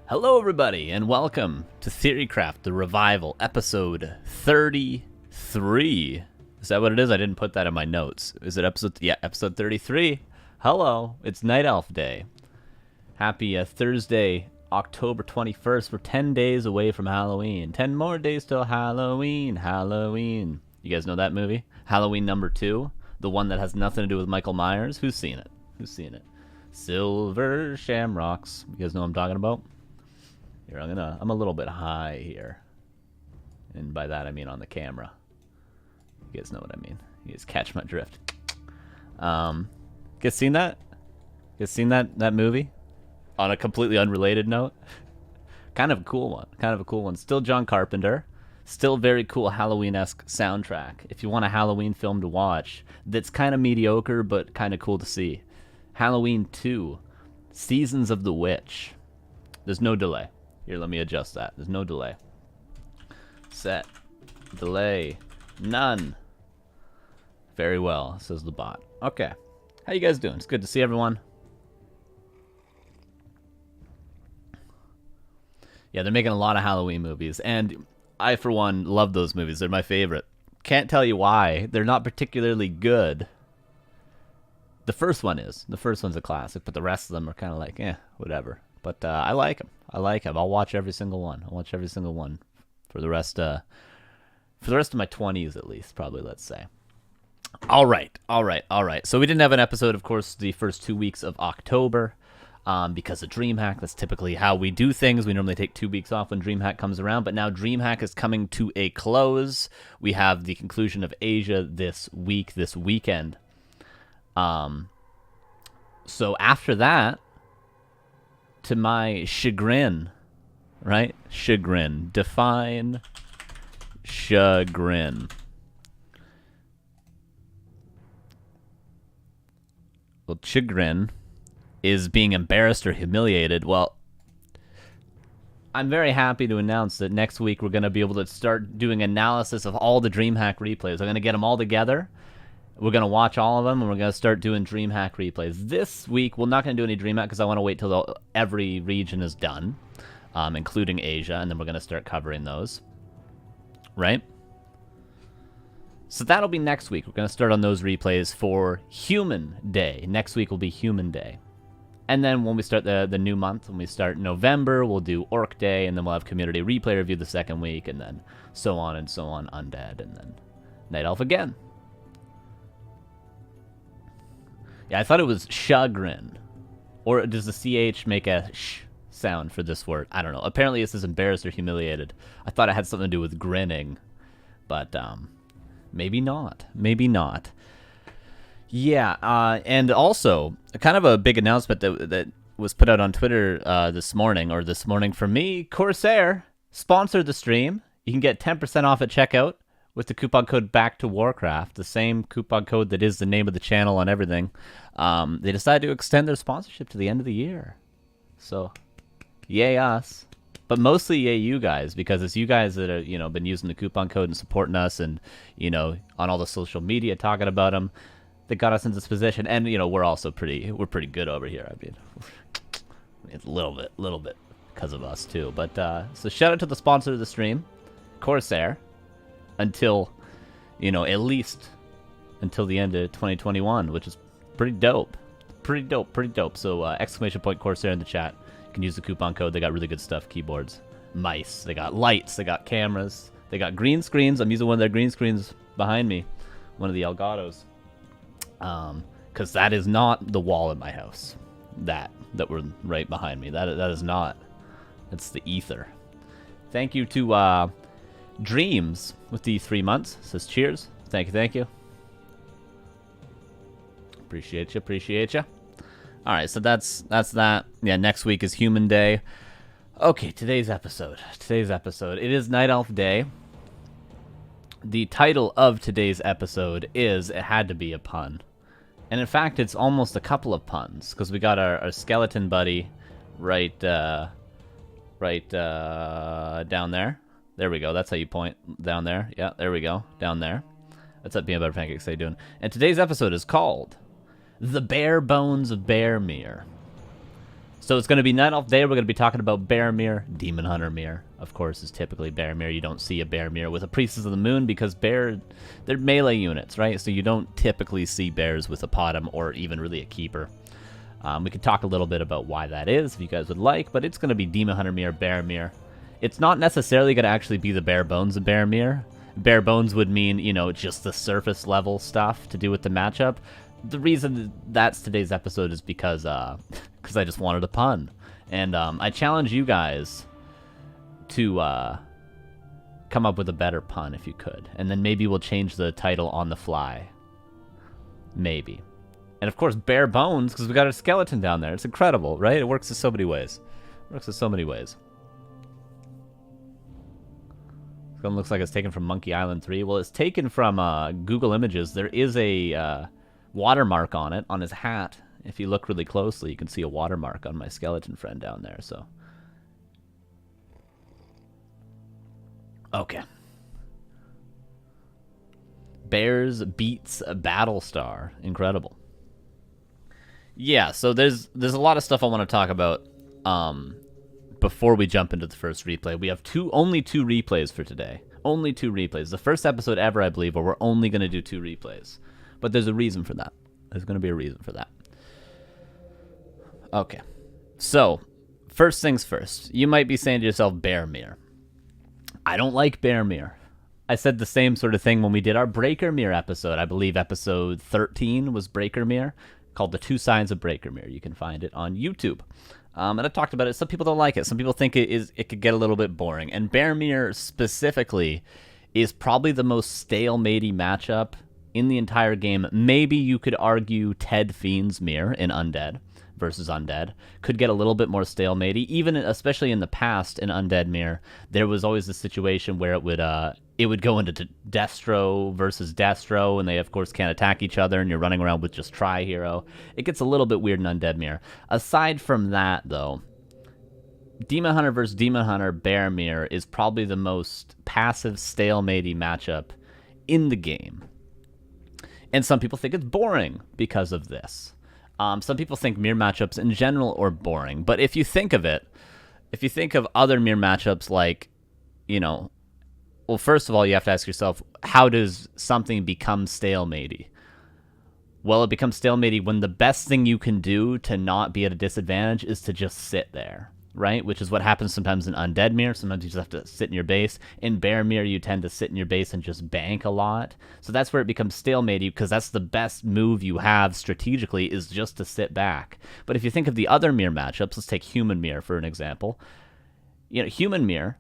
Hello everybody, and welcome to TheoryCraft, the Revival, episode 33. Is that what it is? I didn't put that in my notes. Is it episode... Yeah, episode 33. Hello, it's Night Elf Day. Happy Thursday, October 21st. We're 10 days away from Halloween. 10 more days till Halloween. Halloween. You guys know that movie? Halloween number 2? The one that has nothing to do with Michael Myers? Who's seen it? Who's seen it? Silver Shamrocks. You guys know what I'm talking about? Here, I'm a little bit high here. And by that I mean on the camera. You guys know what I mean. You guys catch my drift. You guys seen that? You guys seen that movie? On a completely unrelated note? Kind of a cool one. Kind of a cool one. Still John Carpenter. Still very cool Halloween-esque soundtrack. If you want a Halloween film to watch that's kind of mediocre but kind of cool to see. Halloween 2. Seasons of the Witch. There's no delay. Here, let me adjust that. There's no delay. Set. Delay. None. Very well, says the bot. Okay. How you guys doing? It's good to see everyone. Yeah, they're making a lot of Halloween movies, and I, for one, love those movies. They're my favorite. Can't tell you why. They're not particularly good. The first one is. The first one's a classic, but the rest of them are kind of like, whatever. But I like them. I like them. I'll watch every single one. I'll watch every single one for the rest of my 20s at least, probably, let's say. All right. So we didn't have an episode, of course, the first 2 weeks of October because of DreamHack. That's typically how we do things. We normally take 2 weeks off when DreamHack comes around, but now DreamHack is coming to a close. We have the conclusion of Asia this weekend. So after that, to my chagrin, right? Chagrin. Define chagrin. Well, chagrin is being embarrassed or humiliated. Well, I'm very happy to announce that next week we're going to be able to start doing analysis of all the DreamHack replays. I'm going to get them all together. We're going to watch all of them, and we're going to start doing DreamHack replays. This week, we're not going to do any DreamHack because I want to wait till every region is done, including Asia, and then we're going to start covering those. Right? So that'll be next week. We're going to start on those replays for Human Day. Next week will be Human Day. And then when we start the new month, when we start November, we'll do Orc Day, and then we'll have Community Replay Review the second week, and then so on and so on, Undead, and then Night Elf again. Yeah, I thought it was chagrin. Or does the CH make a sh sound for this word? I don't know. Apparently it says embarrassed or humiliated. I thought it had something to do with grinning. But, maybe not. Maybe not. Yeah, and also, kind of a big announcement that was put out on Twitter this morning for me. CORSAIR sponsored the stream. You can get 10% off at checkout with the coupon code Back to Warcraft, the same coupon code that is the name of the channel on everything. They decided to extend their sponsorship to the end of the year. So, yay us. But mostly yay you guys, because it's you guys that have, been using the coupon code and supporting us and, on all the social media talking about them that got us into this position. And, we're also pretty good over here. I mean, it's a little bit because of us too. But, so shout out to the sponsor of the stream, CORSAIR. Until, at least until the end of 2021, which is pretty dope. Pretty dope. So, exclamation point CORSAIR in the chat. You can use the coupon code. They got really good stuff. Keyboards, mice. They got lights. They got cameras. They got green screens. I'm using one of their green screens behind me. One of the Elgato's. Because that is not the wall in my house. That were right behind me. That is not. It's the ether. Thank you to, Dreams with the 3 months. Says cheers. Thank you. Appreciate you. All right, so that's that. Yeah, next week is Human Day. Okay, today's episode. It is Night Elf Day. The title of today's episode is It Had to Be a Pun. And in fact, it's almost a couple of puns, because we got our skeleton buddy right down there. There we go. That's how you point. Down there. Yeah, there we go. Down there. That's what Peanut Butter Pancakes say doing. And today's episode is called The Bare Bones of Bearmere. So it's going to be Night Elf Day. We're going to be talking about Bear Mirror. Demon Hunter Mirror, of course, is typically Bear Mirror. You don't see a Bear Mirror with a Priestess of the Moon because they're melee units, right? So you don't typically see bears with a Potom or even really a Keeper. We could talk a little bit about why that is if you guys would like, but it's going to be Demon Hunter Mirror, Bear Mirror. It's not necessarily going to actually be the bare bones of Bear Mirror. Bare bones would mean, you know, just the surface level stuff to do with the matchup. The reason that's today's episode is because I just wanted a pun. And I challenge you guys to come up with a better pun if you could. And then maybe we'll change the title on the fly. Maybe. And of course, bare bones, because we got a skeleton down there. It's incredible, right? It works in so many ways. This one looks like it's taken from Monkey Island 3. Well, it's taken from Google Images. There is a watermark on it, on his hat. If you look really closely, you can see a watermark on my skeleton friend down there, so. Okay. Bears beats Battlestar. Incredible. Yeah, so there's a lot of stuff I want to talk about before we jump into the first replay. We have only two replays for today. Only two replays. The first episode ever, I believe, where we're only going to do two replays. But there's a reason for that. There's going to be a reason for that. Okay. So, first things first. You might be saying to yourself, Bear Mirror. I don't like Bear Mirror. I said the same sort of thing when we did our Breaker Mirror episode. I believe episode 13 was Breaker Mirror, called The Two Sides of Breaker Mirror. You can find it on YouTube. And I talked about it. Some people don't like it. Some people think it could get a little bit boring. And Bear Mirror specifically is probably the most stalematey matchup in the entire game. Maybe you could argue Ted Fiend's Mirror in Undead versus Undead could get a little bit more stalematey. Even, especially in the past in Undead Mirror, there was always a situation where it would go into Destro versus Destro, and they, of course, can't attack each other, and you're running around with just Tri-Hero. It gets a little bit weird in Undead Mirror. Aside from that, though, Demon Hunter versus Demon Hunter Bear Mirror is probably the most passive, stalematey matchup in the game. And some people think it's boring because of this. Some people think mirror matchups in general are boring. But if you think of it, if you think of other mirror matchups like, you know, well, first of all, you have to ask yourself, how does something become stalematey? Well, it becomes stalematey when the best thing you can do to not be at a disadvantage is to just sit there, right? Which is what happens sometimes in Undead Mirror. Sometimes you just have to sit in your base. In Bear Mirror, you tend to sit in your base and just bank a lot. So that's where it becomes stalematey, because that's the best move you have strategically, is just to sit back. But if you think of the other mirror matchups, let's take Human Mirror for an example. You know, Human Mirror,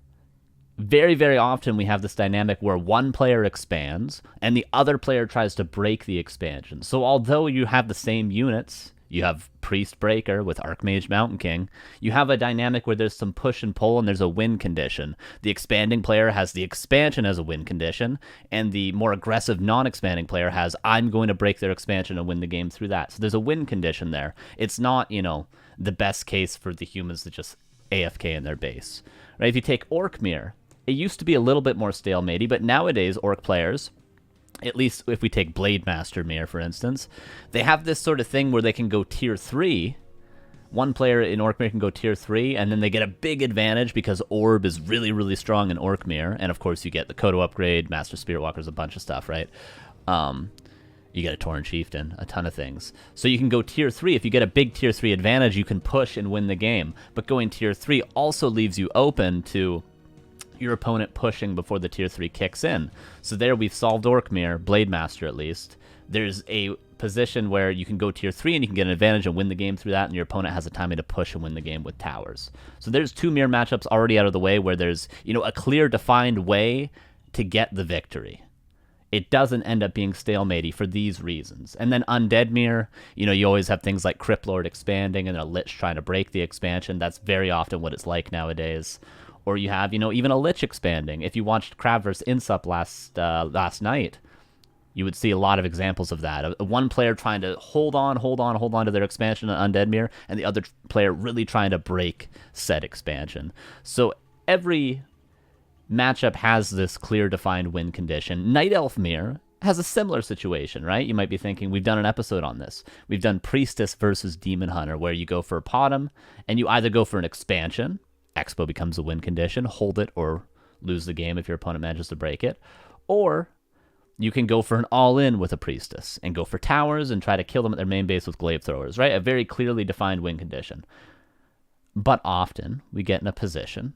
very, very often we have this dynamic where one player expands and the other player tries to break the expansion. So although you have the same units, you have Priest Breaker with Archmage Mountain King, you have a dynamic where there's some push and pull and there's a win condition. The expanding player has the expansion as a win condition, and the more aggressive non-expanding player has, I'm going to break their expansion and win the game through that. So there's a win condition there. It's not, you know, the best case for the humans to just AFK in their base. Right? If you take Orc Mirror, it used to be a little bit more stalematey, but nowadays Orc players, at least if we take Blade Master Mirror, for instance, they have this sort of thing where they can go tier 3. One player in Orc Mirror can go tier 3, and then they get a big advantage because Orb is really, really strong in Orc Mirror. And of course, you get the Kodo upgrade, Master Spirit Walkers, a bunch of stuff, right? You get a Tauren Chieftain, a ton of things. So you can go tier 3. If you get a big tier 3 advantage, you can push and win the game. But going tier 3 also leaves you open to your opponent pushing before the tier 3 kicks in. So there we've solved Orc Mirror, Blade Master at least. There's a position where you can go tier 3 and you can get an advantage and win the game through that, and your opponent has a timing to push and win the game with towers. So there's two mirror matchups already out of the way where there's, you know, a clear defined way to get the victory. It doesn't end up being stalematey for these reasons. And then Undead Mirror, you know, you always have things like Crypt Lord expanding and a Lich trying to break the expansion. That's very often what it's like nowadays. Or you have, you know, even a Lich expanding. If you watched Crab vs. Insup last night, you would see a lot of examples of that. One player trying to hold on to their expansion on Undead Mirror, and the other player really trying to break said expansion. So every matchup has this clear defined win condition. Night Elf Mirror has a similar situation, right? You might be thinking, we've done an episode on this. We've done Priestess versus Demon Hunter, where you go for a Potom, and you either go for an expansion, Expo becomes a win condition, hold it or lose the game if your opponent manages to break it, or you can go for an all-in with a Priestess and go for towers and try to kill them at their main base with glaive throwers, right? A very clearly defined win condition. But often, we get in a position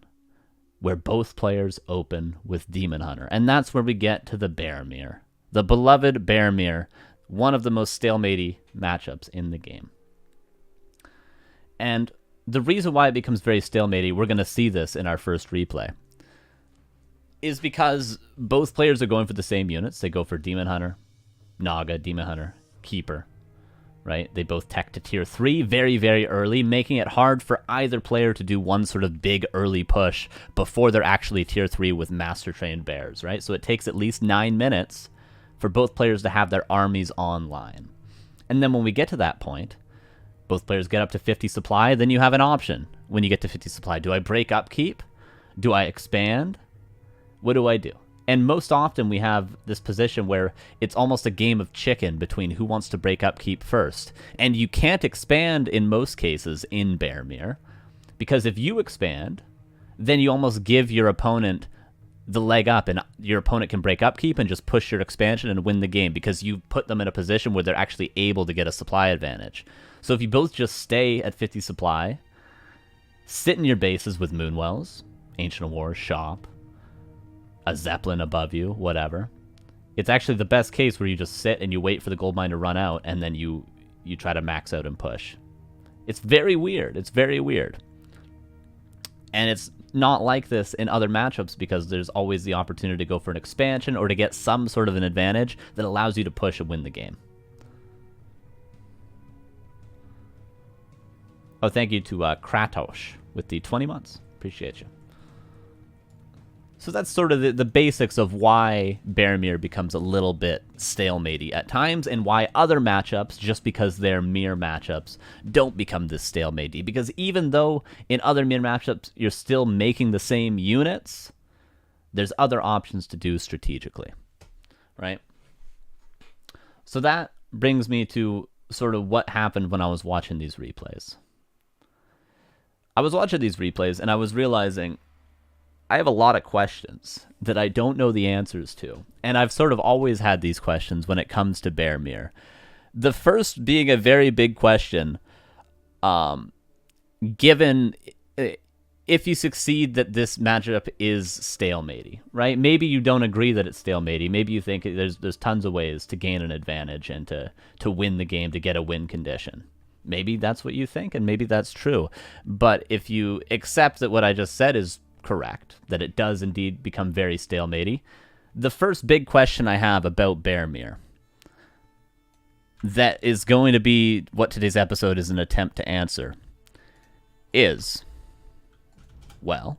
where both players open with Demon Hunter, and that's where we get to the Bearmere. The beloved Bearmere, one of the most stalematey matchups in the game. And the reason why it becomes very stalematey, we're going to see this in our first replay, is because both players are going for the same units. They go for Demon Hunter, Naga, Demon Hunter, Keeper, right? They both tech to tier 3 very, very early, making it hard for either player to do one sort of big early push before they're actually tier 3 with Master Trained Bears, right? So it takes at least 9 minutes for both players to have their armies online. And then when we get to that point, both players get up to 50 supply, then you have an option when you get to 50 supply. Do I break upkeep? Do I expand? What do I do? And most often we have this position where it's almost a game of chicken between who wants to break upkeep first. And you can't expand in most cases in Bearmere, because if you expand, then you almost give your opponent the leg up, and your opponent can break upkeep and just push your expansion and win the game because you put them in a position where they're actually able to get a supply advantage. So if you both just stay at 50 supply, sit in your bases with Moonwells, Ancient Wars, Shop, a Zeppelin above you, whatever, it's actually the best case where you just sit and you wait for the gold mine to run out, and then you try to max out and push. It's very weird. It's very weird. And it's not like this in other matchups because there's always the opportunity to go for an expansion or to get some sort of an advantage that allows you to push and win the game. Oh, thank you to Kratos with the 20 months. Appreciate you. So that's sort of the basics of why Bearmere becomes a little bit stalematey at times, and why other matchups, just because they're mere matchups, don't become this stalematey. Because even though in other mere matchups you're still making the same units, there's other options to do strategically, right? So that brings me to sort of what happened when I was watching these replays. I was watching these replays and I was realizing I have a lot of questions that I don't know the answers to. And I've sort of always had these questions when it comes to Bearmere. The first being a very big question, given if you succeed that this matchup is stalematey, right? Maybe you don't agree that it's stalematey. Maybe you think there's tons of ways to gain an advantage and to win the game, to get a win condition. Maybe that's what you think, and maybe that's true. But if you accept that what I just said is correct, that it does indeed become very stalematey, the first big question I have about Bearmere, that is going to be what today's episode is an attempt to answer, is, well,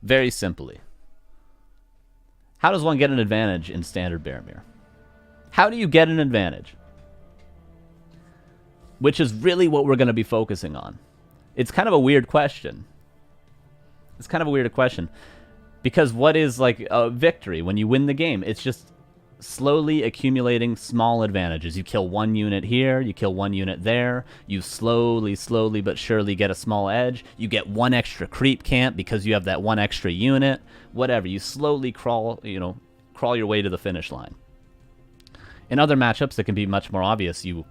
very simply, how does one get an advantage in standard Bearmere? How do you get an advantage? Which is really what we're going to be focusing on. It's kind of a weird question. It's kind of a weird question. Because what is like a victory when you win the game? It's just slowly accumulating small advantages. You kill one unit here, you kill one unit there, you slowly but surely get a small edge, you get one extra creep camp because you have that one extra unit, whatever. You slowly crawl your way to the finish line. In other matchups, it can be much more obvious. You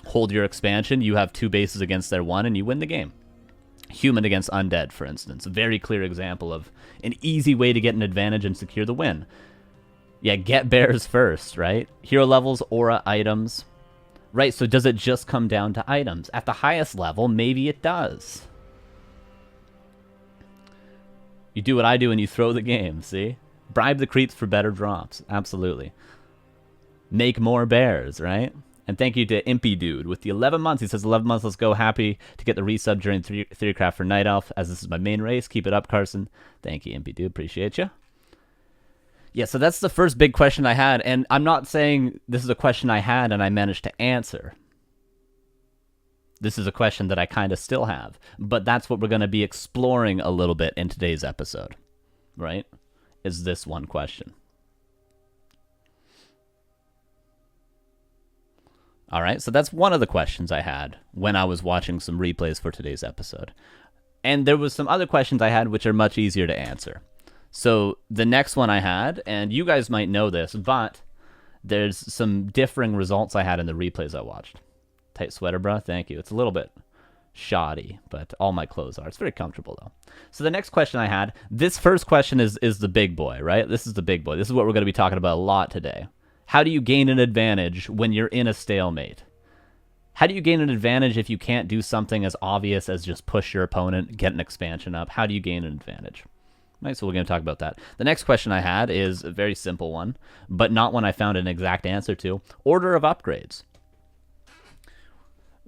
hold your expansion, you have two bases against their one, and you win the game. Human against undead, for instance. A very clear example of an easy way to get an advantage and secure the win. Yeah, get bears first, right? Hero levels, aura, items. Right, so does it just come down to items? At the highest level, maybe it does. You do what I do and you throw the game, see? Bribe the creeps for better drops. Absolutely. Make more bears, right? And thank you to Impy Dude with the 11 months. He says, 11 months, let's go. Happy to get the resub during TheoryCraft for Night Elf, as this is my main race. Keep it up, Carson. Thank you, Impy Dude. Appreciate you. Yeah, so that's the first big question I had. And I'm not saying this is a question I had and I managed to answer. This is a question that I kind of still have. But that's what we're going to be exploring a little bit in today's episode, right? Is this one question. All right, so that's one of the questions I had when I was watching some replays for today's episode. And there was some other questions I had which are much easier to answer. So the next one I had, and you guys might know this, but there's some differing results I had in the replays I watched. Tight sweater, bro. Thank you. It's a little bit shoddy, but all my clothes are. It's very comfortable, though. So the next question I had, this first question is the big boy, right? This is the big boy. This is what we're going to be talking about a lot today. How do you gain an advantage when you're in a stalemate? How do you gain an advantage if you can't do something as obvious as just push your opponent, get an expansion up? How do you gain an advantage? Right, so we're going to talk about that. The next question I had is a very simple one, but not one I found an exact answer to. Order of upgrades.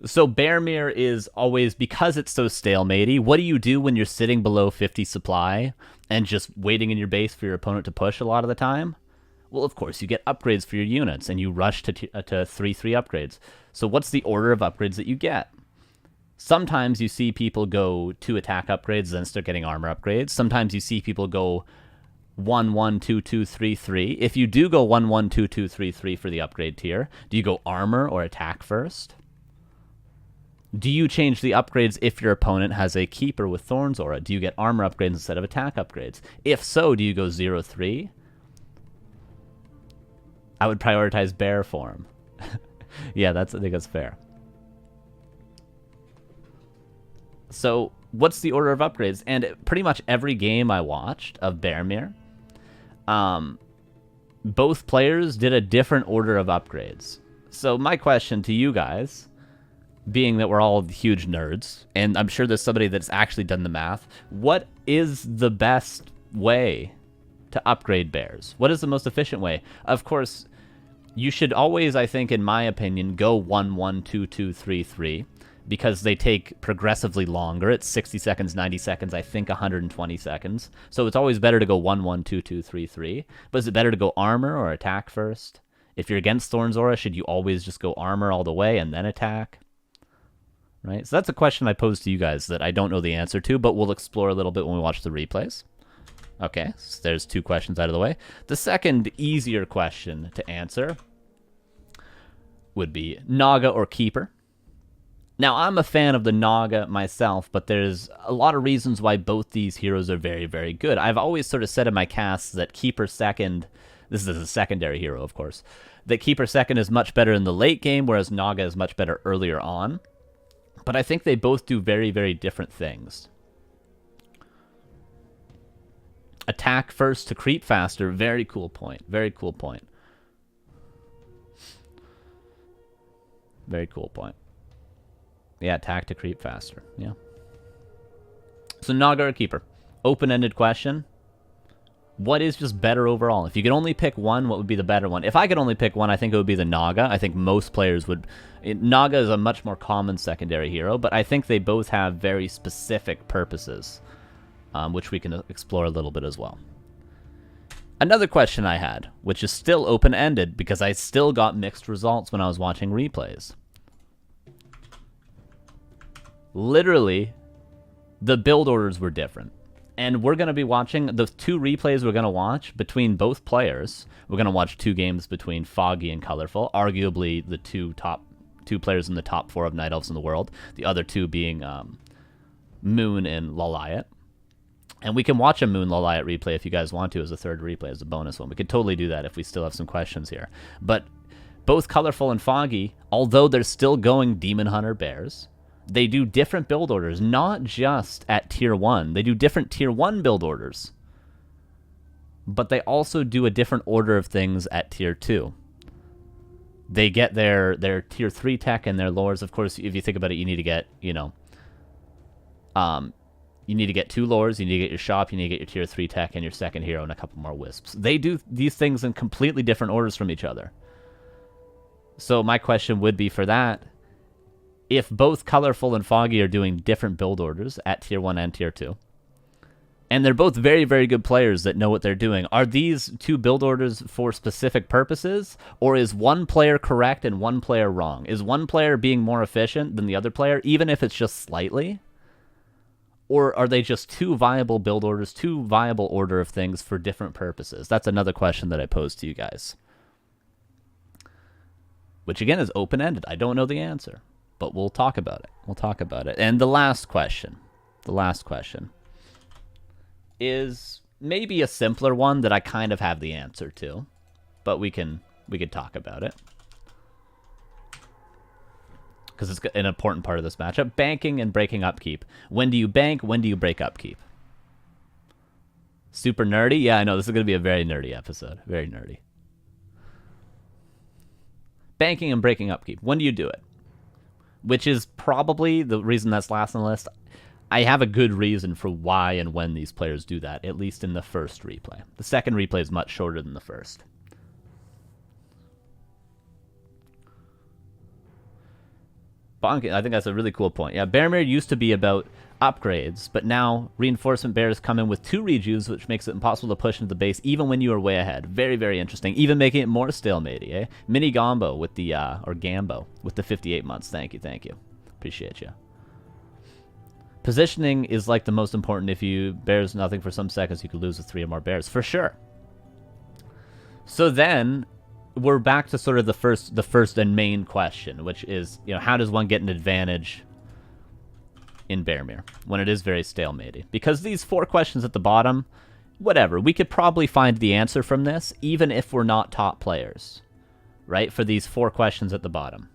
So Bearmere is always, because it's so stalematy, what do you do when you're sitting below 50 supply and just waiting in your base for your opponent to push a lot of the time? Well, of course, you get upgrades for your units, and you rush to 3/3 upgrades. So what's the order of upgrades that you get? Sometimes you see people go 2 attack upgrades, then start getting armor upgrades. Sometimes you see people go 1/1, 2/2, 3/3. If you do go 1/1, 2/2, 3/3 for the upgrade tier, do you go armor or attack first? Do you change the upgrades if your opponent has a Keeper with Thorns Aura? Do you get armor upgrades instead of attack upgrades? If so, do you go 0/3? I would prioritize bear form. Yeah, I think that's fair. So what's the order of upgrades? And pretty much every game I watched of Bearmere, both players did a different order of upgrades. So my question to you guys, being that we're all huge nerds, and I'm sure there's somebody that's actually done the math, what is the best way to upgrade bears? What is the most efficient way? Of course, you should always, I think, in my opinion, go 1/1, 2/2, 3/3, because they take progressively longer. It's 60 seconds, 90 seconds, I think 120 seconds. So it's always better to go 1/1, 2/2, 3/3. But is it better to go armor or attack first? If you're against Thorn's Aura, should you always just go armor all the way and then attack? Right? So that's a question I pose to you guys that I don't know the answer to, but we'll explore a little bit when we watch the replays. Okay, so there's 2 questions out of the way. The second easier question to answer would be Naga or Keeper. Now, I'm a fan of the Naga myself, but there's a lot of reasons why both these heroes are very, very good. I've always sort of said in my casts that Keeper second, this is a secondary hero, of course, that Keeper second is much better in the late game, whereas Naga is much better earlier on. But I think they both do very, very different things. Attack first to creep faster. Very cool point. Very cool point. Very cool point. Yeah, attack to creep faster. Yeah. So Naga or Keeper? Open-ended question. What is just better overall? If you could only pick one, what would be the better one? If I could only pick one, I think it would be the Naga. I think most players would... Naga is a much more common secondary hero, but I think they both have very specific purposes, which we can explore a little bit as well. Another question I had, which is still open-ended because I still got mixed results when I was watching replays. Literally, the build orders were different. And we're going to be watching the 2 replays we're going to watch between both players. We're going to watch 2 games between Foggy and Colorful, arguably the 2 players in the top 4 of Night Elves in the world, the other 2 being Moon and Laliat. And we can watch a Moon Laliat replay if you guys want to as a third replay, as a bonus one. We could totally do that if we still have some questions here. But both Colorful and Foggy, although they're still going Demon Hunter Bears, they do different build orders, not just at Tier 1. They do different Tier 1 build orders. But they also do a different order of things at Tier 2. They get their Tier 3 tech and their lores. Of course, if you think about it, you need to get, you need to get 2 lores, you need to get your shop, you need to get your Tier 3 tech and your second hero and a couple more wisps. They do these things in completely different orders from each other. So my question would be for that, if both Colorful and Foggy are doing different build orders at Tier 1 and Tier 2, and they're both very, very good players that know what they're doing, are these 2 build orders for specific purposes, or is one player correct and one player wrong? Is one player being more efficient than the other player, even if it's just slightly? Or are they just 2 viable build orders, 2 viable order of things for different purposes? That's another question that I posed to you guys. which again is open-ended. I don't know the answer, but we'll talk about it. We'll talk about it. And the last question is maybe a simpler one that I kind of have the answer to, but we could talk about it because it's an important part of this matchup. Banking and breaking upkeep. When do you bank? When do you break upkeep? Super nerdy? Yeah, I know. This is going to be a very nerdy episode. Very nerdy. Banking and breaking upkeep. When do you do it? Which is probably the reason that's last on the list. I have a good reason for why and when these players do that, at least in the first replay. The second replay is much shorter than the first. Bonk, I think that's a really cool point. Yeah, Bearmere used to be about upgrades, but now reinforcement bears come in with 2 rejuves, which makes it impossible to push into the base even when you are way ahead. Very, very interesting. Even making it more stalemate, eh? Mini Gombo with the, or Gambo with the 58 months. Thank you, thank you. Appreciate you. Positioning is like the most important. If you bears nothing for some seconds, you could lose with 3 or more bears. For sure. So then, we're back to sort of the first and main question, which is, you know, how does one get an advantage in Bearmere when it is very stalemated? Because these 4 questions at the bottom, whatever, we could probably find the answer from this, even if we're not top players, right? For these 4 questions at the bottom.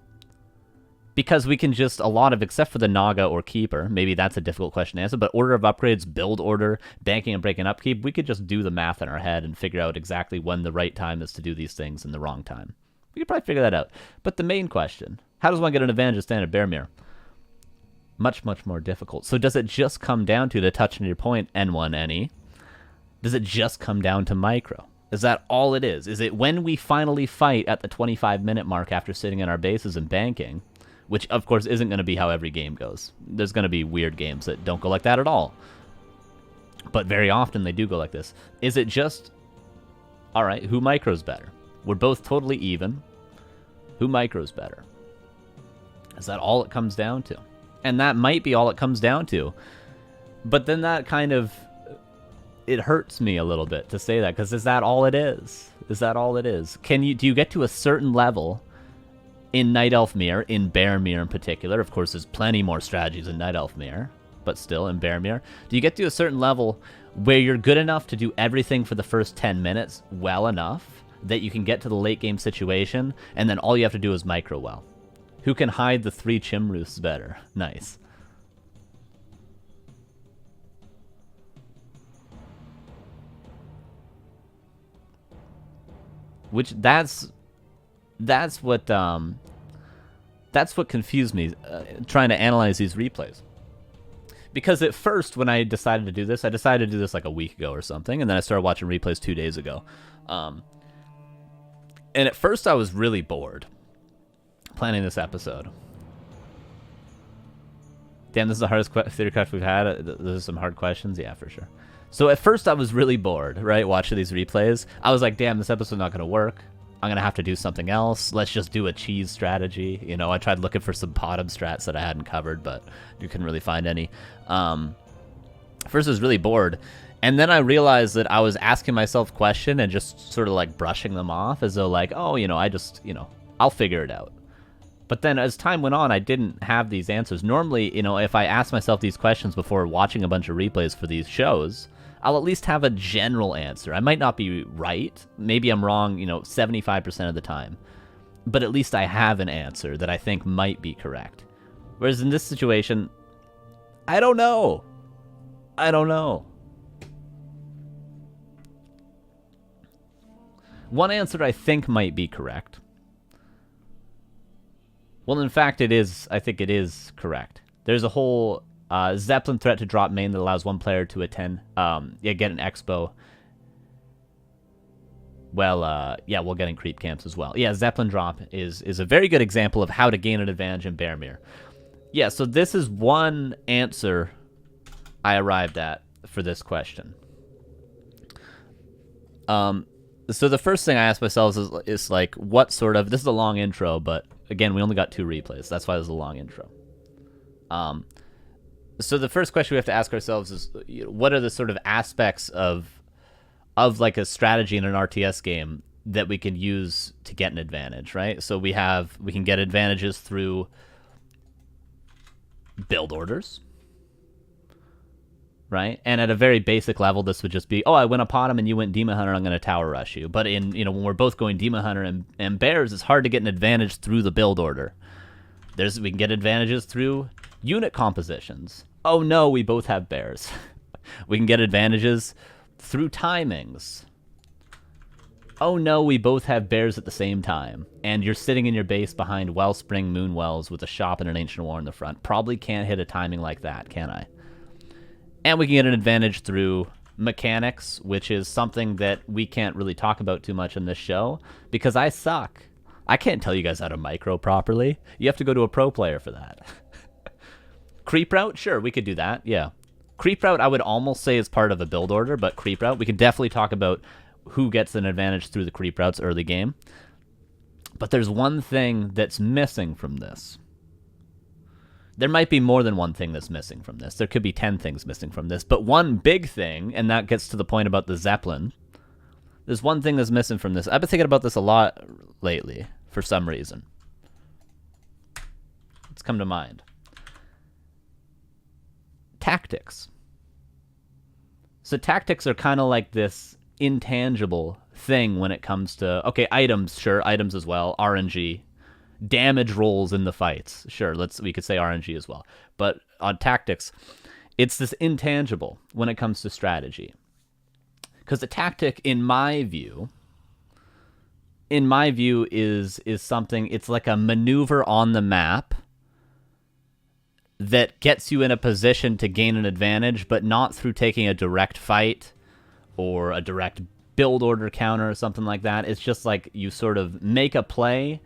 Because we can just, a lot of, except for the Naga or Keeper, maybe that's a difficult question to answer, but order of upgrades, build order, banking and breaking upkeep, we could just do the math in our head and figure out exactly when the right time is to do these things and the wrong time. We could probably figure that out. But the main question, how does one get an advantage of standard Bearmere? Much, much more difficult. So does it just come down to touch on your point, N1NE, does it just come down to micro? Is that all it is? Is it when we finally fight at the 25-minute mark after sitting in our bases and banking, which, of course, isn't going to be how every game goes. There's going to be weird games that don't go like that at all. But very often they do go like this. Is it just, all right, who micros better? We're both totally even. Who micros better? Is that all it comes down to? And that might be all it comes down to. But then that kind of, it hurts me a little bit to say that, because is that all it is? Is that all it is? Do you get to a certain level in Night Elf Mirror, in Bearmere in particular? Of course, there's plenty more strategies in Night Elf Mirror, but still, in Bearmere, do you get to a certain level where you're good enough to do everything for the first 10 minutes well enough that you can get to the late game situation, and then all you have to do is micro well? Who can hide the 3 Chimruths better? Nice. Which, that's what confused me trying to analyze these replays. Because at first, when I decided to do this, I decided to do this like a week ago or something, and then I started watching replays 2 days ago. And at first, I was really bored planning this episode. Damn, this is the hardest TheoryCraft we've had. There's some hard questions. Yeah, for sure. So at first, I was really bored, right, watching these replays. I was like, damn, this episode's not going to work. I'm going to have to do something else. Let's just do a cheese strategy. You know, I tried looking for some bottom strats that I hadn't covered, but you couldn't really find any. First, I was really bored. And then I realized that I was asking myself questions and just sort of like brushing them off as though like, oh, you know, I'll figure it out. But then as time went on, I didn't have these answers. Normally, you know, if I ask myself these questions before watching a bunch of replays for these shows, I'll at least have a general answer. I might not be right. Maybe I'm wrong, you know, 75% of the time. But at least I have an answer that I think might be correct. Whereas in this situation, I don't know. I don't know. One answer I think might be correct. Well, in fact, it is. I think it is correct. There's a whole Zeppelin threat to drop main that allows one player to attend, get an expo. Well, we'll get in creep camps as well. Yeah, Zeppelin drop is a very good example of how to gain an advantage in Bearmere. Yeah, so this is one answer I arrived at for this question. So the first thing I asked myself is like, what sort of, this is a long intro, but again, we only got 2 replays. That's why this is a long intro. So the first question we have to ask ourselves is, what are the sort of aspects of like a strategy in an RTS game that we can use to get an advantage, right? So we can get advantages through build orders, right? And at a very basic level, this would just be, oh, I went upon him and you went Demon Hunter, I'm going to tower rush you. But in, when we're both going Demon Hunter and Bears, it's hard to get an advantage through the build order. We can get advantages through unit compositions. Oh no, we both have Bears. We can get advantages through timings. Oh no, we both have Bears at the same time. And you're sitting in your base behind Wellspring Moonwells with a shop and an Ancient War in the front. Probably can't hit a timing like that, can I? And we can get an advantage through mechanics, which is something that we can't really talk about too much in this show, because I suck. I can't tell you guys how to micro properly. You have to go to a pro player for that. Creep route? Sure, we could do that, yeah. Creep route, I would almost say is part of a build order, but creep route, we can definitely talk about who gets an advantage through the creep routes early game. But there's one thing that's missing from this. There might be more than one thing that's missing from this. There could be 10 things missing from this. But one big thing, and that gets to the point about the Zeppelin, there's one thing that's missing from this. I've been thinking about this a lot lately, for some reason. It's come to mind. Tactics. So tactics are kind of like this intangible thing when it comes to, okay, items, sure, items as well, RNG, damage rolls in the fights, sure, we could say RNG as well. But on tactics, it's this intangible when it comes to strategy. Because the tactic, in my view, is something, it's like a maneuver on the map that gets you in a position to gain an advantage, but not through taking a direct fight or a direct build order counter or something like that. It's just like you sort of make a play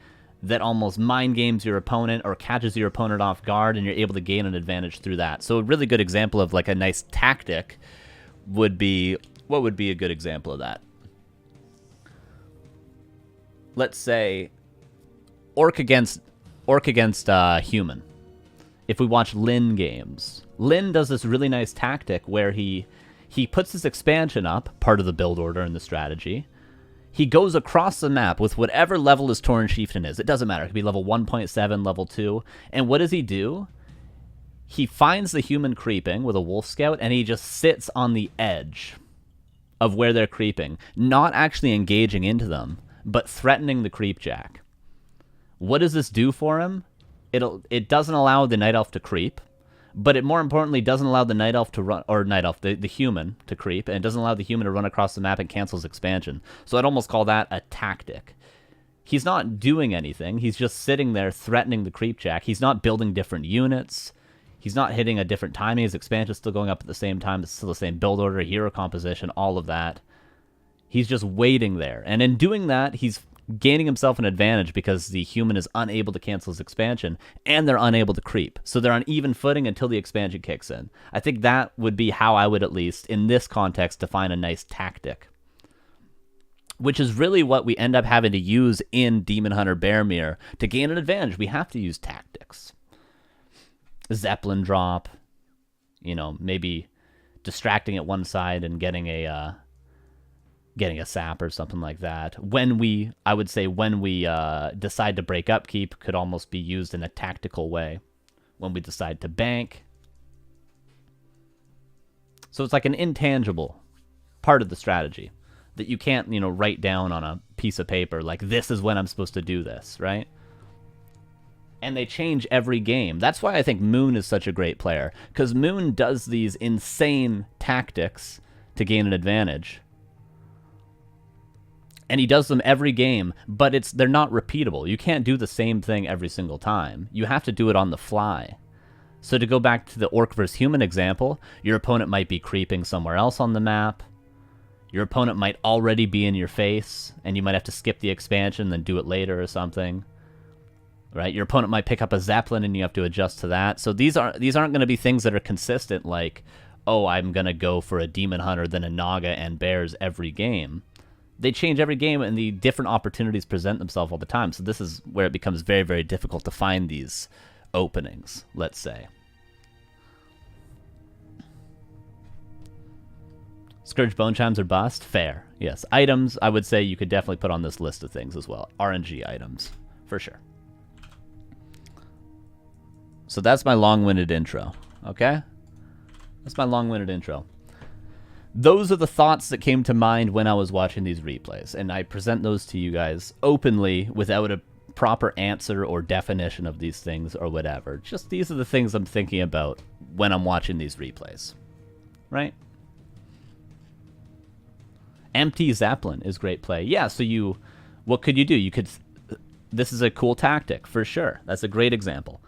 that almost mind games your opponent or catches your opponent off guard, and you're able to gain an advantage through that. So a really good example of like a nice tactic would be, what would be a good example of that? Let's say orc against human. If we watch Lin games, Lin does this really nice tactic where he puts his expansion up, part of the build order and the strategy. He goes across the map with whatever level his Tauren Chieftain is. It doesn't matter. It could be level 1.7, level 2. And what does he do? He finds the human creeping with a Wolf Scout, and he just sits on the edge of where they're creeping, not actually engaging into them, but threatening the Creepjack. What does this do for him? It doesn't allow the Night Elf to creep, but it more importantly doesn't allow the Night Elf to run, or Night Elf, the human to creep, and it doesn't allow the human to run across the map and cancels expansion. So I'd almost call that a tactic. He's not doing anything. He's just sitting there threatening the Creepjack. He's not building different units. He's not hitting a different timing. His expansion's still going up at the same time. It's still the same build order, hero composition, all of that. He's just waiting there. And in doing that, he's gaining himself an advantage because the human is unable to cancel his expansion, and they're unable to creep. So they're on even footing until the expansion kicks in. I think that would be how I would, at least in this context, define a nice tactic. Which is really what we end up having to use in Demon Hunter Bearmere. To gain an advantage, we have to use tactics. Zeppelin drop, maybe distracting at one side and getting a sap or something like that. I would say when we decide to break upkeep, could almost be used in a tactical way. When we decide to bank. So it's like an intangible part of the strategy that you can't, write down on a piece of paper, like, this is when I'm supposed to do this, right? And they change every game. That's why I think Moon is such a great player, because Moon does these insane tactics to gain an advantage. And he does them every game, but they're not repeatable. You can't do the same thing every single time. You have to do it on the fly. So to go back to the orc versus human example, your opponent might be creeping somewhere else on the map. Your opponent might already be in your face, and you might have to skip the expansion and then do it later or something. Right? Your opponent might pick up a Zeppelin, and you have to adjust to that. So these aren't going to be things that are consistent, like, oh, I'm going to go for a Demon Hunter, then a Naga and Bears every game. They change every game, and the different opportunities present themselves all the time. So this is where it becomes very, very difficult to find these openings, let's say. Scourge Bone Chimes are bust? Fair. Yes. Items, I would say you could definitely put on this list of things as well. RNG items, for sure. So that's my long-winded intro, okay? That's my long-winded intro. Those are the thoughts that came to mind when I was watching these replays, and I present those to you guys openly without a proper answer or definition of these things or whatever. Just these are the things I'm thinking about when I'm watching these replays, right? Empty Zeppelin is great play. Yeah, so what could you do? You could, this is a cool tactic for sure. That's a great example.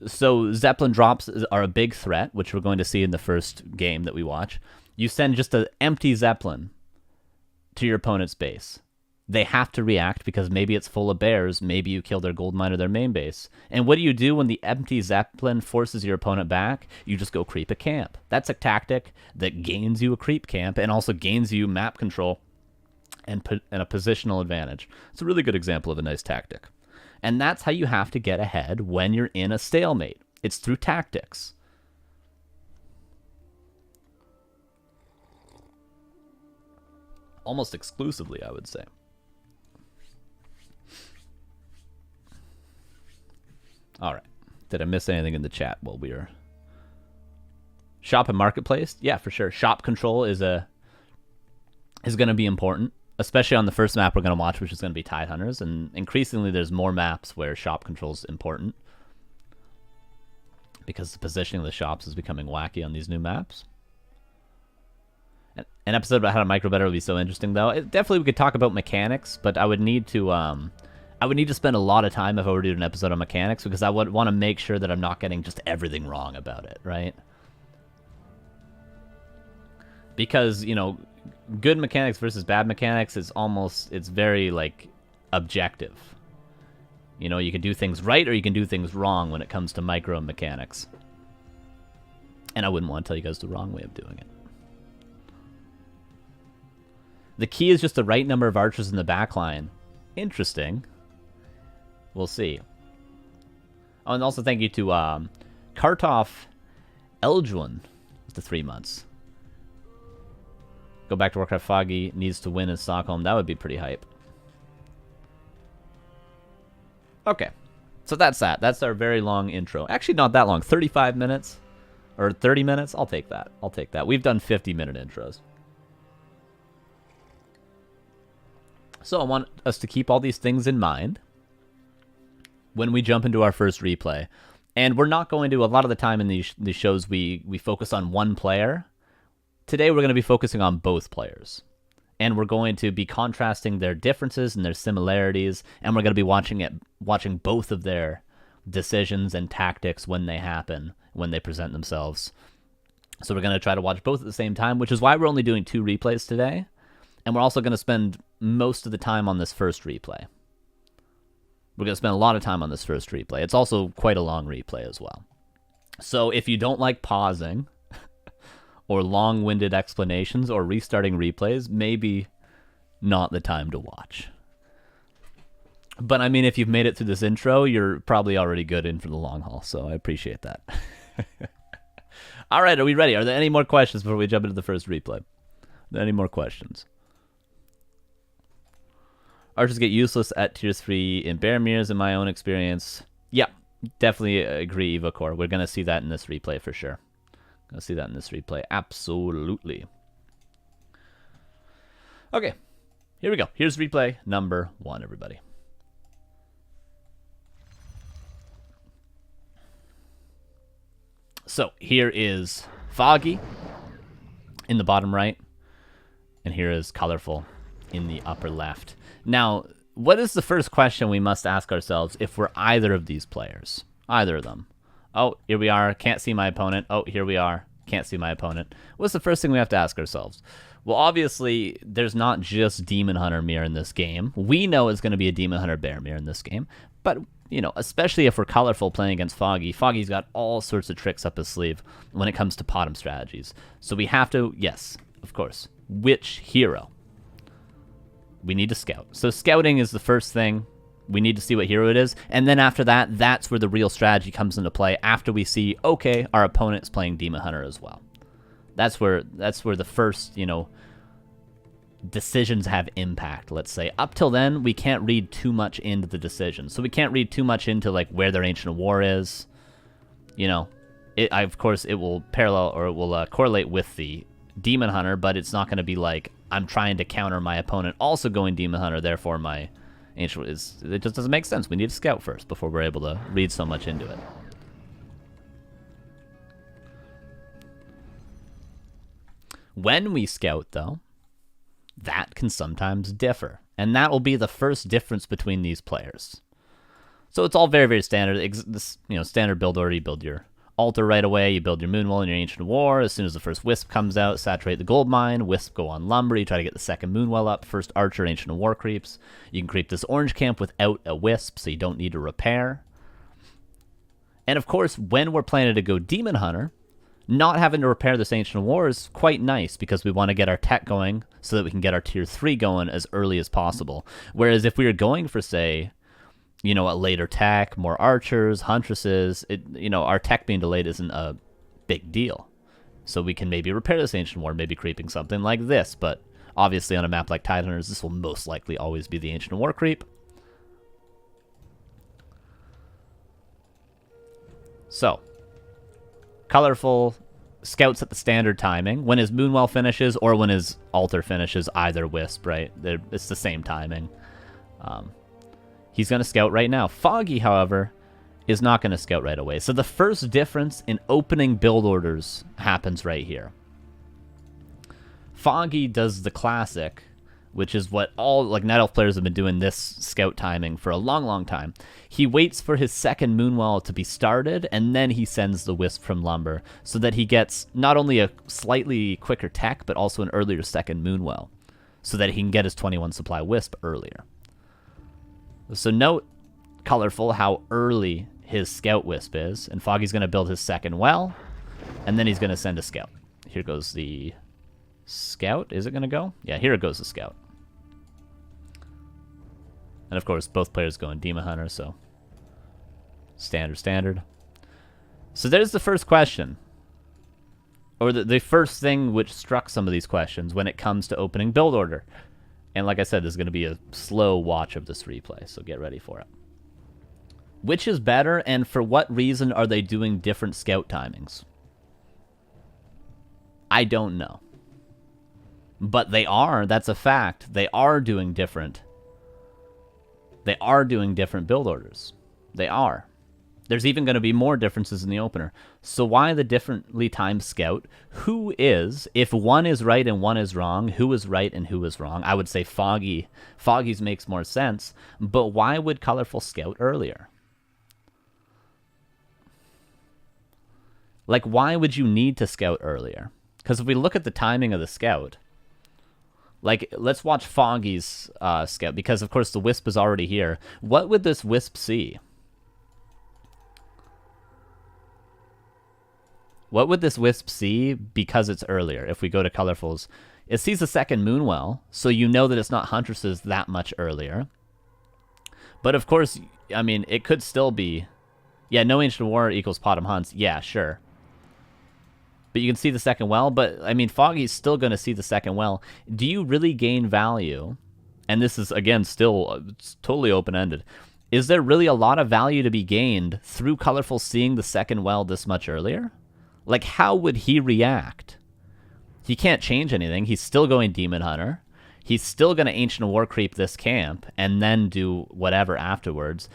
So Zeppelin drops are a big threat, which we're going to see in the first game that we watch. You send just an empty Zeppelin to your opponent's base. They have to react because maybe it's full of bears. Maybe you kill their gold mine or their main base. And what do you do when the empty Zeppelin forces your opponent back? You just go creep a camp. That's a tactic that gains you a creep camp and also gains you map control and a positional advantage. It's a really good example of a nice tactic. And that's how you have to get ahead when you're in a stalemate. It's through tactics. Almost exclusively, I would say. All right. Did I miss anything in the chat while we were... Shop and marketplace? Yeah, for sure. Shop control is going to be important, especially on the first map we're going to watch, which is going to be Tidehunters. And increasingly, there's more maps where shop control is important because the positioning of the shops is becoming wacky on these new maps. An episode about how to micro better would be so interesting, though. Definitely, we could talk about mechanics, but I would need to spend a lot of time if I were to do an episode on mechanics because I would want to make sure that I'm not getting just everything wrong about it, right? Because, you know, good mechanics versus bad mechanics is it's very, like, objective. You know, you can do things right or you can do things wrong when it comes to micro mechanics. And I wouldn't want to tell you guys the wrong way of doing it. The key is just the right number of archers in the back line. Interesting. We'll see. Oh, and also thank you to Kartov Eljun with the 3 months. Go back to Warcraft. Foggy needs to win in Stockholm. That would be pretty hype. Okay. So that's that. That's our very long intro. Actually, not that long. 35 minutes. Or 30 minutes. I'll take that. I'll take that. We've done 50-minute intros. So I want us to keep all these things in mind when we jump into our first replay. And we're not going to, a lot of the time in these shows, we focus on one player. Today we're going to be focusing on both players. And we're going to be contrasting their differences and their similarities. And we're going to be watching both of their decisions and tactics when they happen, when they present themselves. So we're going to try to watch both at the same time, which is why we're only doing 2 replays today. And we're also going to spend most of the time on this first replay. We're going to spend a lot of time on this first replay. It's also quite a long replay as well. So if you don't like pausing or long-winded explanations or restarting replays, maybe not the time to watch. But I mean, if you've made it through this intro, you're probably already good in for the long haul. So I appreciate that. All right, are we ready? Are there any more questions before we jump into the first replay? Are there any more questions? Archers get useless at tier 3 in Bear Mirrors in my own experience. Yeah, definitely agree, Evacor. We're going to see that in this replay for sure. Going to see that in this replay. Absolutely. Okay, here we go. Here's replay number 1, everybody. So here is Foggy in the bottom right. And here is Colorful in the upper left. Now, what is the first question we must ask ourselves if we're either of these players? Either of them. Oh, here we are. Can't see my opponent. Oh, here we are. Can't see my opponent. What's the first thing we have to ask ourselves? Well, obviously, there's not just Demon Hunter Mirror in this game. We know it's going to be a Demon Hunter Bear Mirror in this game. But, you know, especially if we're Colorful playing against Foggy, Foggy's got all sorts of tricks up his sleeve when it comes to bottom strategies. So we have to, yes, of course, which hero? We need to scout. So scouting is the first thing. We need to see what hero it is. And then after that, that's where the real strategy comes into play after we see, okay, our opponent's playing Demon Hunter as well. That's where the first, you know, decisions have impact, let's say. Up till then, we can't read too much into the decisions. So we can't read too much into, like, where their Ancient War is. You know, of course, it will parallel, or it will correlate with the Demon Hunter, but it's not going to be like, I'm trying to counter my opponent also going Demon Hunter, therefore my Ancient is... It just doesn't make sense. We need to scout first before we're able to read so much into it. When we scout, though, that can sometimes differ. And that will be the first difference between these players. So it's all very, very standard. This, you know, standard build order. You build your altar right away. You build your Moonwell and your Ancient War. As soon as the first Wisp comes out, saturate the gold mine. Wisp go on lumber. You try to get the second Moonwell up. First Archer, Ancient War creeps. You can creep this orange camp without a Wisp, so you don't need to repair. And of course, when we're planning to go Demon Hunter, not having to repair this Ancient War is quite nice because we want to get our tech going so that we can get our tier 3 going as early as possible. Whereas if we were going for, say, you know, a later tech, more archers, huntresses, you know, our tech being delayed isn't a big deal. So we can maybe repair this Ancient War, maybe creeping something like this. But obviously on a map like Tidehunters, this will most likely always be the Ancient War creep. So, colorful scouts at the standard timing. When his Moonwell finishes or when his altar finishes, either Wisp, right? It's the same timing. He's going to scout right now. Foggy, however, is not going to scout right away. So the first difference in opening build orders happens right here. Foggy does the classic, which is what all like Night Elf players have been doing this scout timing for a long, long time. He waits for his second Moonwell to be started, and then he sends the Wisp from lumber so that he gets not only a slightly quicker tech, but also an earlier second Moonwell so that he can get his 21 supply Wisp earlier. So note, colorful, how early his Scout Wisp is, and Foggy's going to build his second well, and then he's going to send a Scout. Here goes the Scout. Is it going to go? Yeah, here it goes the Scout. And of course, both players go in Demon Hunter, so standard. So there's the first question. Or the first thing which struck some of these questions when it comes to opening build order. And like I said, this is going to be a slow watch of this replay, so get ready for it. Which is better, and for what reason are they doing different scout timings? I don't know. But they are, that's a fact. They are doing different. They are doing different build orders. They are. There's even going to be more differences in the opener. So why the differently timed scout? Who is, if one is right and one is wrong, who is right and who is wrong? I would say Foggy. Foggy's makes more sense. But why would Colorful scout earlier? Like, why would you need to scout earlier? Because if we look at the timing of the scout, like, let's watch Foggy's scout, because of course the Wisp is already here. What would this Wisp see? What would this Wisp see because it's earlier? If we go to Colorful's, it sees the second Moonwell, so you know that it's not Huntresses that much earlier. But of course, I mean, it could still be, yeah, no Ancient War equals Potom Hunts. Yeah, sure. But you can see the second well, but I mean, Foggy's still going to see the second well. Do you really gain value? And this is, again, still it's totally open-ended. Is there really a lot of value to be gained through Colorful seeing the second well this much earlier? Like, how would he react? He can't change anything. He's still going Demon Hunter. He's still going to Ancient War creep this camp and then do whatever afterwards.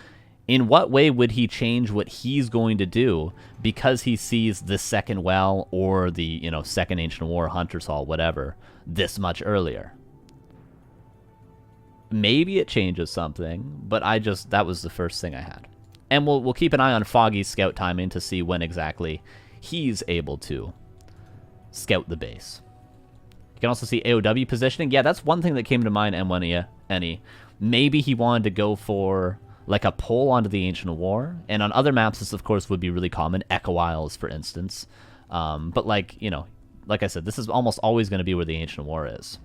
In what way would he change what he's going to do because he sees the second well or the, you know, second Ancient War, Hunter's Hall, whatever, this much earlier? Maybe it changes something, but that was the first thing I had. And we'll keep an eye on Foggy's scout timing to see when exactly he's able to scout the base. You can also see AOW positioning. Yeah, that's one thing that came to mind, M1E. Maybe he wanted to go for like a pull onto the Ancient War. And on other maps, this, of course, would be really common. Echo Isles, for instance. But like, you know, like I said, this is almost always going to be where the Ancient War is.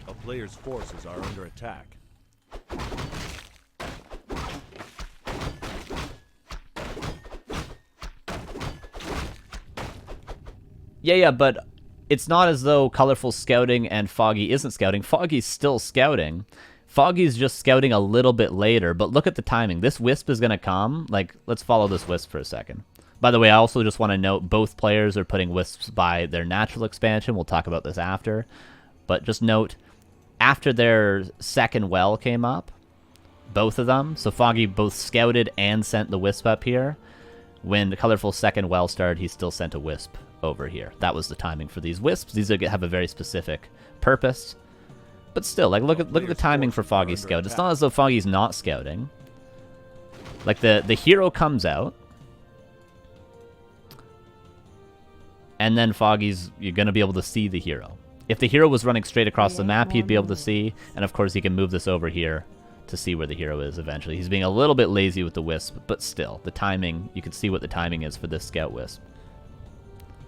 A player's forces are under attack. Yeah, but it's not as though Colorful's scouting and Foggy isn't scouting. Foggy's still scouting. Foggy's just scouting a little bit later, but look at the timing. This Wisp is going to come. Like, let's follow this Wisp for a second. By the way, I also just want to note both players are putting Wisps by their natural expansion. We'll talk about this after. But just note, after their second well came up, both of them, so Foggy both scouted and sent the Wisp up here. When the Colorful's second well started, he still sent a Wisp over here. That was the timing for these Wisps. These have a very specific purpose. But still, like, look at the timing for Foggy's scout. It's not as though Foggy's not scouting. Like, the hero comes out. And then you're going to be able to see the hero. If the hero was running straight across the map, he'd be able to see. And of course, he can move this over here to see where the hero is eventually. He's being a little bit lazy with the Wisp, but still, the timing, you can see what the timing is for this Scout Wisp.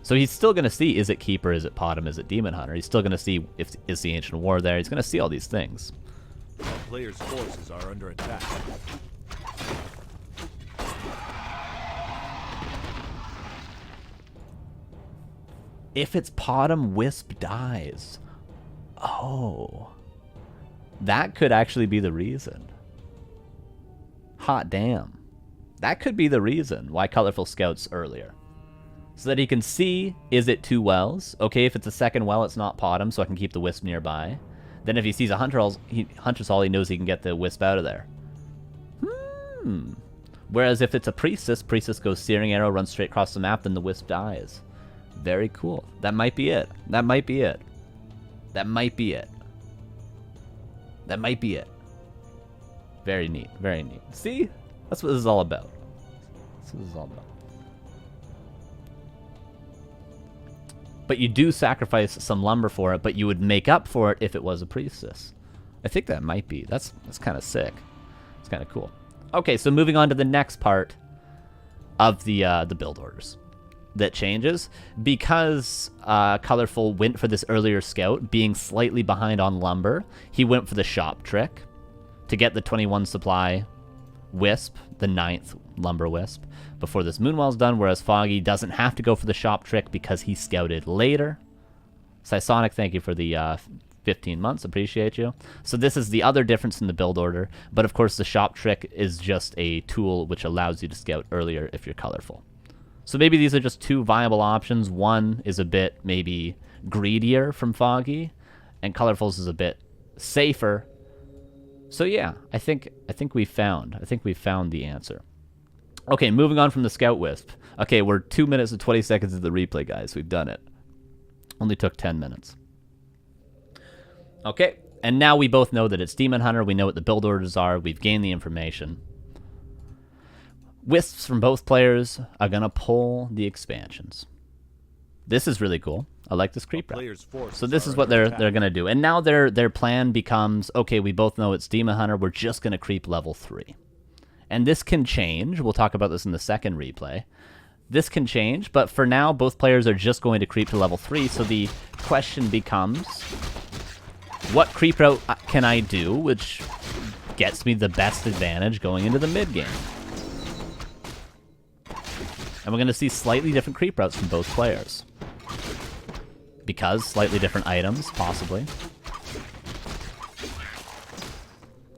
So he's still going to see, is it Keeper, is it Potom, is it Demon Hunter? He's still going to see, is the Ancient War there? He's going to see all these things. Our players' forces are under attack. If it's Potom, Wisp dies. Oh. That could actually be the reason. Hot damn. That could be the reason why Colorful scouts earlier. So that he can see, is it 2 wells? Okay, if it's a second well, it's not Potom, so I can keep the Wisp nearby. Then if he sees a Hunter's Hall, he knows he can get the Wisp out of there. Whereas if it's a Priestess goes Searing Arrow, runs straight across the map, then the Wisp dies. Very cool. That might be it. That might be it. That might be it. That might be it. Very neat. Very neat. See? That's what this is all about. That's what this is all about. But you do sacrifice some lumber for it, but you would make up for it if it was a Priestess. I think that might be. That's kind of sick. It's kind of cool. Okay, so moving on to the next part of the build orders that changes. Because Colorful went for this earlier scout, being slightly behind on lumber, he went for the shop trick to get the 21 supply Wisp, the 9th lumber Wisp, before this Moonwell's done, whereas Foggy doesn't have to go for the shop trick because he scouted later. Sisonic, thank you for the 15 months. Appreciate you. So this is the other difference in the build order, but of course the shop trick is just a tool which allows you to scout earlier if you're Colorful. So maybe these are just 2 viable options. One is a bit maybe greedier from Foggy, and Colorful's is a bit safer. So yeah, I think we found the answer. Okay, moving on from the Scout Wisp. Okay, we're 2 minutes and 20 seconds of the replay, guys. We've done it. Only took 10 minutes. Okay, and now we both know that it's Demon Hunter. We know what the build orders are. We've gained the information. Wisps from both players are going to pull the expansions. This is really cool. I like this creep route. So this is what they're going to do. And now their plan becomes, okay, we both know it's Demon Hunter. We're just going to creep level 3. And this can change. We'll talk about this in the second replay. This can change, but for now, both players are just going to creep to level 3. So the question becomes, what creep route can I do, which gets me the best advantage going into the mid game? And we're going to see slightly different creep routes from both players. Because slightly different items, possibly.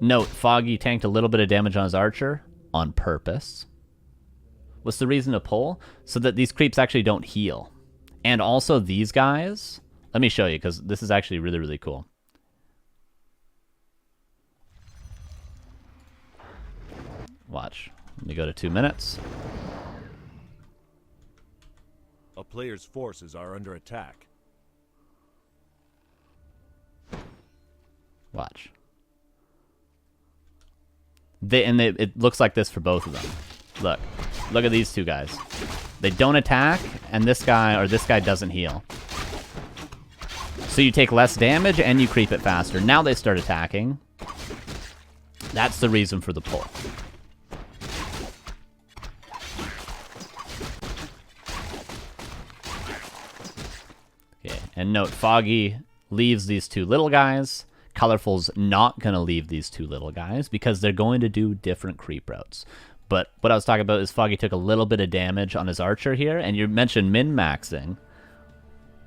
Note, Foggy tanked a little bit of damage on his archer on purpose. What's the reason to pull? So that these creeps actually don't heal. And also these guys, let me show you, because this is actually really, really cool. Watch. Let me go to 2 minutes. A player's forces are under attack. Watch. It looks like this for both of them. Look at these 2 guys. They don't attack, and this guy doesn't heal. So you take less damage and you creep it faster. Now they start attacking. That's the reason for the pull. Okay, and note, Foggy leaves these 2 little guys. Colorful's not going to leave these 2 little guys because they're going to do different creep routes. But what I was talking about is Foggy took a little bit of damage on his archer here, and you mentioned min-maxing.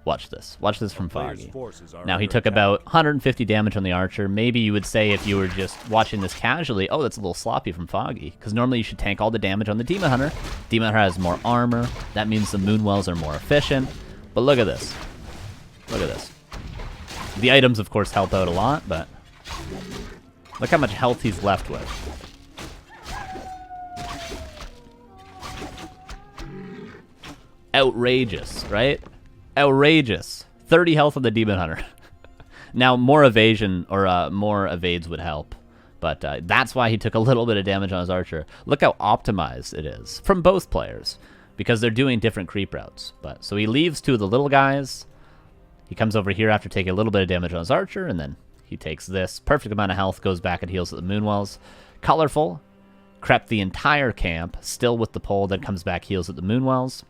Watch this. Watch this from Player's Foggy. forces are Now, he under took attack. about 150 damage on the archer. Maybe you would say if you were just watching this casually, oh, that's a little sloppy from Foggy. Because normally you should tank all the damage on the Demon Hunter. Demon Hunter has more armor. That means the Moonwells are more efficient. But look at this. Look at this. The items, of course, help out a lot, but look how much health he's left with. Outrageous, right? Outrageous. 30 health on the Demon Hunter. Now, more evasion or more evades would help. But that's why he took a little bit of damage on his archer. Look how optimized it is from both players. Because they're doing different creep routes. But so he leaves two of the little guys. He comes over here after taking a little bit of damage on his archer. And then he takes this. Perfect amount of health. Goes back and heals at the Moonwells. Colorful. Crept the entire camp. Still with the pole. Then comes back, heals at the Moonwells.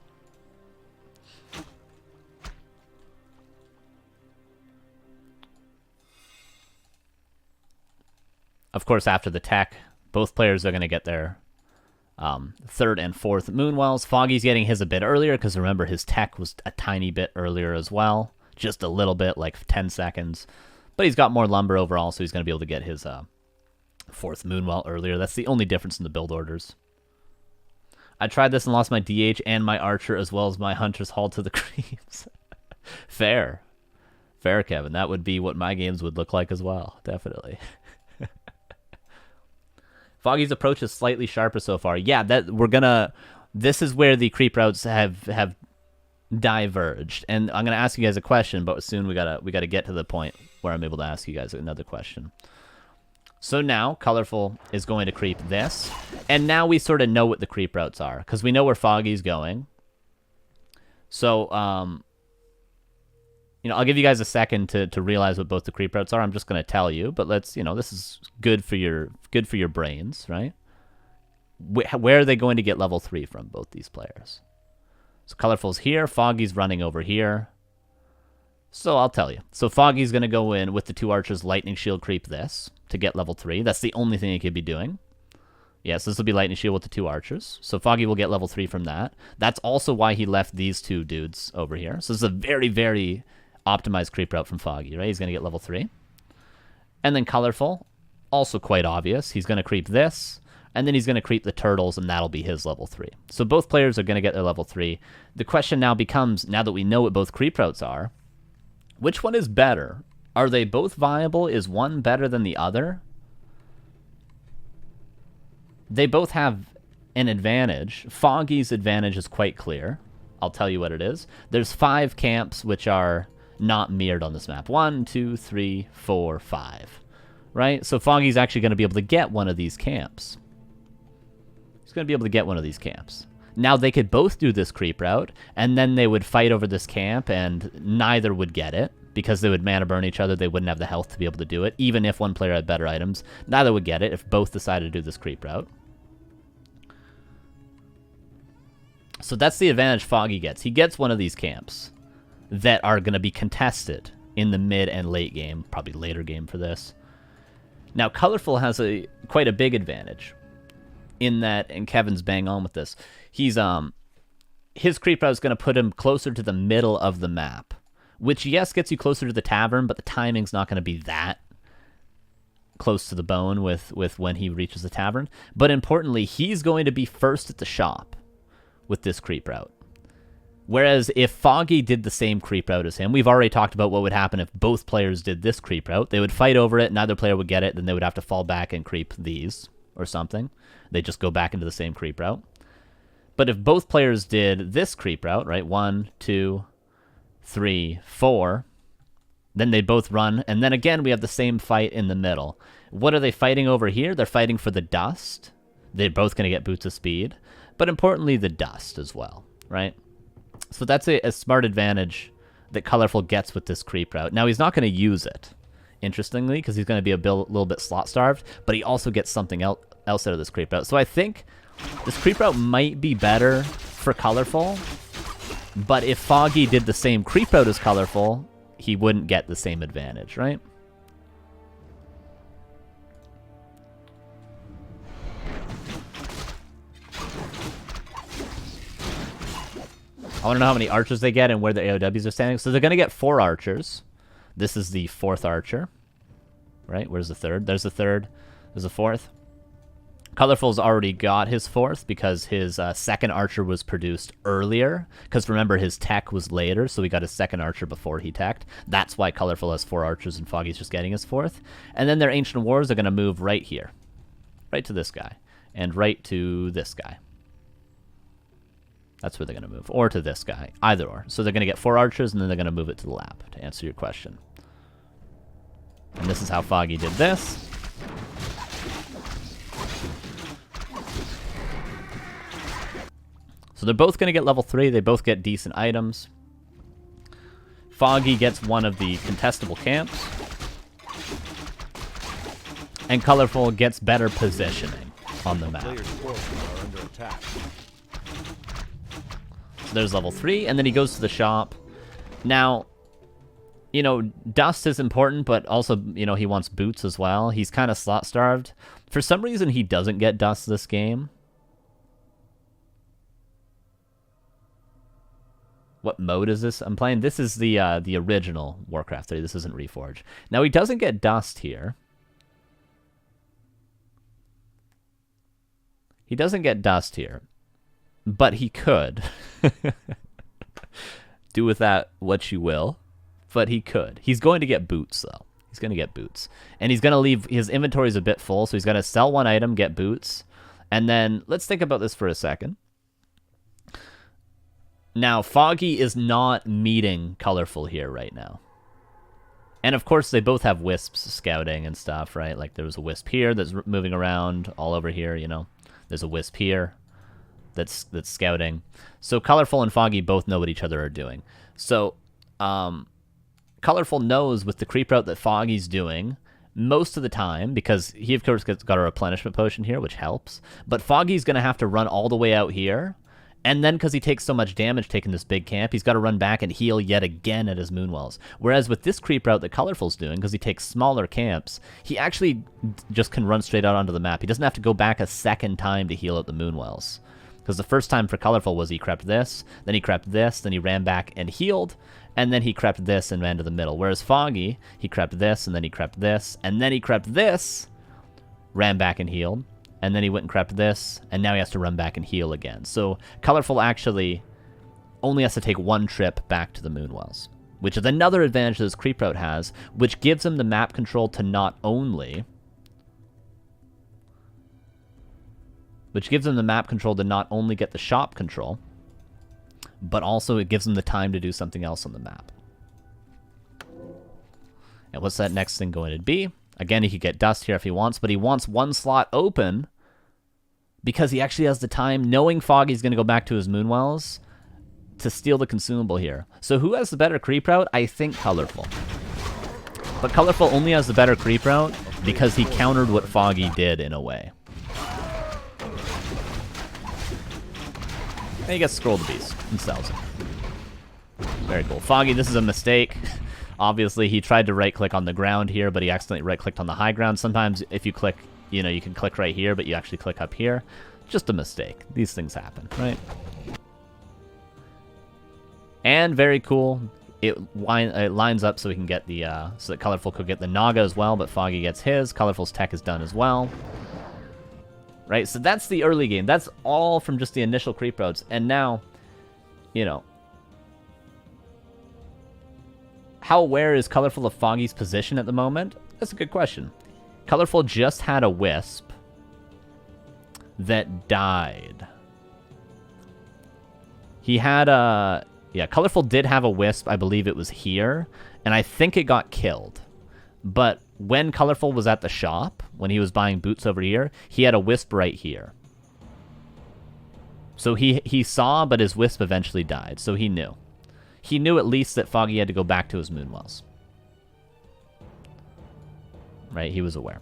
Of course, after the tech, both players are going to get their third and fourth Moonwells. Foggy's getting his a bit earlier, because remember, his tech was a tiny bit earlier as well. Just a little bit, like 10 seconds. But he's got more lumber overall, so he's going to be able to get his fourth Moonwell earlier. That's the only difference in the build orders. I tried this and lost my DH and my Archer, as well as my Hunter's Haul to the Creeps. Fair. Fair, Kevin. That would be what my games would look like as well. Definitely. Foggy's approach is slightly sharper so far. Yeah, that we're gonna. This is where the creep routes have diverged, and I'm gonna ask you guys a question, but soon we gotta get to the point where I'm able to ask you guys another question. So now Colorful is going to creep this, and now we sort of know what the creep routes are because we know where Foggy's going. So I'll give you guys a second to realize what both the creep routes are. I'm just going to tell you, but let's, this is good for your brains, right? Where are they going to get level 3 from, both these players? So Colorful's here, Foggy's running over here. So I'll tell you. So Foggy's going to go in with the two archers, Lightning Shield creep this to get level 3. That's the only thing he could be doing. Yes, this will be Lightning Shield with the two archers. So Foggy will get level 3 from that. That's also why he left these two dudes over here. So this is a very, very optimized creep route from Foggy, right? He's going to get level 3. And then Colorful, also quite obvious. He's going to creep this, and then he's going to creep the turtles, and that'll be his level 3. So both players are going to get their level 3. The question now becomes, now that we know what both creep routes are, which one is better? Are they both viable? Is one better than the other? They both have an advantage. Foggy's advantage is quite clear. I'll tell you what it is. There's 5 camps which are not mirrored on this map. 1, 2, 3, 4, 5. Right? So Foggy's actually going to be able to get one of these camps. He's going to be able to get one of these camps. Now they could both do this creep route, and then they would fight over this camp, and neither would get it, because they would mana burn each other. They wouldn't have the health to be able to do it. Even if one player had better items, neither would get it if both decided to do this creep route. So that's the advantage Foggy gets. He gets one of these camps that are going to be contested in the mid and late game, probably later game for this. Now, Colorful has quite a big advantage in that, and Kevin's bang on with this. He's his creep route is going to put him closer to the middle of the map, which, yes, gets you closer to the tavern, but the timing's not going to be that close to the bone with when he reaches the tavern. But importantly, he's going to be first at the shop with this creep route. Whereas if Foggy did the same creep route as him, we've already talked about what would happen if both players did this creep route. They would fight over it, neither player would get it, then they would have to fall back and creep these or something. They just go back into the same creep route. But if both players did this creep route, right, 1, 2, 3, 4, then they both run, and then again we have the same fight in the middle. What are they fighting over here? They're fighting for the dust. They're both going to get boots of speed, but importantly the dust as well, right? So that's a smart advantage that Colorful gets with this creep route. Now, he's not going to use it, interestingly, because he's going to be a little bit slot-starved, but he also gets something else out of this creep route. So I think this creep route might be better for Colorful, but if Foggy did the same creep route as Colorful, he wouldn't get the same advantage, right? I want to know how many archers they get and where the AOWs are standing. So they're going to get 4 archers. This is the 4th archer. Right? Where's the 3rd? There's the 3rd. There's the 4th. Colorful's already got his 4th because his 2nd archer was produced earlier. Because remember, his tech was later, so he got his 2nd archer before he teched. That's why Colorful has 4 archers and Foggy's just getting his 4th. And then their Ancient Wars are going to move right here. Right to this guy. And right to this guy. That's where they're going to move. Or to this guy. Either or. So they're going to get 4 archers, and then they're going to move it to the lab, to answer your question. And this is how Foggy did this. So they're both going to get level 3. They both get decent items. Foggy gets one of the contestable camps. And Colorful gets better positioning on the map. Players' forces are under attack. So there's level 3, and then he goes to the shop. Now, you know, dust is important, but also, you know, he wants boots as well. He's kind of slot-starved. For some reason, he doesn't get dust this game. What mode is this I'm playing? This is the original Warcraft 3. This isn't Reforged. Now, he doesn't get dust here. He doesn't get dust here. But he could. Do with that what you will. But he could. He's going to get boots, though. He's going to get boots. And he's going to leave... His inventory is a bit full, so he's going to sell one item, get boots. And then, let's think about this for a second. Now, Foggy is not meeting Colorful here right now. And, of course, they both have wisps scouting and stuff, right? Like, there was a wisp here that's moving around all over here, you know. There's a wisp here that's scouting. So, Colorful and Foggy both know what each other are doing. So, Colorful knows with the creep route that Foggy's doing most of the time, because he, of course, got a replenishment potion here, which helps. But Foggy's going to have to run all the way out here. And then, because he takes so much damage taking this big camp, he's got to run back and heal yet again at his Moonwells. Whereas with this creep route that Colorful's doing, because he takes smaller camps, he actually just can run straight out onto the map. He doesn't have to go back a second time to heal at the Moonwells. Because the first time for Colorful was he crept this, then he crept this, then he ran back and healed, and then he crept this and ran to the middle. Whereas Foggy, he crept this, and then he crept this, and then he crept this, ran back and healed. And then he went and crept this, and now he has to run back and heal again. So Colorful actually only has to take one trip back to the Moonwells, which is another advantage that this creep route has, which gives him the map control to not only... get the shop control, but also it gives him the time to do something else on the map. And what's that next thing going to be? Again, he could get dust here if he wants, but he wants one slot open because he actually has the time, knowing Foggy's going to go back to his Moonwells, to steal the consumable here. So who has the better creep route? I think Colorful. But Colorful only has the better creep route because he countered what Foggy did in a way. And he gets Scroll the Beast and sells it. Very cool. Foggy, this is a mistake. Obviously, he tried to right-click on the ground here, but he accidentally right-clicked on the high ground. Sometimes, if you click, you know, you can click right here, but you actually click up here. Just a mistake. These things happen, right? And very cool. It lines up so we can get the, so that Colorful could get the Naga as well, but Foggy gets his. Colorful's tech is done as well. Right, so that's the early game. That's all from just the initial creep routes. And now, you know, how aware is Colorful of Foggy's position at the moment? That's a good question. Colorful just had a wisp that died. He had a... Yeah, Colorful did have a wisp. I believe it was here. And I think it got killed. But when Colorful was at the shop, when he was buying boots over here, he had a wisp right here. So he saw, but his wisp eventually died. So he knew. He knew at least that Foggy had to go back to his Moonwells. Right? He was aware.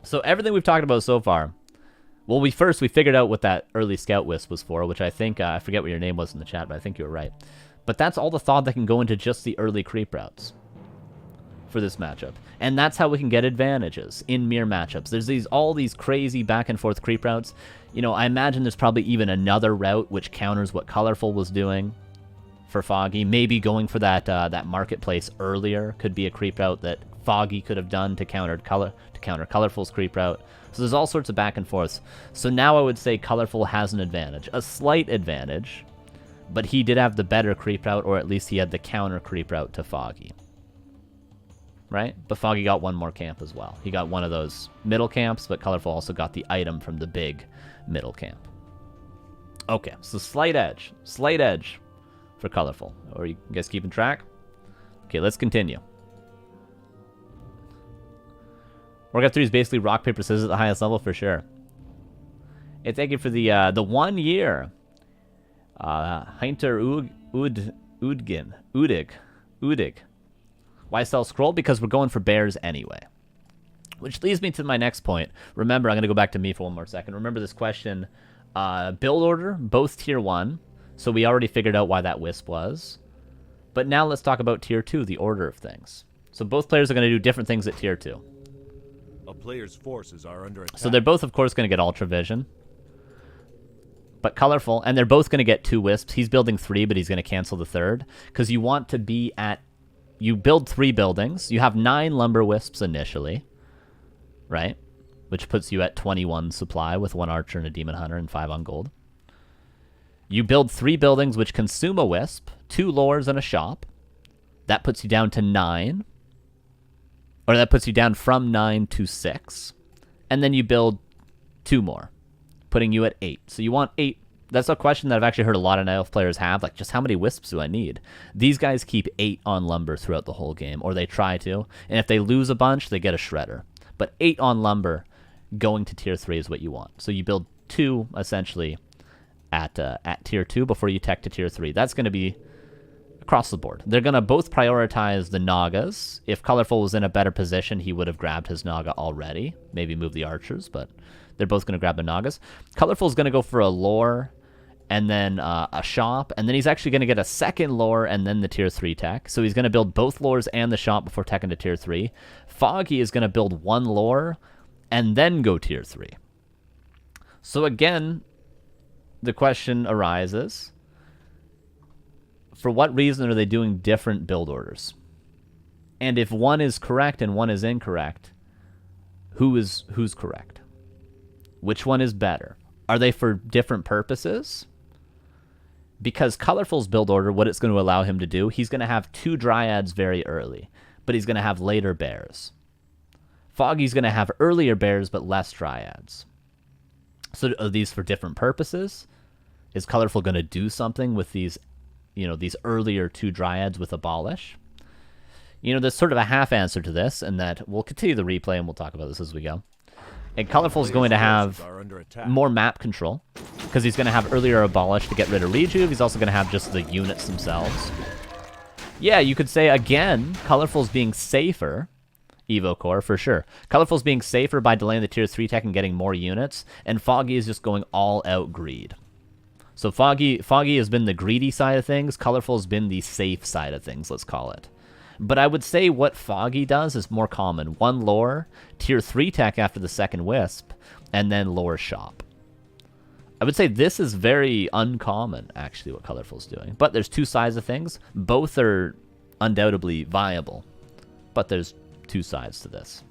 So everything we've talked about so far... Well, we figured out what that early scout wisp was for, which I think... I forget what your name was in the chat, but I think you were right. But that's all the thought that can go into just the early creep routes for this matchup. And that's how we can get advantages in mirror matchups. There's all these crazy back and forth creep routes. You know, I imagine there's probably even another route which counters what Colorful was doing for Foggy. Maybe going for that marketplace earlier could be a creep route that Foggy could have done to counter Colorful's creep route. So there's all sorts of back and forths. So now I would say Colorful has an advantage, a slight advantage, but he did have the better creep route, or at least he had the counter creep route to Foggy. Right? But Foggy got one more camp as well. He got one of those middle camps, but Colorful also got the item from the big middle camp. Okay, so slight edge for Colorful. Are you guys keeping track? Okay, let's continue. Warcraft 3 is basically rock, paper, scissors at the highest level for sure. Hey, thank you for the 1 year. Heinter Udig. Why sell scroll? Because we're going for bears anyway. Which leads me to my next point. Remember, I'm going to go back to me for one more second. Remember this question. Build order, both tier 1. So we already figured out why that wisp was. But now let's talk about tier 2, the order of things. So both players are going to do different things at tier 2. A player's forces are under attack. So they're both, of course, going to get Ultra Vision. But Colorful, and they're both going to get 2 wisps. He's building 3, but he's going to cancel the 3rd. Because you want to be at... You build 3 buildings. You have 9 lumber wisps initially. Right? Which puts you at 21 supply with 1 archer and a demon hunter and 5 on gold. You build 3 buildings which consume a wisp, 2 lores and a shop. That puts you down to 9. Or that puts you down from 9 to 6. And then you build 2 more, putting you at 8. So you want 8. That's a question that I've actually heard a lot of Night Elf players have. Like, just how many wisps do I need? These guys keep 8 on lumber throughout the whole game, or they try to. And if they lose a bunch, they get a shredder. But 8 on lumber going to tier 3 is what you want. So you build 2, essentially, at tier 2 before you tech to tier 3. That's going to be across the board. They're going to both prioritize the Nagas. If Colorful was in a better position, he would have grabbed his Naga already. Maybe move the archers, but they're both going to grab the Nagas. Colorful's going to go for a lore and then a shop, and then he's actually going to get a second lore and then the tier 3 tech. So he's going to build both lores and the shop before teching to tier 3. Foggy is going to build 1 lore and then go tier 3. So again, the question arises, for what reason are they doing different build orders? And if one is correct and one is incorrect, who's correct? Which one is better? Are they for different purposes? Because Colorful's build order, what it's going to allow him to do, he's going to have 2 dryads very early, but he's going to have later bears. Foggy's going to have earlier bears, but less dryads. So are these for different purposes? Is Colorful going to do something with these, these earlier 2 dryads with Abolish? There's sort of a half answer to this, and that we'll continue the replay and we'll talk about this as we go. And Colorful is going to have more map control, because he's going to have earlier Abolish to get rid of Rejuve. He's also going to have just the units themselves. Yeah, you could say, again, Colorful's being safer. Evo Core, for sure. Colorful's being safer by delaying the tier 3 tech and getting more units, and Foggy is just going all-out greed. So Foggy has been the greedy side of things. Colorful's been the safe side of things, let's call it. But I would say what Foggy does is more common. 1 lore, tier 3 tech after the second wisp, and then lore shop. I would say this is very uncommon, actually, what Colorful's doing. But there's 2 sides of things. Both are undoubtedly viable. But there's 2 sides to this.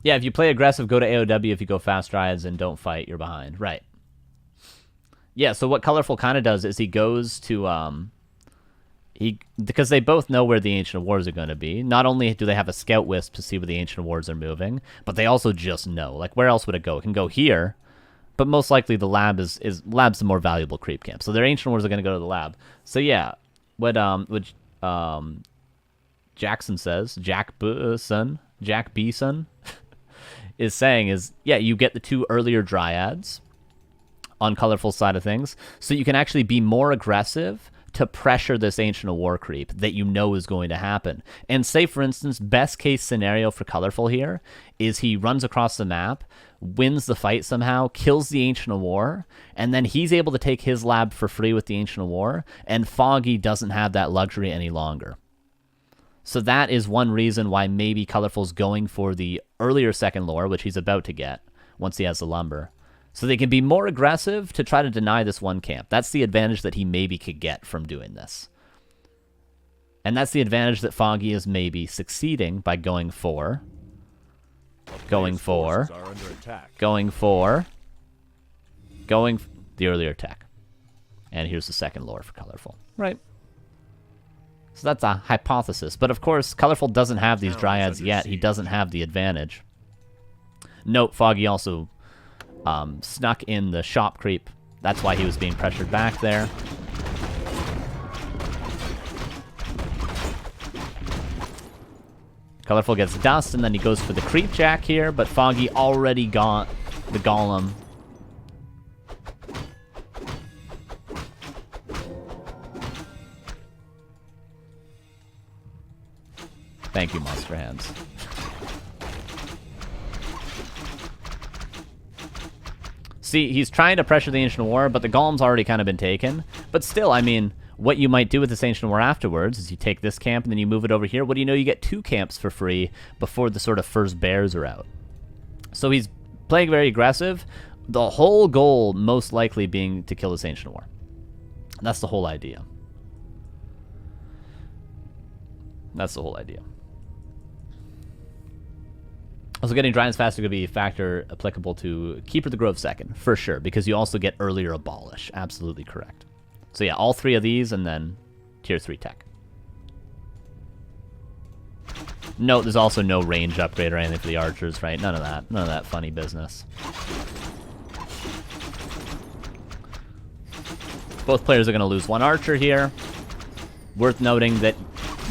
Yeah, if you play aggressive, go to AOW. If you go fast dryads and don't fight, you're behind. Right. Yeah, so what Colorful kind of does is he goes to... because they both know where the Ancient Wars are going to be. Not only do they have a scout wisp to see where the Ancient Wars are moving, but they also just know. Like, where else would it go? It can go here, but most likely the lab lab's the more valuable creep camp. So their Ancient Wars are going to go to the lab. So yeah, what Jackson says, Jack Beeson is saying is, yeah, you get the 2 earlier dryads on Colorful side of things, so you can actually be more aggressive to pressure this Ancient of War creep that you know is going to happen. And say, for instance, best case scenario for Colorful here is he runs across the map, wins the fight somehow, kills the Ancient of War, and then he's able to take his lab for free with the Ancient of War, and Foggy doesn't have that luxury any longer. So that is one reason why maybe Colorful's going for the earlier second lore, which he's about to get once he has the lumber. So they can be more aggressive to try to deny this one camp. That's the advantage that he maybe could get from doing this. And that's the advantage that Foggy is maybe succeeding by going for the earlier attack. And here's the second lore for Colorful. Right. So that's a hypothesis. But of course, Colorful doesn't have these Dryads yet. He doesn't have the advantage. Note, Foggy also snuck in the shop creep. That's why he was being pressured back there. Colorful gets dust, and then he goes for the creep jack here, but Foggy already got the golem. Thank you, Monster Hands. See, he's trying to pressure the Ancient War, but the Golem's already kind of been taken. But still, I mean, what you might do with this Ancient War afterwards is you take this camp and then you move it over here. What do you know? You get 2 camps for free before the sort of first bears are out. So he's playing very aggressive. The whole goal most likely being to kill this Ancient War. That's the whole idea. That's the whole idea. Also, getting Dryads faster could be a factor applicable to Keeper of the Grove second, for sure, because you also get earlier Abolish. Absolutely correct. So yeah, all 3 of these, and then Tier 3 tech. Note, there's also no range upgrade or anything for the archers, right? None of that. None of that funny business. Both players are going to lose 1 archer here. Worth noting that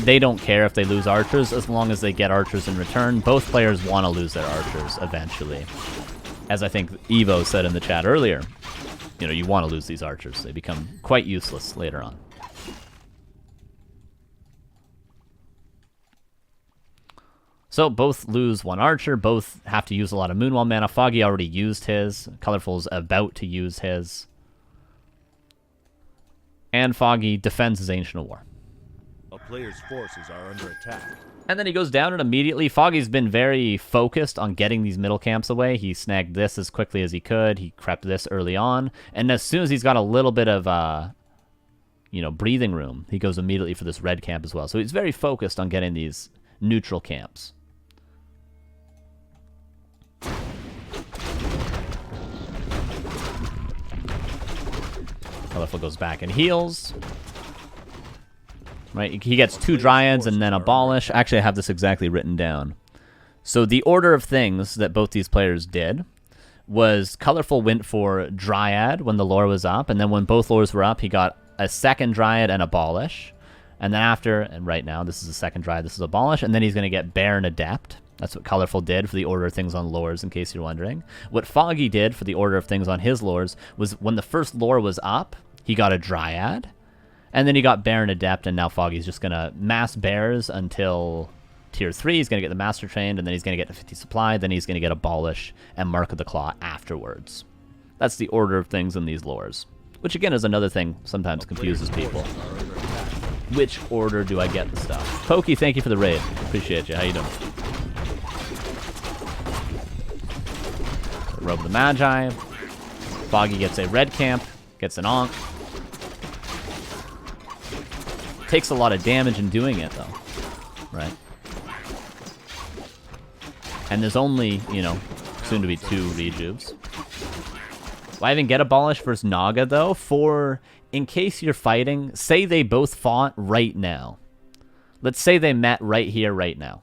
they don't care if they lose archers as long as they get archers in return. Both players want to lose their archers eventually. As I think Evo said in the chat earlier, you know, you want to lose these archers. They become quite useless later on. So both lose 1 archer. Both have to use a lot of Moonwall mana. Foggy already used his. Colorful's about to use his. And Foggy defends his Ancient of War. A player's forces are under attack. And then he goes down, and immediately Foggy's been very focused on getting these middle camps away. He snagged this as quickly as he could. He crept this early on. And as soon as he's got a little bit of, breathing room, he goes immediately for this red camp as well. So he's very focused on getting these neutral camps. Colorful goes back and heals. Right, he gets 2 Dryads and then Abolish. Actually, I have this exactly written down. So the order of things that both these players did was Colorful went for Dryad when the lore was up, and then when both lores were up, he got a second Dryad and Abolish. And then after, and right now, this is the second Dryad, this is Abolish, and then he's going to get Baron Adept. That's what Colorful did for the order of things on lores, in case you're wondering. What Foggy did for the order of things on his lores was when the first lore was up, he got a Dryad. And then he got Baron Adept, and now Foggy's just going to mass bears until Tier 3. He's going to get the Master Trained, and then he's going to get the 50 Supply, then he's going to get Abolish and Mark of the Claw afterwards. That's the order of things in these lores. Which, again, is another thing sometimes confuses people. Which order do I get the stuff? Pokey, thank you for the raid. Appreciate you. How you doing? Robe the Magi. Foggy gets a red camp, gets an Ankh. Takes a lot of damage in doing it, though. Right? And there's only, soon to be 2 rejuves. Will I even get Abolish versus Naga, though? For, in case you're fighting, say they both fought right now. Let's say they met right here, right now.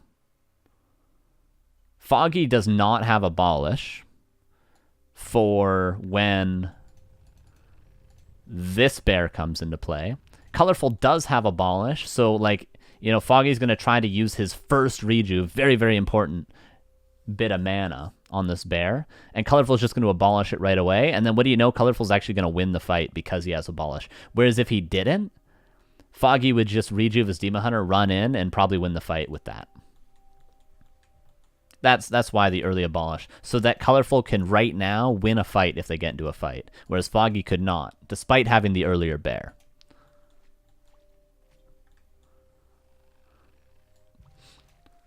Foggy does not have Abolish for when this bear comes into play. Colorful does have Abolish, so, Foggy's going to try to use his first rejuve, very, very important bit of mana on this bear, and Colorful's just going to Abolish it right away, and then what do you know? Colorful's actually going to win the fight because he has Abolish. Whereas if he didn't, Foggy would just rejuve his Demon Hunter, run in, and probably win the fight with that. That's why the early abolish. So that Colorful can right now win a fight if they get into a fight, whereas Foggy could not, despite having the earlier bear.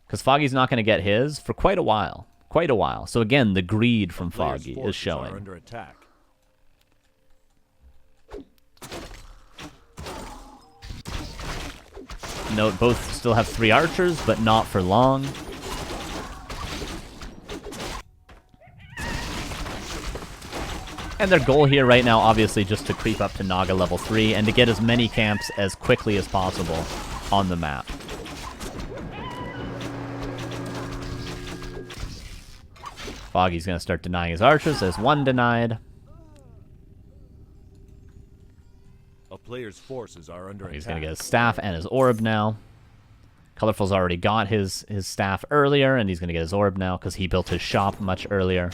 Because Foggy's not going to get his for quite a while. Quite a while. So again, the greed from Foggy is showing. Under attack. Note, both still have 3 archers, but not for long. And their goal here right now, obviously, just to creep up to Naga level 3 and to get as many camps as quickly as possible on the map. Foggy's going to start denying his archers. There's 1 denied. A player's forces are under attack. He's going to get his staff and his orb now. Colorful's already got his staff earlier, and he's going to get his orb now because he built his shop much earlier.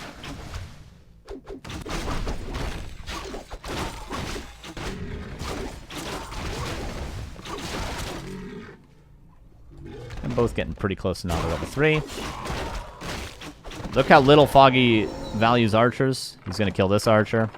And both getting pretty close to Naga level 3. Look how little Foggy values archers. He's going to kill this archer.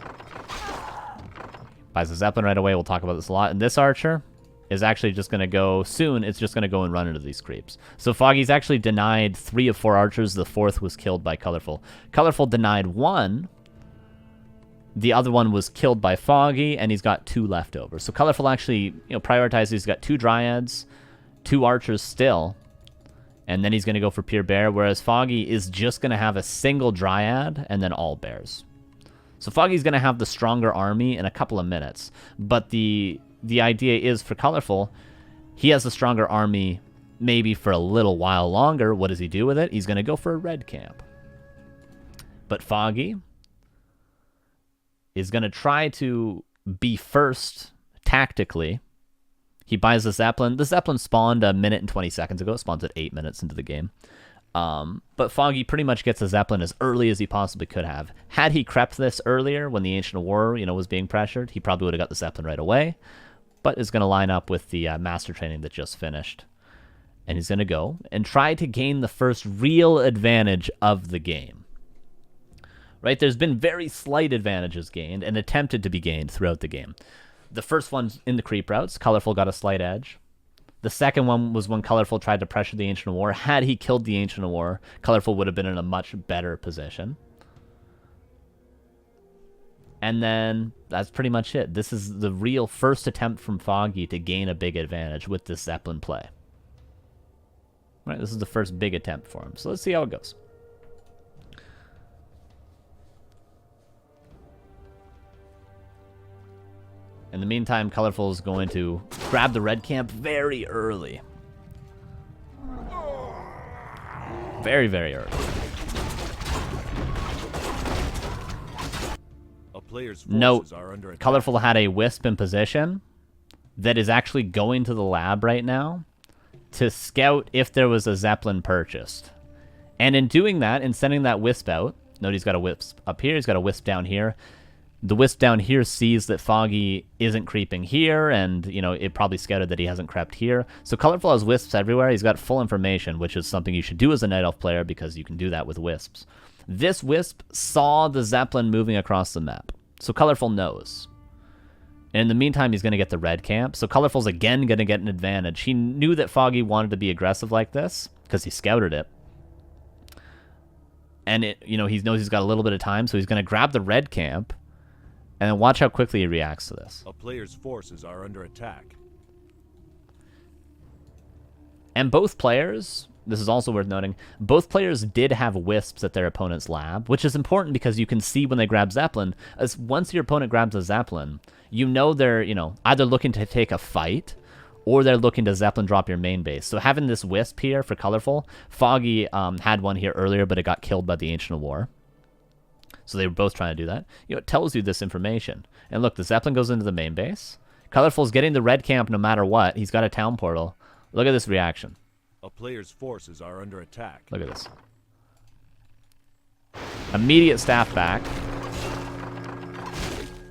Buys a Zeppelin right away. We'll talk about this a lot. And this archer is actually just going to go soon. It's just going to go and run into these creeps. So Foggy's actually denied 3 of 4 archers. The 4th was killed by Colorful. Colorful denied 1. The other one was killed by Foggy, and he's got 2 left over. So Colorful actually, prioritizes. He's got 2 dryads, 2 archers still, and then he's going to go for pure bear, whereas Foggy is just going to have a single dryad and then all bears. So Foggy's going to have the stronger army in a couple of minutes, but the idea is for Colorful, he has a stronger army maybe for a little while longer. What does he do with it? He's going to go for a red camp. But Foggy is going to try to be first tactically. He buys the Zeppelin. The Zeppelin spawned a minute and 20 seconds ago. It spawns at 8 minutes into the game. But Foggy pretty much gets the Zeppelin as early as he possibly could have. Had he crept this earlier when the Ancient War, was being pressured, he probably would have got the Zeppelin right away. But is going to line up with the Master Training that just finished. And he's going to go and try to gain the first real advantage of the game. Right? There's been very slight advantages gained and attempted to be gained throughout the game. The first one's in the creep routes. Colorful got a slight edge. The second one was when Colorful tried to pressure the Ancient War. Had he killed the Ancient War, Colorful would have been in a much better position. And then that's pretty much it. This is the real first attempt from Foggy to gain a big advantage with this Zeppelin play. Right, this is the first big attempt for him. So let's see how it goes. In the meantime, Colorful is going to grab the red camp very early. Very, very early. A player's Note, forces are under attack. Colorful had a wisp in position that is actually going to the lab right now to scout if there was a Zeppelin purchased. And in doing that, in sending that wisp out, note he's got a wisp up here, he's got a wisp down here. The wisp down here sees that Foggy isn't creeping here, and, it probably scouted that he hasn't crept here. So Colorful has wisps everywhere. He's got full information, which is something you should do as a Night Elf player because you can do that with wisps. This wisp saw the Zeppelin moving across the map. So Colorful knows. And in the meantime, he's going to get the red camp. So Colorful's again going to get an advantage. He knew that Foggy wanted to be aggressive like this because he scouted it. And, he knows he's got a little bit of time, so he's going to grab the red camp. And then watch how quickly he reacts to this. A player's forces are under attack. And both players, this is also worth noting, both players did have wisps at their opponent's lab, which is important because you can see when they grab Zeppelin, as once your opponent grabs a Zeppelin, they're, either looking to take a fight or they're looking to Zeppelin drop your main base. So having this wisp here for Colorful, Foggy had one here earlier, but it got killed by the Ancient War. So they were both trying to do that. It tells you this information. And look, the Zeppelin goes into the main base. Colorful's getting the red camp no matter what. He's got a town portal. Look at this reaction. A player's forces are under attack. Look at this. Immediate staff back.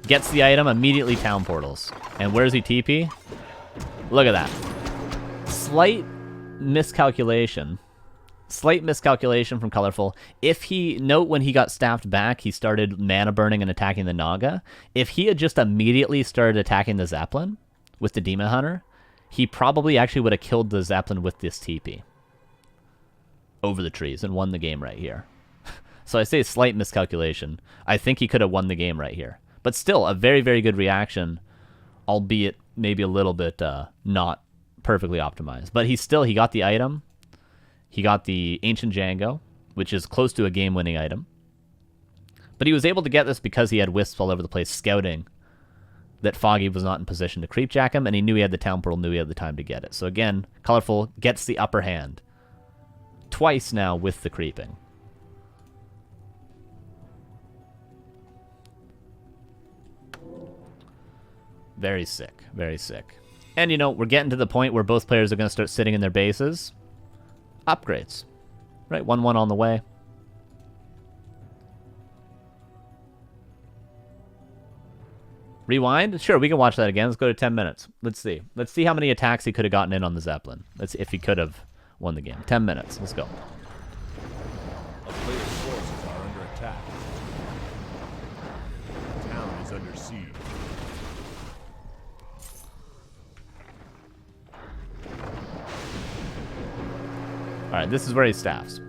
Gets the item, immediately town portals. And where's he TP? Look at that. Slight miscalculation. Slight miscalculation from Colorful. If he... Note when he got staffed back, he started mana burning and attacking the Naga. If he had just immediately started attacking the Zeppelin with the Demon Hunter, he probably actually would have killed the Zeppelin with this TP over the trees and won the game right here. So I say slight miscalculation. I think he could have won the game right here. But still, a very, very good reaction, albeit maybe a little bit not perfectly optimized. But he got the item. He got the Ancient Django, which is close to a game-winning item. But he was able to get this because he had wisps all over the place scouting that Foggy was not in position to creepjack him, and he knew he had the Town Portal, knew he had the time to get it. So again, Colorful gets the upper hand. Twice now with the creeping. Very sick. Very sick. And, you know, we're getting to the point where both players are going to start sitting in their bases. Upgrades. Right? 1-1 on the way. Rewind? Sure, we can watch that again. Let's go to 10 minutes. Let's see. Let's see how many attacks he could have gotten in on the Zeppelin. Let's see if he could have won the game. 10 minutes. Let's go. A player's forces are under attack. The town is under siege. Alright, this is where he staffs.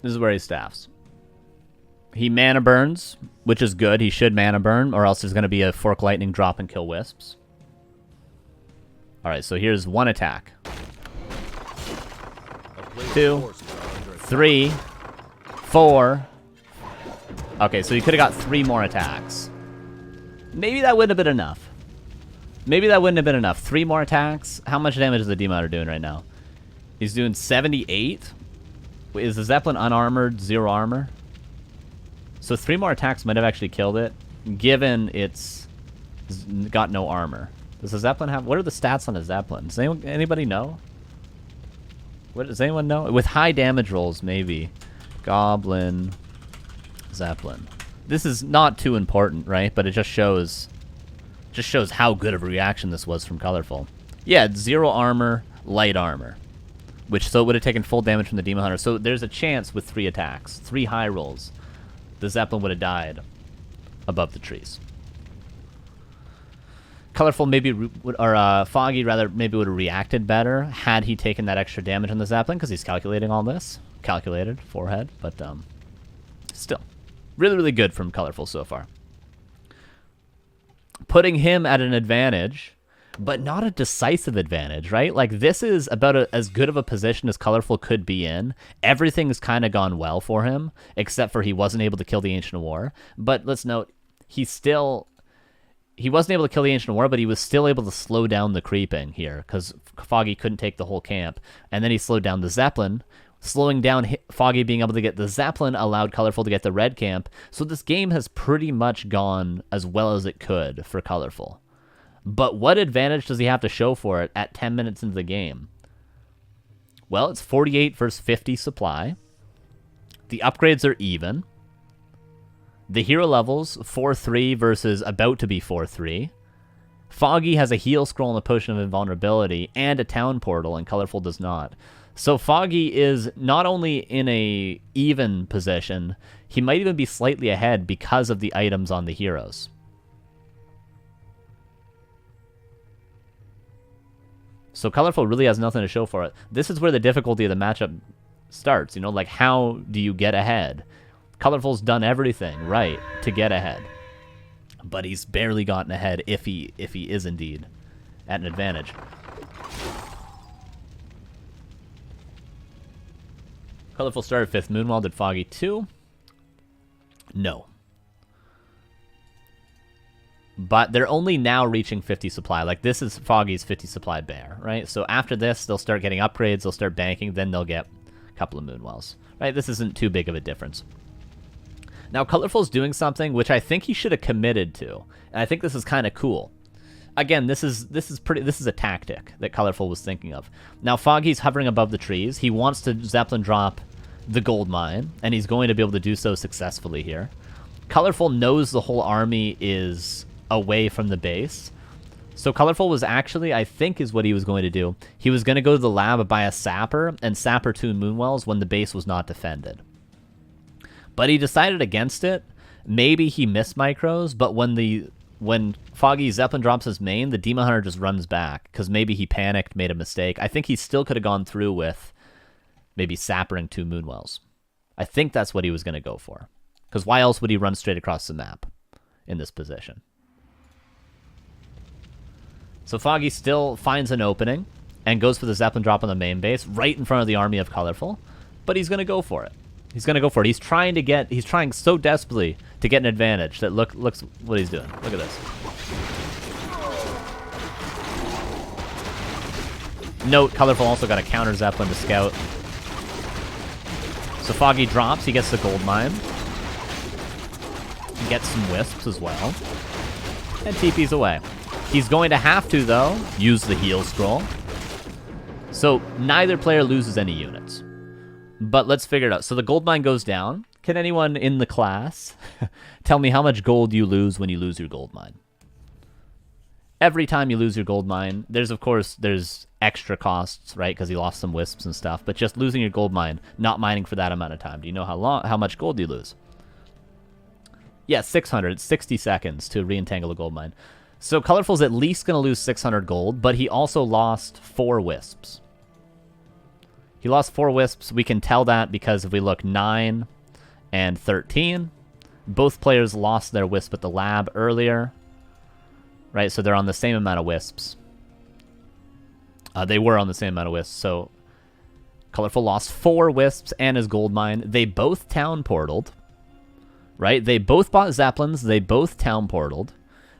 This is where he staffs. He mana burns, which is good. He should mana burn, or else there's going to be a Fork Lightning drop and kill Wisps. Alright, so here's one attack. 2, 3, 4. Okay, so he could have got 3 more attacks. Maybe that wouldn't have been enough. Maybe that wouldn't have been enough. 3 more attacks? How much damage is the Demon Hunter doing right now? He's doing 78? Wait, is the Zeppelin unarmored, 0 armor? So 3 more attacks might have actually killed it, given it's got no armor. Does the Zeppelin have... What are the stats on the Zeppelin? Does anybody know? What does anyone know? With high damage rolls, maybe. Goblin... Zeppelin. This is not too important, right? But it just shows how good of a reaction this was from Colorful. Yeah, it's 0 armor, light armor. So it would have taken full damage from the Demon Hunter. So there's a chance with 3 attacks, 3 high rolls, the Zeppelin would have died above the trees. Colorful maybe, or Foggy rather, maybe would have reacted better had he taken that extra damage on the Zeppelin, because he's calculating all this. Calculated, forehead, but still. Really, really good from Colorful so far. Putting him at an advantage, but not a decisive advantage, right? Like, this is about as good of a position as Colorful could be in. Everything's kind of gone well for him, except for he wasn't able to kill the Ancient War. But let's note, he wasn't able to kill the Ancient War, but he was still able to slow down the creeping here, because Foggy couldn't take the whole camp. And then he slowed down the Zeppelin. Slowing down Foggy being able to get the Zeppelin allowed Colorful to get the red camp. So this game has pretty much gone as well as it could for Colorful. But what advantage does he have to show for it at 10 minutes into the game? Well, it's 48 versus 50 supply. The upgrades are even. The hero levels, 4-3 versus about to be 4-3. Foggy has a heal scroll and a potion of invulnerability and a town portal, and Colorful does not. So Foggy is not only in a even position, he might even be slightly ahead because of the items on the heroes. So Colorful really has nothing to show for it. This is where the difficulty of the matchup starts, you know, like how do you get ahead? Colorful's done everything right to get ahead. But he's barely gotten ahead if he is indeed at an advantage. Colorful started 5th Moonwell. Did Foggy 2? No. But they're only now reaching 50 supply. Like, this is Foggy's 50 supply bear, right? So after this, they'll start getting upgrades, they'll start banking, then they'll get a couple of Moonwells, right? This isn't too big of a difference. Now, Colorful's doing something which I think he should have committed to, and I think this is kind of cool. Again, this is a tactic that Colorful was thinking of. Now, Foggy's hovering above the trees. He wants to Zeppelin drop the gold mine, and he's going to be able to do so successfully here. Colorful knows the whole army is away from the base. So Colorful was actually, I think is what he was going to do. He was going to go to the lab, buy a sapper, and sapper 2 Moonwells when the base was not defended. But he decided against it. Maybe he missed micros, but when Foggy Zeppelin drops his main, the Demon Hunter just runs back, because maybe he panicked, made a mistake. I think he still could have gone through with maybe sappering 2 Moonwells. I think that's what he was going to go for. Because why else would he run straight across the map in this position? So Foggy still finds an opening and goes for the Zeppelin drop on the main base, right in front of the army of Colorful, but he's going to go for it. He's going to go for it. He's trying so desperately to get an advantage that looks what he's doing. Look at this. Note, Colorful also got a counter Zeppelin to scout. So Foggy drops, he gets the gold mine. He gets some wisps as well. And TP's away. He's going to have to, though, use the heal scroll. So neither player loses any units. But let's figure it out. So the gold mine goes down. Can anyone in the class tell me how much gold you lose when you lose your gold mine? Every time you lose your gold mine, there's extra costs, right? Because you lost some wisps and stuff. But just losing your gold mine, not mining for that amount of time. Do you know how much gold you lose? Yeah, 600. It's 60 seconds to re-entangle a gold mine. So Colorful's at least going to lose 600 gold, but he also lost 4 wisps. He lost 4 wisps. We can tell that because if we look 9 and 13, both players lost their wisp at the lab earlier. Right, so they're on the same amount of wisps. They were on the same amount of wisps, so Colorful lost 4 wisps and his gold mine. They both town portaled. Right, they both bought Zeppelins. They both town portaled.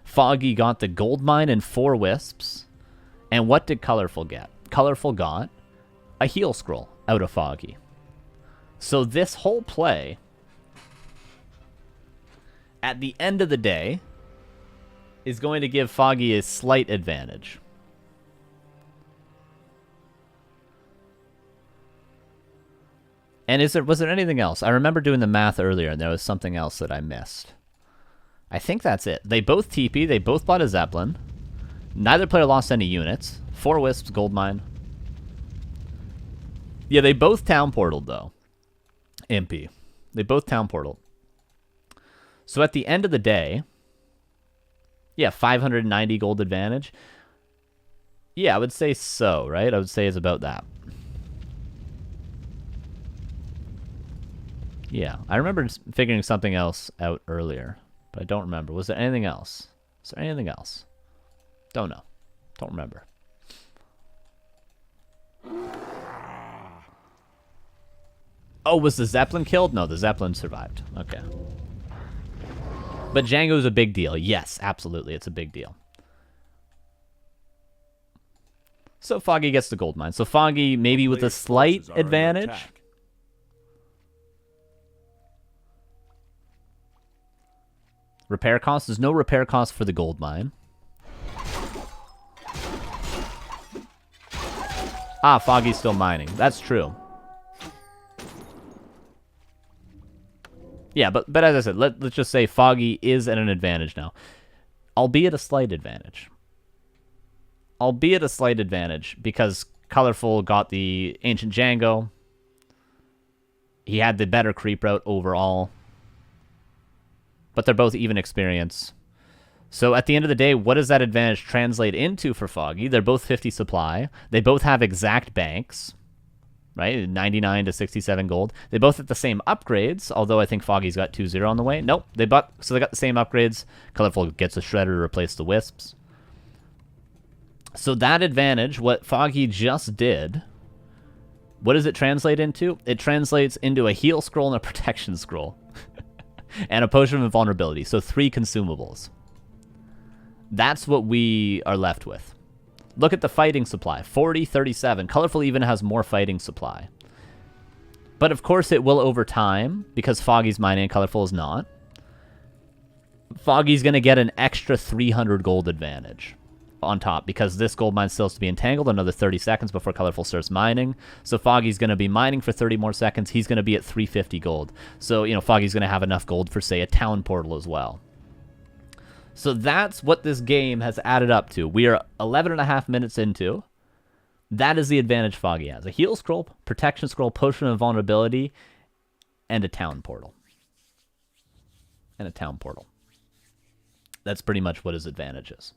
Foggy got the gold mine and 4 wisps. And what did Colorful get? Colorful got a heal scroll out of Foggy. So this whole play, at the end of the day, is going to give Foggy a slight advantage. And was there anything else? I remember doing the math earlier, and there was something else that I missed. I think that's it. They both TP. They both bought a Zeppelin. Neither player lost any units. 4 wisps, gold mine. Yeah, they both town portaled, though. MP. They both town portaled. So at the end of the day, yeah, 590 gold advantage. Yeah, I would say so, right? I would say it's about that. Yeah, I remember figuring something else out earlier, but I don't remember. Was there anything else? Is there anything else? Don't know. Don't remember. Oh, was the Zeppelin killed? No, the Zeppelin survived. Okay. But Django's a big deal. Yes, absolutely. It's a big deal. So Foggy gets the gold mine. So Foggy maybe with a slight advantage. Repair cost. There's no repair cost for the gold mine. Ah, Foggy's still mining. That's true. Yeah, but as I said, let's just say Foggy is at an advantage now. Albeit a slight advantage. Albeit a slight advantage because Colorful got the Ancient Django. He had the better creep route overall. But they're both even experience. So at the end of the day, what does that advantage translate into for Foggy? They're both 50 supply. They both have exact banks. Right? 99 to 67 gold. They both have the same upgrades, although I think Foggy's got 2-0 on the way. Nope. They got the same upgrades. Colorful gets a shredder to replace the wisps. So that advantage, what Foggy just did, what does it translate into? It translates into a heal scroll and a protection scroll. And a potion of invulnerability. So 3 consumables. That's what we are left with. Look at the fighting supply. 40, 37. Colorful even has more fighting supply. But of course it will over time, because Foggy's mining and Colorful is not. Foggy's going to get an extra 300 gold advantage on top, because this gold mine still has to be entangled another 30 seconds before Colorful starts mining. So Foggy's going to be mining for 30 more seconds. He's going to be at 350 gold. So, Foggy's going to have enough gold for, say, a town portal as well. So that's what this game has added up to. We are 11.5 minutes into. That is the advantage Foggy has. A heal scroll, protection scroll, potion of vulnerability, and a town portal. That's pretty much what his advantage is.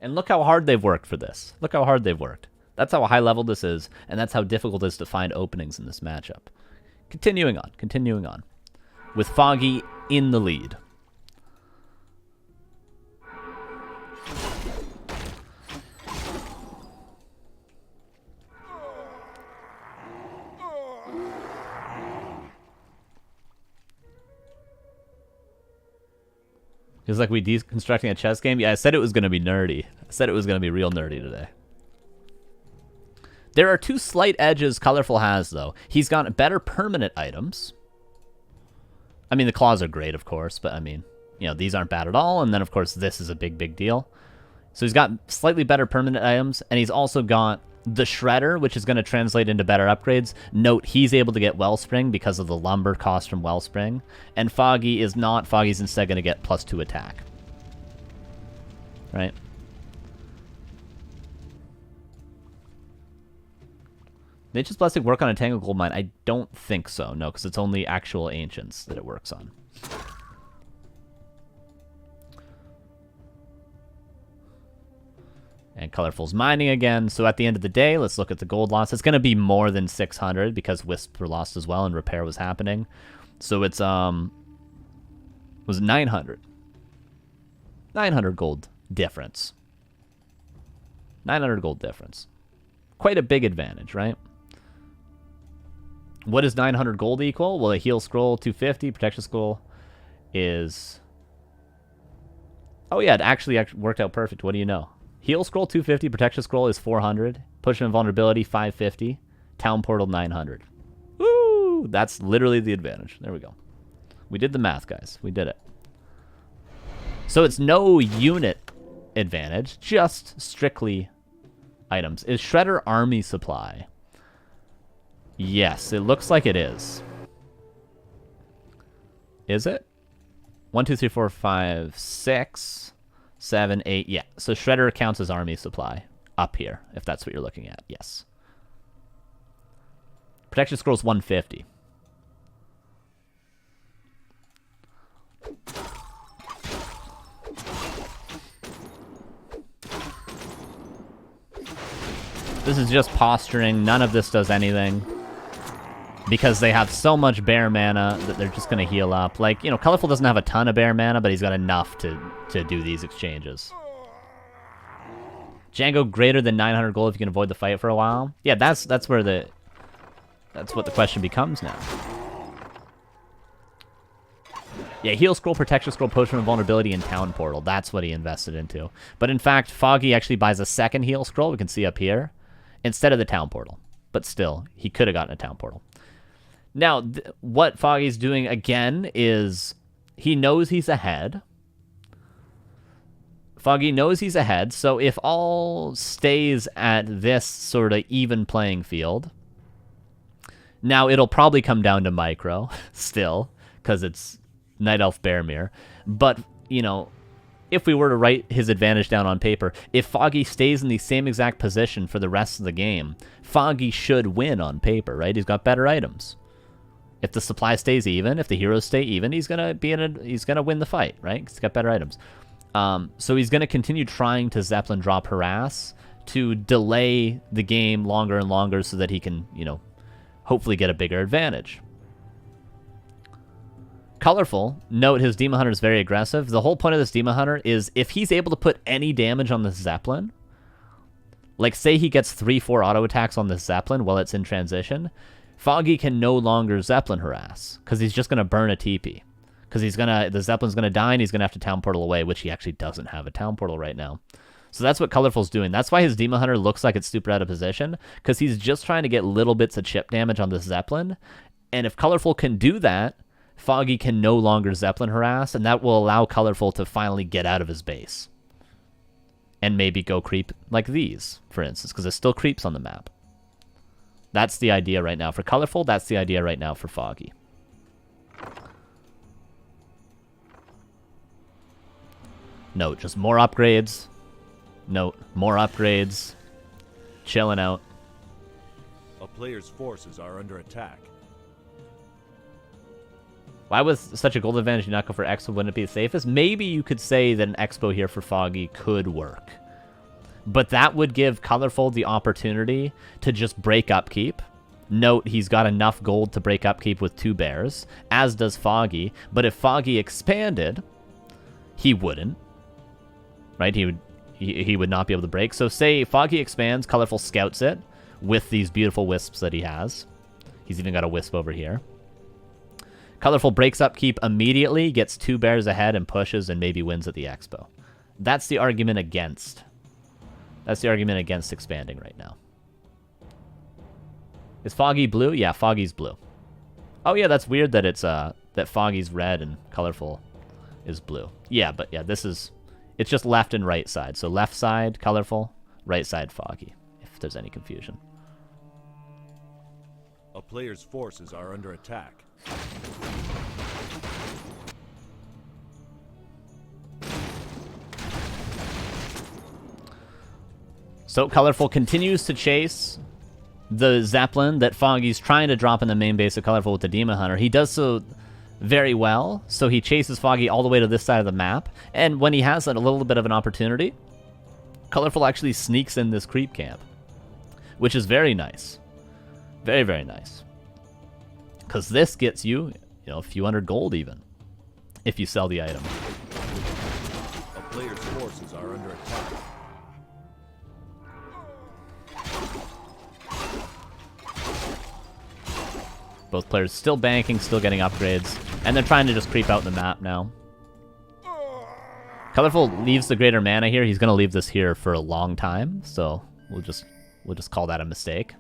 And look how hard they've worked for this. Look how hard they've worked. That's how high level this is, and that's how difficult it is to find openings in this matchup. Continuing on. With Foggy in the lead. It's like we deconstructing a chess game. Yeah, I said it was going to be nerdy. I said it was going to be real nerdy today. There are two slight edges Colorful has, though. He's got better permanent items. I mean, the claws are great, of course, but I mean, you know, these aren't bad at all. And then, of course, this is a big, big deal. So he's got slightly better permanent items, and he's also got the Shredder, which is going to translate into better upgrades. Note, he's able to get Wellspring because of the lumber cost from Wellspring. And Foggy is not. Foggy's instead going to get +2 attack. Right? Nature's Blessing work on a Tangled Gold Mine? I don't think so, no, because it's only actual Ancients that it works on. And Colorful's mining again. So at the end of the day, let's look at the gold loss. It's going to be more than 600 because wisps were lost as well and repair was happening. So it's was 900. 900 gold difference. 900 gold difference. Quite a big advantage, right? What does 900 gold equal? Well, a heal scroll 250, protection scroll is... Oh yeah, it actually worked out perfect. What do you know? Heal scroll 250, protection scroll is 400, potion of vulnerability 550, town portal 900. Woo! That's literally the advantage. There we go. We did the math, guys. We did it. So it's no unit advantage, just strictly items. Is Shredder army supply? Yes, it looks like it is. Is it? 1, 2, 3, 4, 5, 6... 7, 8, yeah. So Shredder counts as army supply up here, if that's what you're looking at. Yes. Protection scroll's 150. This is just posturing. None of this does anything. Because they have so much bear mana that they're just going to heal up. Like, you know, Colorful doesn't have a ton of bear mana, but he's got enough to do these exchanges. Django greater than 900 gold if you can avoid the fight for a while. Yeah, that's what the question becomes now. Yeah, heal scroll, protection scroll, potion of vulnerability, and town portal. That's what he invested into. But in fact, Foggy actually buys a second heal scroll, we can see up here, instead of the town portal. But still, he could have gotten a town portal. Now, what Foggy's doing again is he knows he's ahead. Foggy knows he's ahead, so if all stays at this sort of even playing field, now it'll probably come down to micro still, because it's Night Elf Bearmere. But, you know, if we were to write his advantage down on paper, if Foggy stays in the same exact position for the rest of the game, Foggy should win on paper, right? He's got better items. If the supply stays even, if the heroes stay even, he's gonna win the fight, right? He's got better items. So he's gonna continue trying to Zeppelin drop harass to delay the game longer and longer so that he can, you know, hopefully get a bigger advantage. Colorful, note his Demon Hunter is very aggressive. The whole point of this Demon Hunter is if he's able to put any damage on the Zeppelin, like say he gets 3-4 auto attacks on the Zeppelin while it's in transition, Foggy can no longer Zeppelin harass because he's just going to burn a TP. Because the Zeppelin's going to die and he's going to have to town portal away, which he actually doesn't have a town portal right now. So that's what Colorful's doing. That's why his Demon Hunter looks like it's super out of position, because he's just trying to get little bits of chip damage on the Zeppelin. And if Colorful can do that, Foggy can no longer Zeppelin harass, and that will allow Colorful to finally get out of his base. And maybe go creep like these, for instance, because there's still creeps on the map. That's the idea right now for Colorful. That's the idea right now for Foggy. Note, just more upgrades. Note, more upgrades. Chilling out. A player's forces are under attack. Why with such a gold advantage you not go for Expo? Wouldn't it be the safest? Maybe you could say that an Expo here for Foggy could work. But that would give Colorful the opportunity to just break upkeep. Note, he's got enough gold to break upkeep with 2 bears, as does Foggy. But if Foggy expanded, he wouldn't. Right? He would not be able to break. So say Foggy expands, Colorful scouts it with these beautiful wisps that he has. He's even got a wisp over here. Colorful breaks upkeep immediately, gets 2 bears ahead and pushes and maybe wins at the Expo. That's the argument against. That's the argument against expanding right now. Is Foggy blue? Yeah, Foggy's blue. Oh yeah, that's weird that it's that Foggy's red and Colorful is blue. Yeah, but yeah, this is it's just left and right side. So left side Colorful, right side Foggy, if there's any confusion. A player's forces are under attack. So Colorful continues to chase the Zeppelin that Foggy's trying to drop in the main base of Colorful with the Demon Hunter. He does so very well, so he chases Foggy all the way to this side of the map, and when he has a little bit of an opportunity, Colorful actually sneaks in this creep camp, which is very nice. Very, very nice. Because this gets you, a few hundred gold even, if you sell the item. A player's forces are under attack. Both players still banking, still getting upgrades, and they're trying to just creep out the map now. Colorful leaves the greater mana here. He's going to leave this here for a long time, so we'll just call that a mistake.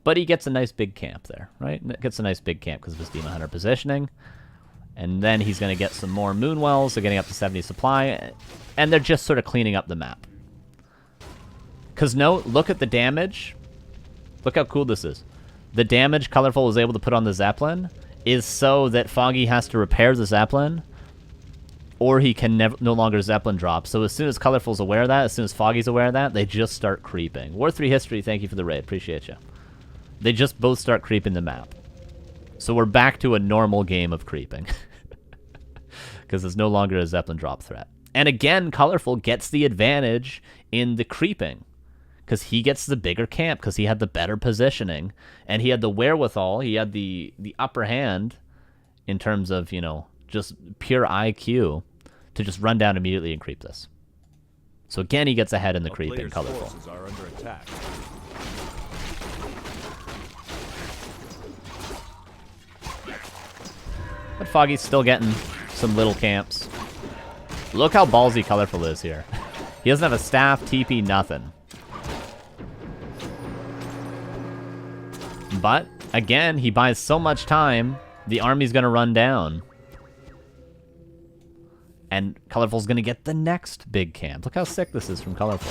But he gets a nice big camp there, right? Gets a nice big camp because of his Demon Hunter positioning. And then he's going to get some more Moonwells. They're getting up to 70 supply. And they're just sort of cleaning up the map. Because note, look at the damage. Look how cool this is. The damage Colorful was able to put on the Zeppelin is so that Foggy has to repair the Zeppelin, or he can no longer Zeppelin drop. So as soon as Colorful's aware of that, as soon as Foggy's aware of that, they just start creeping. War 3 History, thank you for the raid. Appreciate you. They just both start creeping the map. So we're back to a normal game of creeping. Because there's no longer a Zeppelin drop threat. And again, Colorful gets the advantage in the creeping. Because he gets the bigger camp, because he had the better positioning. And he had the wherewithal, he had the upper hand in terms of, just pure IQ to just run down immediately and creep this. So again, he gets ahead in the creeping, Colorful. Forces are under attack. But Foggy's still getting some little camps. Look how ballsy Colorful is here. He doesn't have a staff, TP, nothing. But, again, he buys so much time, the army's going to run down. And Colorful's going to get the next big camp. Look how sick this is from Colorful.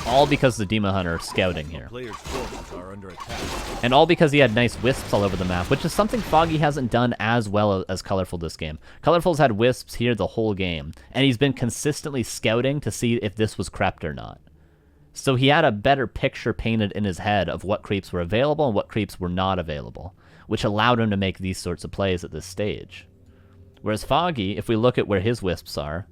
All because the Demon Hunter scouting here. Players' forces are under attack. And all because he had nice wisps all over the map, which is something Foggy hasn't done as well as Colorful this game. Colorful's had wisps here the whole game, and he's been consistently scouting to see if this was crept or not. So he had a better picture painted in his head of what creeps were available and what creeps were not available, which allowed him to make these sorts of plays at this stage. Whereas Foggy, if we look at where his wisps are,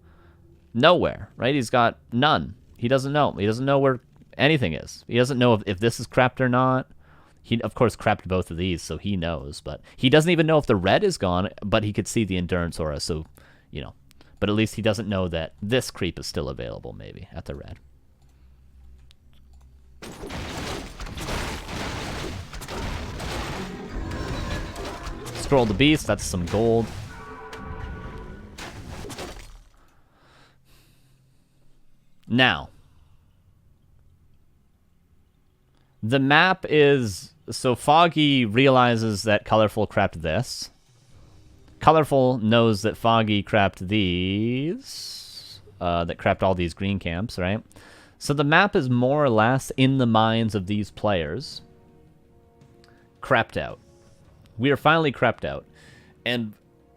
nowhere, right? He's got none. He doesn't know. He doesn't know where anything is. He doesn't know if this is crept or not. He, of course, crept both of these, so he knows. But he doesn't even know if the red is gone, but he could see the Endurance Aura, so, But at least he doesn't know that this creep is still available, maybe, at the red. Scroll the Beast, that's some gold. Now, the map is... So Foggy realizes that Colorful crept this. Colorful knows that Foggy crept these. That crept all these green camps, right? So the map is more or less in the minds of these players. Crept out. We are finally crept out. And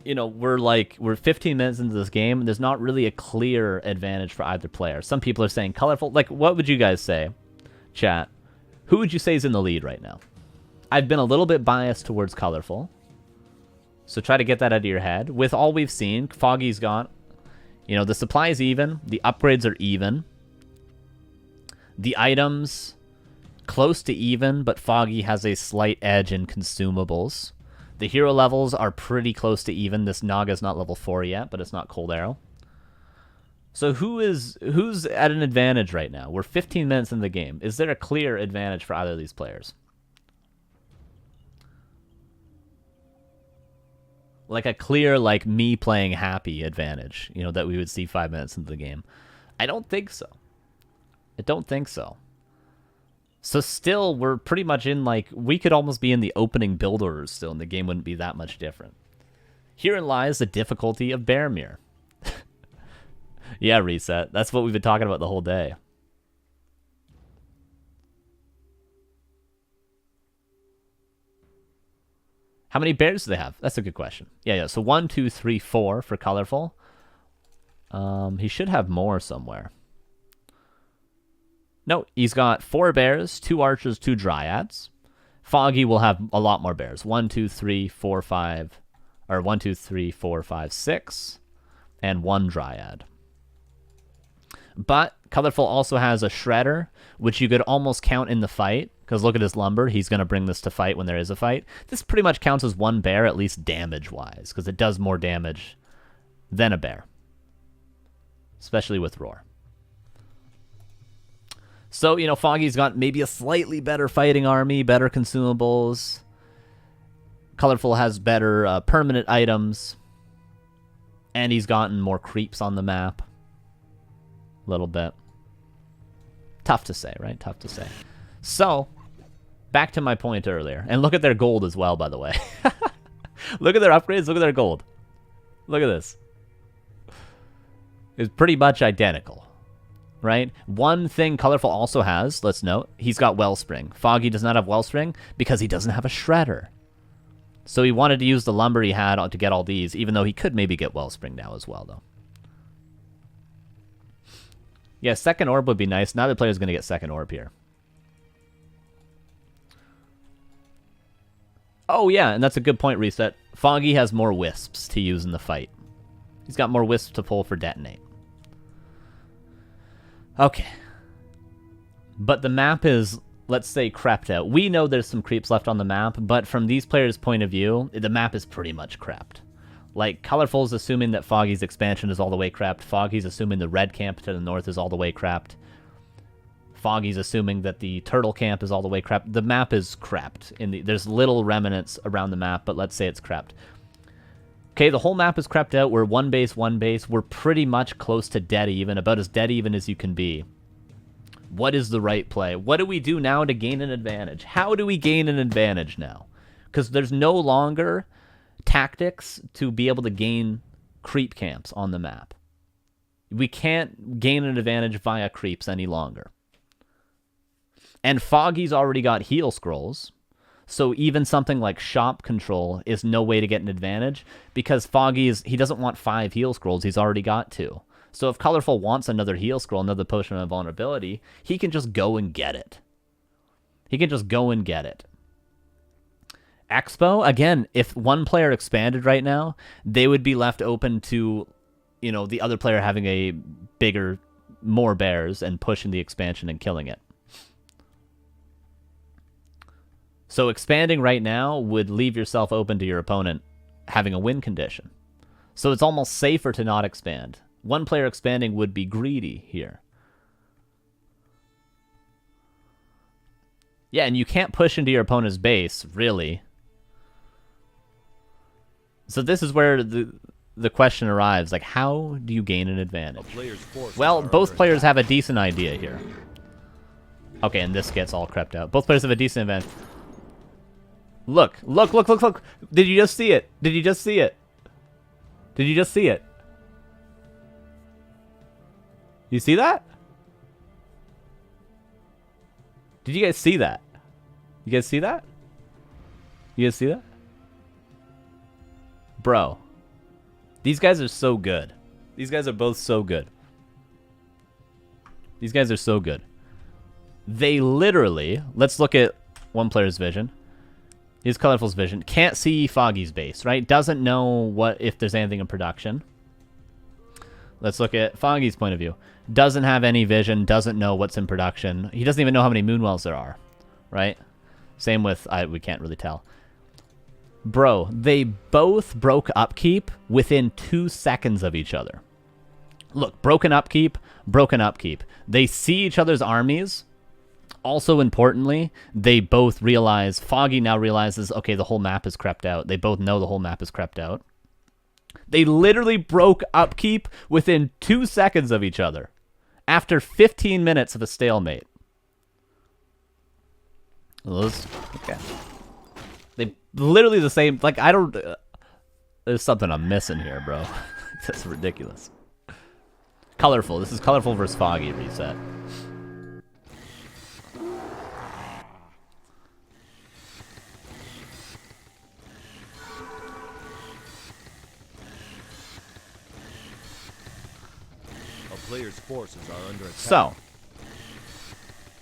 you know, we're 15 minutes into this game, and there's not really a clear advantage for either player. Some people are saying colorful. Like, what would you guys say, chat? Who would you say is in the lead right now? I've been a little bit biased towards colorful, so try to get that out of your head. With all we've seen, Foggy's got, you know, the supply is even, the upgrades are even, the items close to even, but Foggy has a slight edge in consumables. The hero levels are pretty close to even. This Naga's not level 4 yet, but it's not Cold Arrow. So who's at an advantage right now? We're 15 minutes in the game. Is there a clear advantage for either of these players? Like a clear, like me playing happy advantage, you know, that we would see 5 minutes into the game. I don't think so. I don't think so. So still, we're pretty much in, like, we could almost be in the opening build orders still, and the game wouldn't be that much different. Herein lies the difficulty of Bearmere. Yeah, Reset. That's what we've been talking about the whole day. How many bears do they have? That's a good question. Yeah. So 1, 2, 3, 4 for colorful. He should have more somewhere. No, he's got 4 bears, 2 archers, 2 dryads. Foggy will have a lot more bears. 1, 2, 3, 4, 5, or 1, 2, 3, 4, 5, 6, and 1 dryad. But colorful also has a shredder, which you could almost count in the fight. Because look at his lumber. He's going to bring this to fight when there is a fight. This pretty much counts as 1 bear, at least damage-wise, because it does more damage than a bear. Especially with Roar. So, you know, Foggy's got maybe a slightly better fighting army, better consumables. Colorful has better permanent items. And he's gotten more creeps on the map. A little bit. Tough to say, right? Tough to say. So, back to my point earlier. And look at their gold as well, by the way. Look at their upgrades. Look at their gold. Look at this. It's pretty much identical. Right? One thing Colorful also has, let's note, he's got Wellspring. Foggy does not have Wellspring because he doesn't have a Shredder. So he wanted to use the lumber he had to get all these, even though he could maybe get Wellspring now as well, though. Yeah, second orb would be nice. Neither player's going to get second orb here. Oh, yeah, and that's a good point, Reset. Foggy has more wisps to use in the fight. He's got more wisps to pull for detonate. Okay. But the map is, let's say, crept out. We know there's some creeps left on the map, but from these players' point of view, the map is pretty much crept. Like, Colorful's assuming that Foggy's expansion is all the way crept. Foggy's assuming the red camp to the north is all the way crept. Foggy's assuming that the turtle camp is all the way crept. The map is crept. There's little remnants around the map, but let's say it's crept. Okay, the whole map is crept out. We're 1 base, 1 base. We're pretty much close to dead even, about as dead even as you can be. What is the right play? What do we do now to gain an advantage? How do we gain an advantage now? Because there's no longer tactics to be able to gain creep camps on the map. We can't gain an advantage via creeps any longer. And Foggy's already got heal scrolls. So even something like shop control is no way to get an advantage because he doesn't want 5 heal scrolls. He's already got 2. So if Colorful wants another heal scroll, another potion of invulnerability, he can just go and get it. He can just go and get it. Expo, again, if one player expanded right now, they would be left open to, you know, the other player having a bigger, more bears and pushing the expansion and killing it. So expanding right now would leave yourself open to your opponent having a win condition. So it's almost safer to not expand. One player expanding would be greedy here. Yeah, and you can't push into your opponent's base, really. So this is where the question arrives, like, how do you gain an advantage? Well, both players have a decent idea here. Okay, and this gets all crept out. Both players have a decent advantage. Look. Did you just see it? Did you just see it? Did you just see it? You see that? Did you guys see that? You guys see that? You guys see that? Bro. These guys are so good. These guys are both so good. These guys are so good. They literally, let's look at one player's vision. His Colorful's vision. Can't see Foggy's base, right? Doesn't know what if there's anything in production. Let's look at Foggy's point of view. Doesn't have any vision, doesn't know what's in production. He doesn't even know how many Moonwells there are, right? Same with, we can't really tell. Bro, they both broke upkeep within 2 seconds of each other. Look, broken upkeep, broken upkeep. They see each other's armies. Also, importantly, they both realize, Foggy now realizes, okay, the whole map is crept out. They both know the whole map is crept out. They literally broke upkeep within 2 seconds of each other after 15 minutes of a stalemate. Okay. They literally the same, like, I don't, there's something I'm missing here, bro. That's ridiculous. Colorful. This is Colorful versus Foggy reset. Players' forces are under attack. So,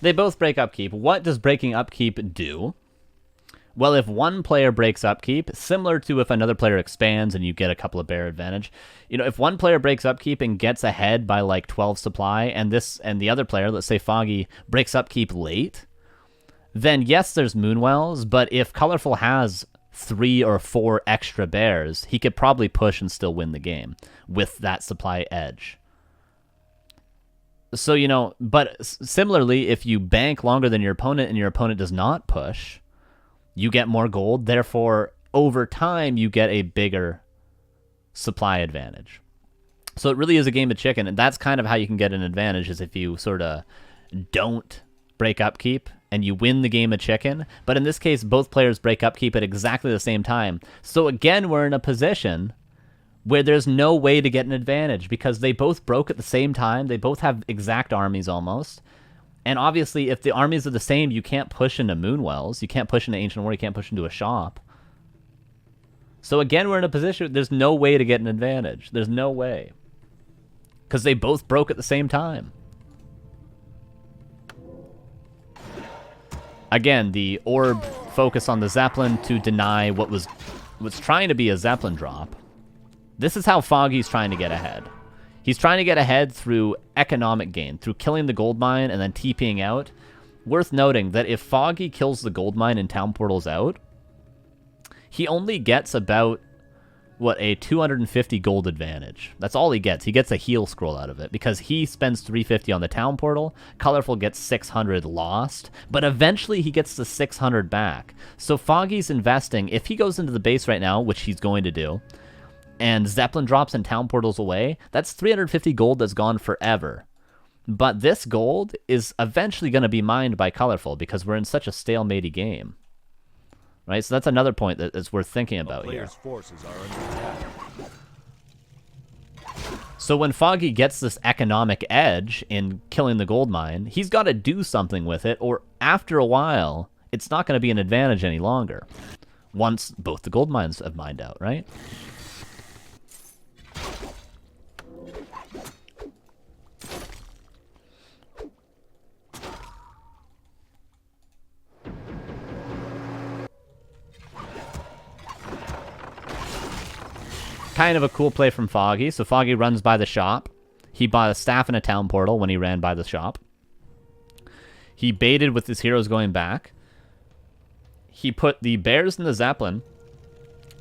they both break upkeep. What does breaking upkeep do? Well, if one player breaks upkeep, similar to if another player expands and you get a couple of bear advantage, you know, if one player breaks upkeep and gets ahead by like 12 supply, and the other player, let's say Foggy, breaks upkeep late, then yes, there's Moonwells, but if Colorful has 3 or 4 extra bears, he could probably push and still win the game with that supply edge. So, you know, but similarly, if you bank longer than your opponent and your opponent does not push, you get more gold. Therefore, over time, you get a bigger supply advantage. So it really is a game of chicken, and that's kind of how you can get an advantage, is if you sort of don't break upkeep and you win the game of chicken. But in this case, both players break upkeep at exactly the same time. So again, we're in a position where there's no way to get an advantage because they both broke at the same time. They both have exact armies almost. And obviously, if the armies are the same, you can't push into Moonwells. You can't push into Ancient War. You can't push into a shop. So again, we're in a position, there's no way to get an advantage. There's no way. Because they both broke at the same time. Again, the orb focus on the Zeppelin to deny what was trying to be a Zeppelin drop. This is how Foggy's trying to get ahead. He's trying to get ahead through economic gain, through killing the gold mine and then TPing out. Worth noting that if Foggy kills the gold mine and town portals out, he only gets about, what, a 250 gold advantage. That's all he gets. He gets a heal scroll out of it because he spends 350 on the town portal. Colorful gets 600 lost, but eventually he gets the 600 back. So Foggy's investing, if he goes into the base right now, which he's going to do, and Zeppelin drops and town portals away, that's 350 gold that's gone forever. But this gold is eventually going to be mined by Colorful because we're in such a stalematey game. Right? So that's another point that is worth thinking about here. Forces are under attack. So when Foggy gets this economic edge in killing the gold mine, he's got to do something with it, or after a while, it's not going to be an advantage any longer. Once both the gold mines have mined out, right? Kind of a cool play from Foggy. So Foggy runs by the shop. He bought a staff and a town portal when he ran by the shop. He baited with his heroes going back. He put the bears in the Zeppelin.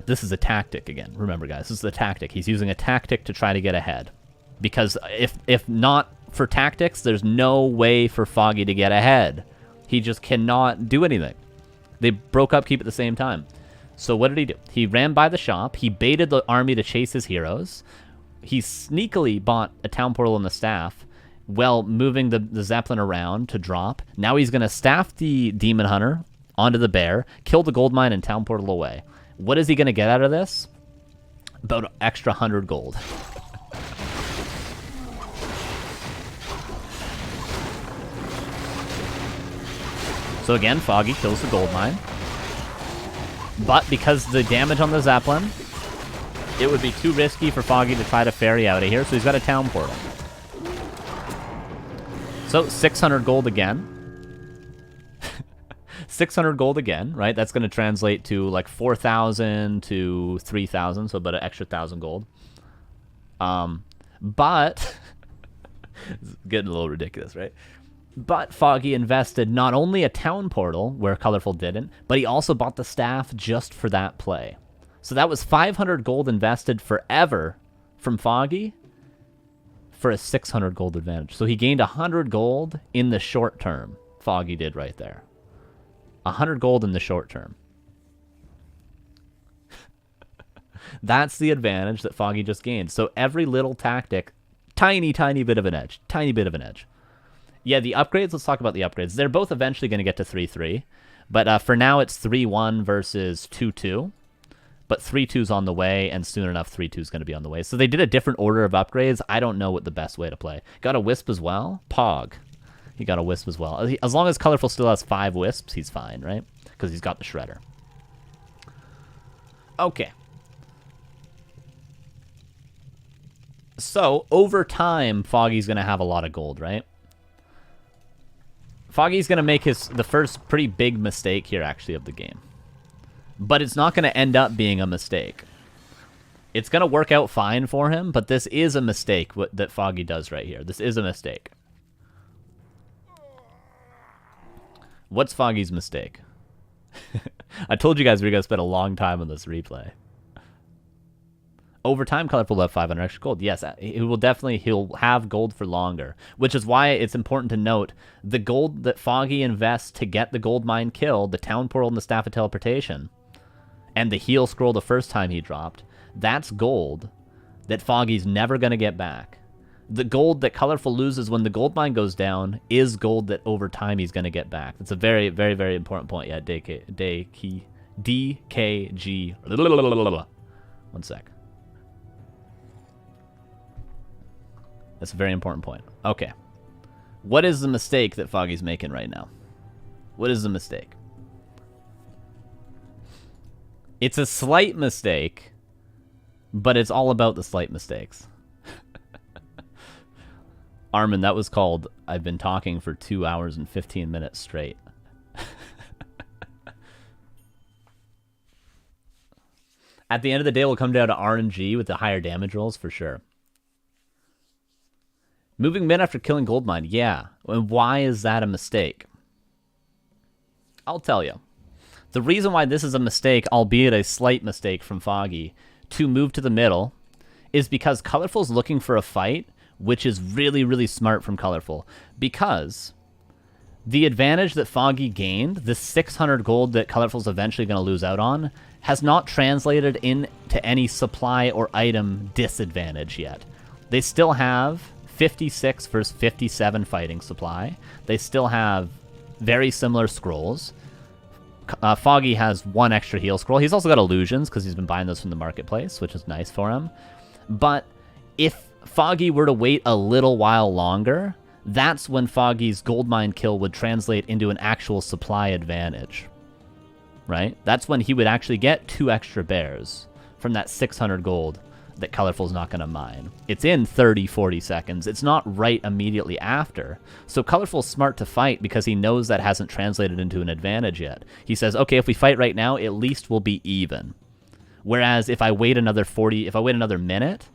This is a tactic again. Remember, guys, this is a tactic. He's using a tactic to try to get ahead. Because if not for tactics, there's no way for Foggy to get ahead. He just cannot do anything. They broke upkeep at the same time. So what did he do? He ran by the shop. He baited the army to chase his heroes. He sneakily bought a town portal and the staff while moving the Zeppelin around to drop. Now he's going to staff the Demon Hunter onto the bear, kill the gold mine and town portal away. What is he going to get out of this? About an extra 100 gold. So again, Foggy kills the gold mine. But because the damage on the Zeppelin it would be too risky for Foggy to try to ferry out of here, so he's got a town portal. So 600 gold again. 600 gold again, right? That's going to translate to like 4,000 to 3,000, so about an extra 1,000 gold. But it's getting a little ridiculous, right? But Foggy invested not only a town portal, where Colorful didn't, but he also bought the staff just for that play. So that was 500 gold invested forever from Foggy for a 600 gold advantage. So he gained 100 gold in the short term. Foggy did right there. 100 gold in the short term. That's the advantage that Foggy just gained. So every little tactic, tiny bit of an edge. Tiny bit of an edge. Yeah, the upgrades, let's talk about the upgrades. They're both eventually going to get to 3-3. But for now, it's 3-1 versus 2-2. But 3-2's on the way, and soon enough, 3-2's going to be on the way. So they did a different order of upgrades. I don't know what the best way to play. Got a Wisp as well? Pog. He got a Wisp as well. As long as Colorful still has 5 Wisps, he's fine, right? Because he's got the Shredder. Okay. So, over time, Foggy's going to have a lot of gold, right? Foggy's going to make the first pretty big mistake here, actually, of the game. But it's not going to end up being a mistake. It's going to work out fine for him, but this is a mistake that Foggy does right here. This is a mistake. What's Foggy's mistake? I told you guys we were going to spend a long time on this replay. Over time, Colorful will have 500 extra gold. Yes, he'll have gold for longer, which is why it's important to note the gold that Foggy invests to get the gold mine kill, the town portal and the staff of teleportation, and the heal scroll the first time he dropped, that's gold that Foggy's never going to get back. The gold that Colorful loses when the gold mine goes down is gold that over time he's going to get back. That's a very, very, very important point. Yeah, DKG. One sec. That's a very important point. Okay. What is the mistake that Foggy's making right now? What is the mistake? It's a slight mistake, but it's all about the slight mistakes. Armin, that was called, I've been talking for 2 hours and 15 minutes straight. At the end of the day, we'll come down to RNG with the higher damage rolls for sure. Moving mid after killing Goldmine, yeah. And why is that a mistake? I'll tell you. The reason why this is a mistake, albeit a slight mistake from Foggy, to move to the middle, is because Colorful's looking for a fight, which is really, really smart from Colorful. Because the advantage that Foggy gained, the 600 gold that Colorful's eventually going to lose out on, has not translated into any supply or item disadvantage yet. They still have 56 versus 57 fighting supply. They still have very similar scrolls. Foggy has 1 extra heal scroll. He's also got illusions because he's been buying those from the marketplace, which is nice for him. But if Foggy were to wait a little while longer, that's when Foggy's gold mine kill would translate into an actual supply advantage. Right? That's when he would actually get 2 extra bears from that 600 gold that Colorful's not going to mine. It's in 30, 40 seconds. It's not right immediately after. So Colorful's smart to fight because he knows that hasn't translated into an advantage yet. He says, okay, if we fight right now, at least we'll be even. Whereas if I wait another minute,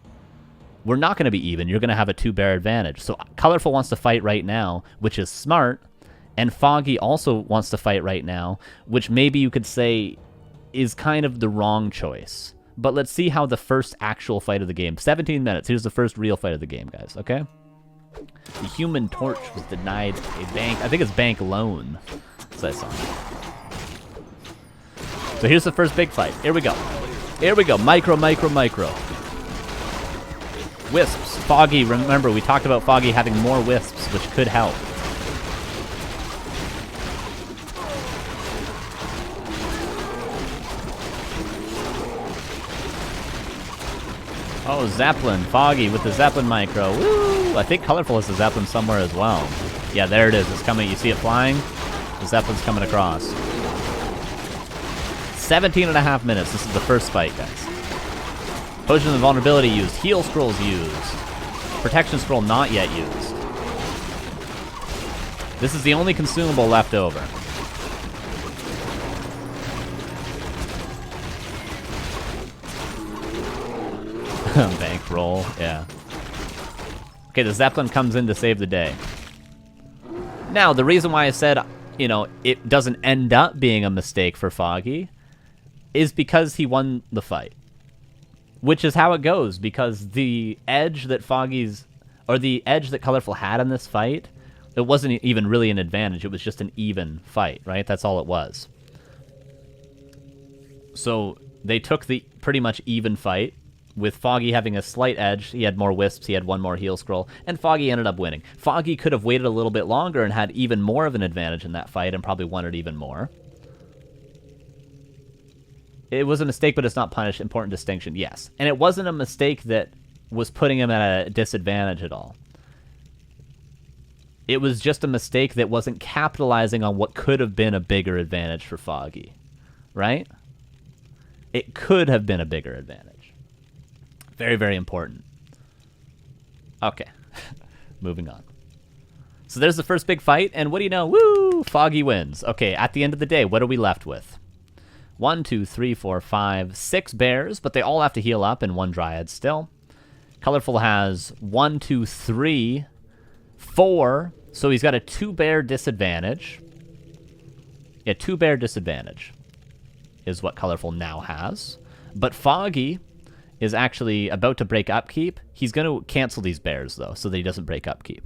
we're not going to be even. You're going to have a 2-bear advantage. So Colorful wants to fight right now, which is smart. And Foggy also wants to fight right now, which maybe you could say is kind of the wrong choice. But let's see how the first actual fight of the game. 17 minutes. Here's the first real fight of the game, guys. Okay? The Human Torch was denied a bank. I think it's bank loan. So I saw. So here's the first big fight. Here we go. Here we go. Micro. Wisps. Foggy. Remember, we talked about Foggy having more wisps, which could help. Oh, Zeppelin. Foggy with the Zeppelin micro. Woo! I think Colorful has the Zeppelin somewhere as well. Yeah, there it is. It's coming. You see it flying? The Zeppelin's coming across. 17.5 minutes. This is the first fight, guys. Potion of Vulnerability used. Heal Scrolls used. Protection Scroll not yet used. This is the only consumable left over. Bankroll, yeah. Okay, the Zeppelin comes in to save the day. Now, the reason why I said, you know, it doesn't end up being a mistake for Foggy is because he won the fight. Which is how it goes, because the edge that the edge that Colorful had in this fight, it wasn't even really an advantage, it was just an even fight, right? That's all it was. So, they took the pretty much even fight, with Foggy having a slight edge. He had more wisps, he had one more heal scroll, and Foggy ended up winning. Foggy could have waited a little bit longer and had even more of an advantage in that fight and probably won it even more. It was a mistake, but it's not punished. Important distinction, yes. And it wasn't a mistake that was putting him at a disadvantage at all. It was just a mistake that wasn't capitalizing on what could have been a bigger advantage for Foggy, right? It could have been a bigger advantage. Very, very important. Okay, moving on. So there's the first big fight, and what do you know? Woo! Foggy wins. Okay, at the end of the day, what are we left with? 1, 2, 3, 4, 5, 6 bears, but they all have to heal up, and 1 dryad still. Colorful has 1, 2, 3, 4, so he's got a 2-bear disadvantage. Yeah, 2-bear disadvantage is what Colorful now has. But Foggy is actually about to break upkeep. He's going to cancel these bears, though, so that he doesn't break upkeep.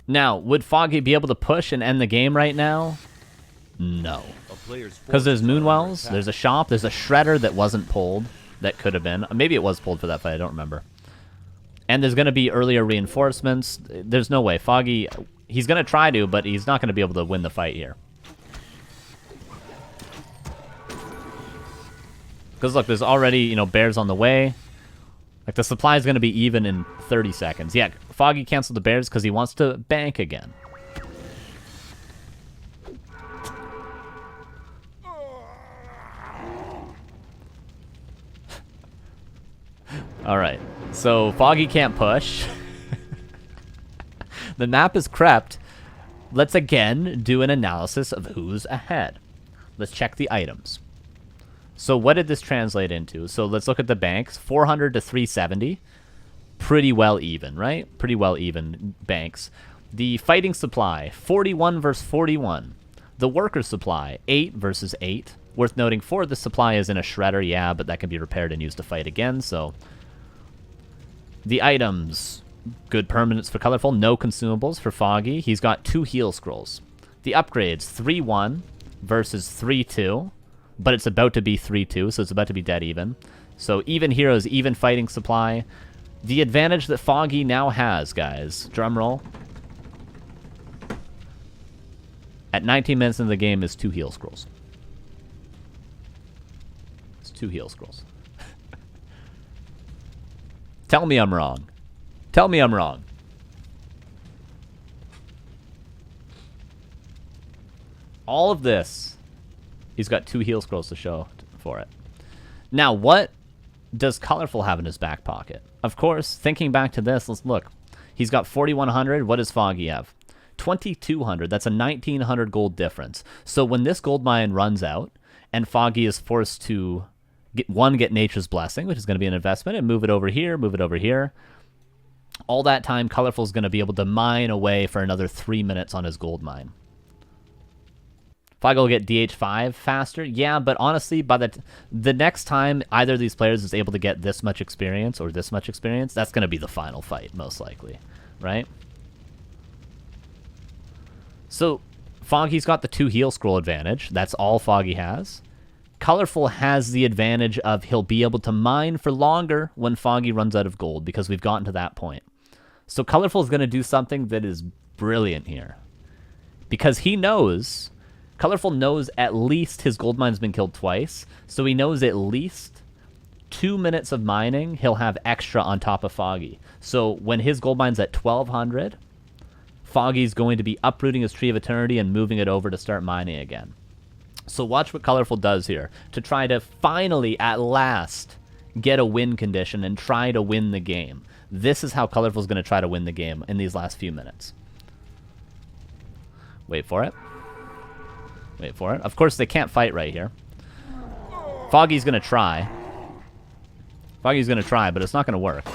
Now, would Foggy be able to push and end the game right now? No. Because there's Moonwells, there's a shop, there's a Shredder that wasn't pulled, that could have been. Maybe it was pulled for that fight, I don't remember. And there's going to be earlier reinforcements. There's no way. Foggy, he's going to try to, but he's not going to be able to win the fight here. Because look, there's already, you know, bears on the way. Like, the supply is going to be even in 30 seconds. Yeah, Foggy canceled the bears because he wants to bank again. Alright, so Foggy can't push. The map is crept. Let's again do an analysis of who's ahead. Let's check the items. So what did this translate into? So let's look at the banks. 400 to 370. Pretty well even, right? Pretty well even banks. The fighting supply, 41 versus 41. The worker supply, 8 versus 8. Worth noting, 4 of the supply is in a shredder, yeah, but that can be repaired and used to fight again, so... The items, good permanents for Colorful, no consumables for Foggy. He's got 2 heal scrolls. The upgrades, 3-1 versus 3-2, but it's about to be 3-2, so it's about to be dead even. So even heroes, even fighting supply. The advantage that Foggy now has, guys, drum roll, at 19 minutes into the game is 2 heal scrolls. It's 2 heal scrolls. Tell me I'm wrong. Tell me I'm wrong. All of this, he's got 2 heal scrolls to show for it. Now, what does Colorful have in his back pocket? Of course, thinking back to this, let's look. He's got 4,100. What does Foggy have? 2,200. That's a 1,900 gold difference. So when this gold mine runs out, and Foggy is forced to... get Nature's Blessing, which is going to be an investment, and move it over here, move it over here. All that time, Colorful is going to be able to mine away for another 3 minutes on his gold mine. Foggy will get DH5 faster, yeah, but honestly, by the next time either of these players is able to get this much experience or this much experience, that's going to be the final fight, most likely, right? So, Foggy's got the 2 heal scroll advantage. That's all Foggy has. Colorful has the advantage of he'll be able to mine for longer when Foggy runs out of gold, because we've gotten to that point. So Colorful is going to do something that is brilliant here. Because he knows, Colorful knows at least his gold mine's been killed twice, so he knows at least 2 minutes of mining, he'll have extra on top of Foggy. So when his gold mine's at 1200, Foggy's going to be uprooting his Tree of Eternity and moving it over to start mining again. So watch what Colorful does here to try to finally, at last, get a win condition and try to win the game. This is how Colorful's going to try to win the game in these last few minutes. Wait for it. Wait for it. Of course, they can't fight right here. Foggy's going to try. Foggy's going to try, but it's not going to work.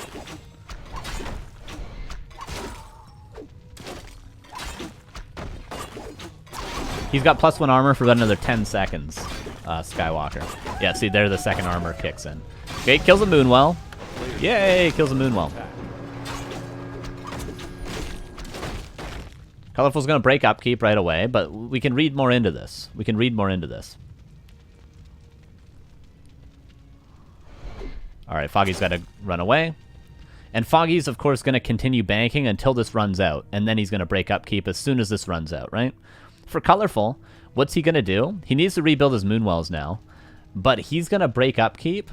He's got +1 armor for about another 10 seconds, Skywalker. Yeah, see, there the second armor kicks in. Okay, kills a Moonwell. Yay, kills a Moonwell. Colorful's going to break upkeep right away, but we can read more into this. We can read more into this. Alright, Foggy's got to run away. And Foggy's, of course, going to continue banking until this runs out, and then he's going to break upkeep as soon as this runs out, right? For Colorful, what's he going to do? He needs to rebuild his Moonwells now, but he's going to break upkeep.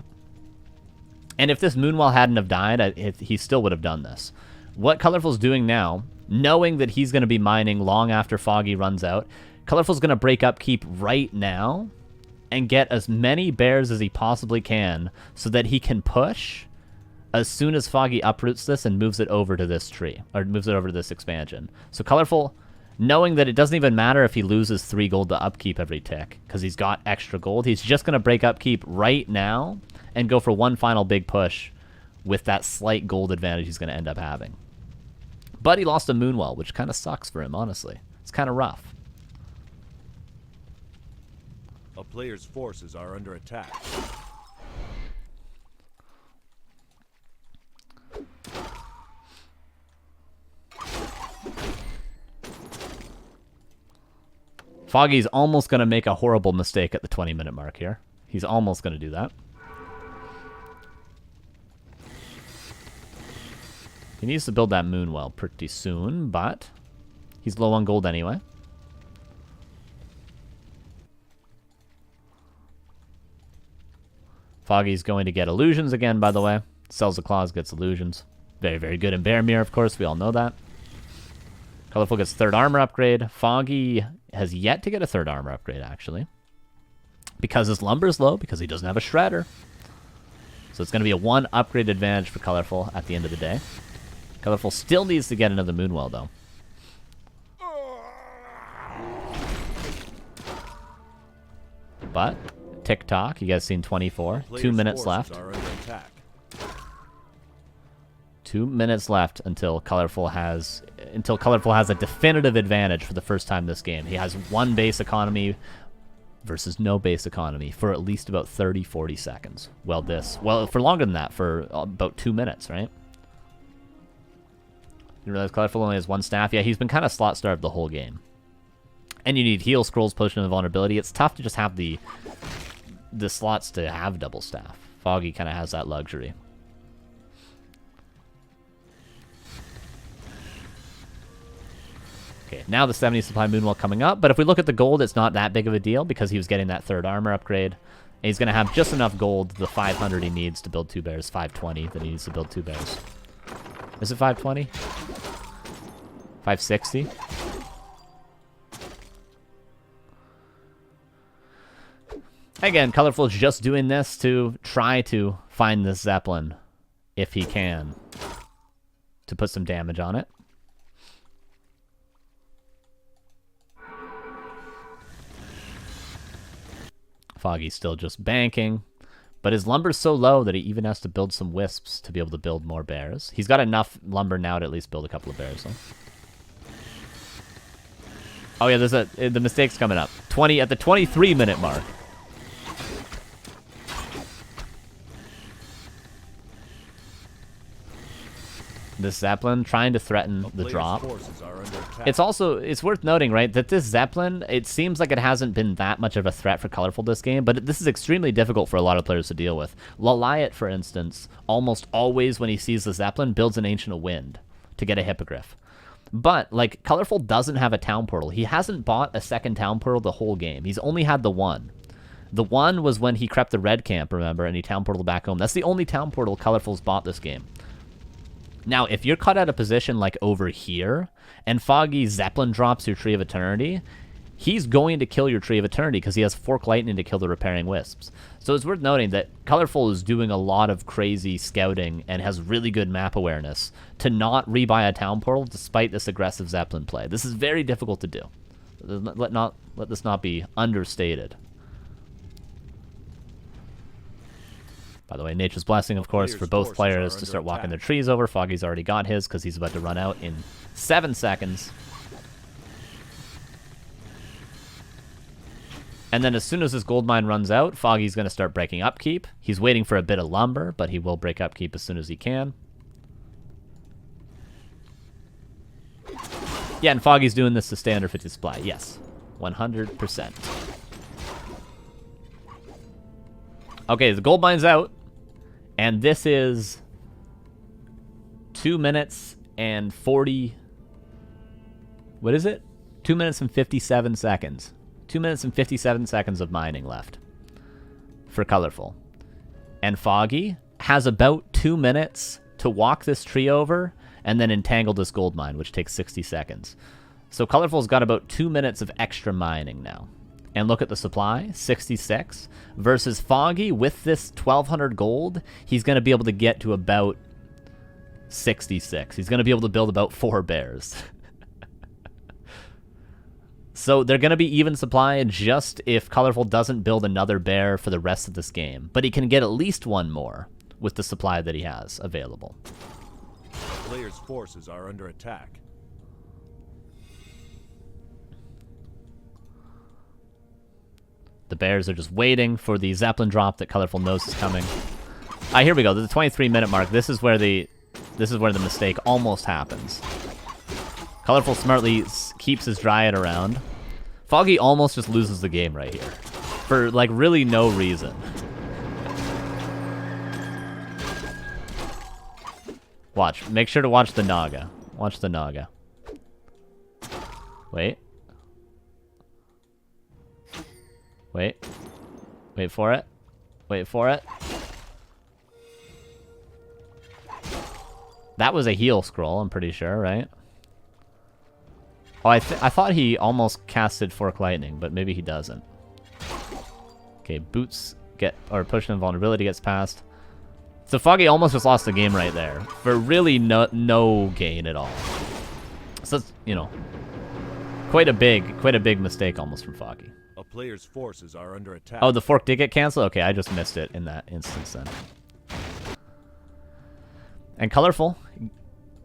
And if this Moonwell hadn't have died, he still would have done this. What Colorful's doing now, knowing that he's going to be mining long after Foggy runs out, Colorful's going to break upkeep right now and get as many bears as he possibly can so that he can push as soon as Foggy uproots this and moves it over to this tree, or moves it over to this expansion. So Colorful, knowing that it doesn't even matter if he loses 3 gold to upkeep every tick, because he's got extra gold, he's just going to break upkeep right now and go for one final big push with that slight gold advantage he's going to end up having. But he lost a Moonwell, which kind of sucks for him, honestly. It's kind of rough. A player's forces are under attack. Foggy's almost going to make a horrible mistake at the 20-minute mark here. He's almost going to do that. He needs to build that Moonwell pretty soon, but he's low on gold anyway. Foggy's going to get illusions again, by the way. Sells the claws, gets illusions. Very, very good in Bear Mirror, of course. We all know that. Colorful gets 3rd armor upgrade. Foggy has yet to get a 3rd armor upgrade, actually. Because his lumber's low, because he doesn't have a shredder. So it's going to be a 1 upgrade advantage for Colorful at the end of the day. Colorful still needs to get another Moonwell, though. But, tick-tock, you guys seen 24. 2 minutes left. 2 minutes left until Colorful has a definitive advantage for the first time this game. He has 1 base economy versus no base economy for at least about 30-40 seconds. Well, for longer than that, for about 2 minutes, right? You realize Colorful only has 1 staff? Yeah, he's been kind of slot-starved the whole game. And you need heal, scrolls, potion, and vulnerability. It's tough to just have the slots to have double staff. Foggy kind of has that luxury. Okay, now the 70 supply Moonwell coming up, but if we look at the gold, it's not that big of a deal because he was getting that 3rd armor upgrade. And he's going to have just enough gold, the 500 he needs to build 2 bears, 520 that he needs to build 2 bears. Is it 520? 560? Again, Colorful's just doing this to try to find this Zeppelin, if he can, to put some damage on it. Foggy's still just banking, but his lumber's so low that he even has to build some wisps to be able to build more bears. He's got enough lumber now to at least build a couple of bears, though. Oh yeah, the mistake's coming up. At the 23-minute mark. This Zeppelin trying to threaten the drop. It's worth noting, right, that this Zeppelin, it seems like it hasn't been that much of a threat for Colorful this game, but this is extremely difficult for a lot of players to deal with. Laliat, for instance, almost always when he sees the Zeppelin, builds an Ancient of Wind to get a Hippogriff. But, like, Colorful doesn't have a town portal. He hasn't bought a second town portal the whole game. He's only had the 1. The one was when he crept the red camp, remember, and he town portaled back home. That's the only town portal Colorful's bought this game. Now, if you're caught at a position like over here, and Foggy Zeppelin drops your Tree of Eternity, he's going to kill your Tree of Eternity because he has Fork Lightning to kill the Repairing Wisps. So it's worth noting that Colorful is doing a lot of crazy scouting and has really good map awareness to not rebuy a town portal despite this aggressive Zeppelin play. This is very difficult to do. Let this not be understated. By the way, Nature's Blessing, of course, for both players to start walking their trees over. Foggy's already got his because he's about to run out in 7 seconds. And then as soon as his gold mine runs out, Foggy's going to start breaking upkeep. He's waiting for a bit of lumber, but he will break upkeep as soon as he can. Yeah, and Foggy's doing this to stay under 50 supply. Yes, 100%. Okay, the gold mine's out. And this is 2 minutes and 40... What is it? 2 minutes and 57 seconds. 2 minutes and 57 seconds of mining left for Colorful. And Foggy has about 2 minutes to walk this tree over and then entangle this gold mine, which takes 60 seconds. So Colorful's got about 2 minutes of extra mining now. And look at the supply, 66, versus Foggy with this 1,200 gold, he's going to be able to get to about 66. He's going to be able to build about 4 bears. So they're going to be even supply just if Colorful doesn't build another bear for the rest of this game. But he can get at least one more with the supply that he has available. The player's forces are under attack. The bears are just waiting for the Zeppelin drop that Colorful knows is coming. Here we go. The 23-minute mark. This is where the mistake almost happens. Colorful smartly keeps his Dryad around. Foggy almost just loses the game right here. For, like, really no reason. Watch. Make sure to watch the Naga. Watch the Naga. Wait. Wait. Wait for it. Wait for it. That was a heal scroll, I'm pretty sure, right? Oh, I thought he almost casted Fork Lightning, but maybe he doesn't. Okay, boots get, or push invulnerability gets past. So Foggy almost just lost the game right there for really no gain at all. So it's, you know, quite a big mistake almost from Foggy. A player's forces are under attack. Oh, the fork did get canceled? Okay, I just missed it in that instance then. And Colorful,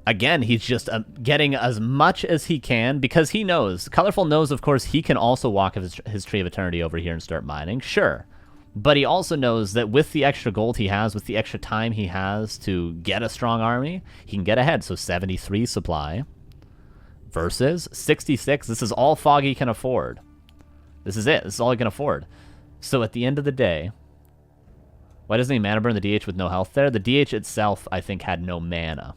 again, he's just getting as much as he can because he knows. Colorful knows, of course, he can also walk his Tree of Eternity over here and start mining. Sure. But he also knows that with the extra gold he has, with the extra time he has to get a strong army, he can get ahead. So 73 supply versus 66. This is all Foggy can afford. This is it. This is all he can afford. So at the end of the day, why doesn't he mana burn the DH with no health there? The DH itself, I think, had no mana.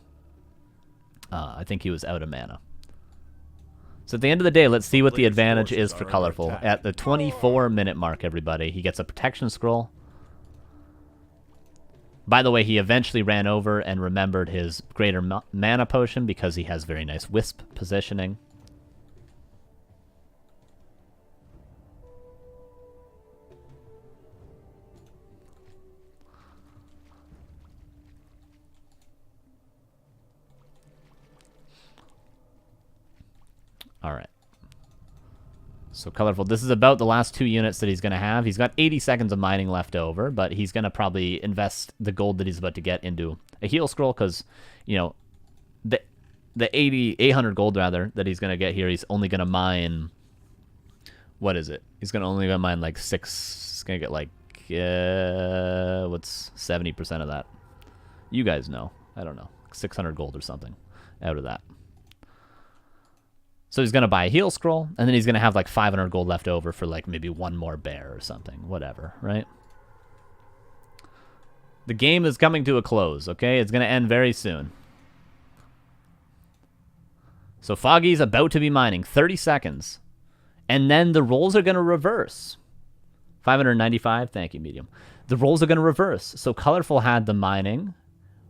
I think he was out of mana. So at the end of the day, let's see what the advantage is for Colorful. At the 24-minute mark, everybody, he gets a protection scroll. By the way, he eventually ran over and remembered his greater mana potion because he has very nice wisp positioning. All right. So Colorful, this is about the last 2 units that he's going to have. He's got 80 seconds of mining left over, but he's going to probably invest the gold that he's about to get into a heal scroll because, you know, the 800 gold, rather, that he's going to get here, he's only going to mine, what is it? He's only going to mine like 6, he's going to get like, what's 70% of that? You guys know. I don't know. 600 gold or something out of that. So he's going to buy a heal scroll, and then he's going to have like 500 gold left over for like maybe one more bear or something. Whatever, right? The game is coming to a close, okay? It's going to end very soon. So Foggy's about to be mining. 30 seconds. And then the roles are going to reverse. 595. Thank you, medium. The roles are going to reverse. So Colorful had the mining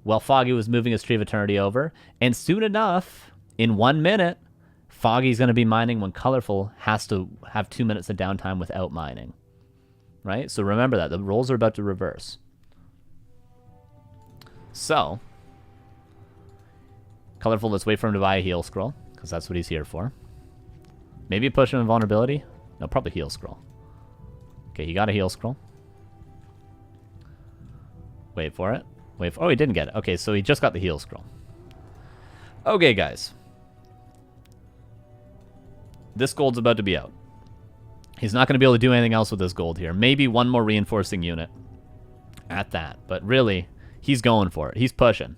while Foggy was moving his Tree of Eternity over. And soon enough, in 1 minute, Foggy's going to be mining when Colorful has to have 2 minutes of downtime without mining. Right? So remember that. The roles are about to reverse. So, Colorful, let's wait for him to buy a heal scroll, because that's what he's here for. Maybe push him invulnerability? No, probably heal scroll. Okay, he got a heal scroll. Wait for it. Oh, he didn't get it. Okay, so he just got the heal scroll. Okay, guys. This gold's about to be out. He's not going to be able to do anything else with this gold here. Maybe one more reinforcing unit at that. But really, he's going for it. He's pushing.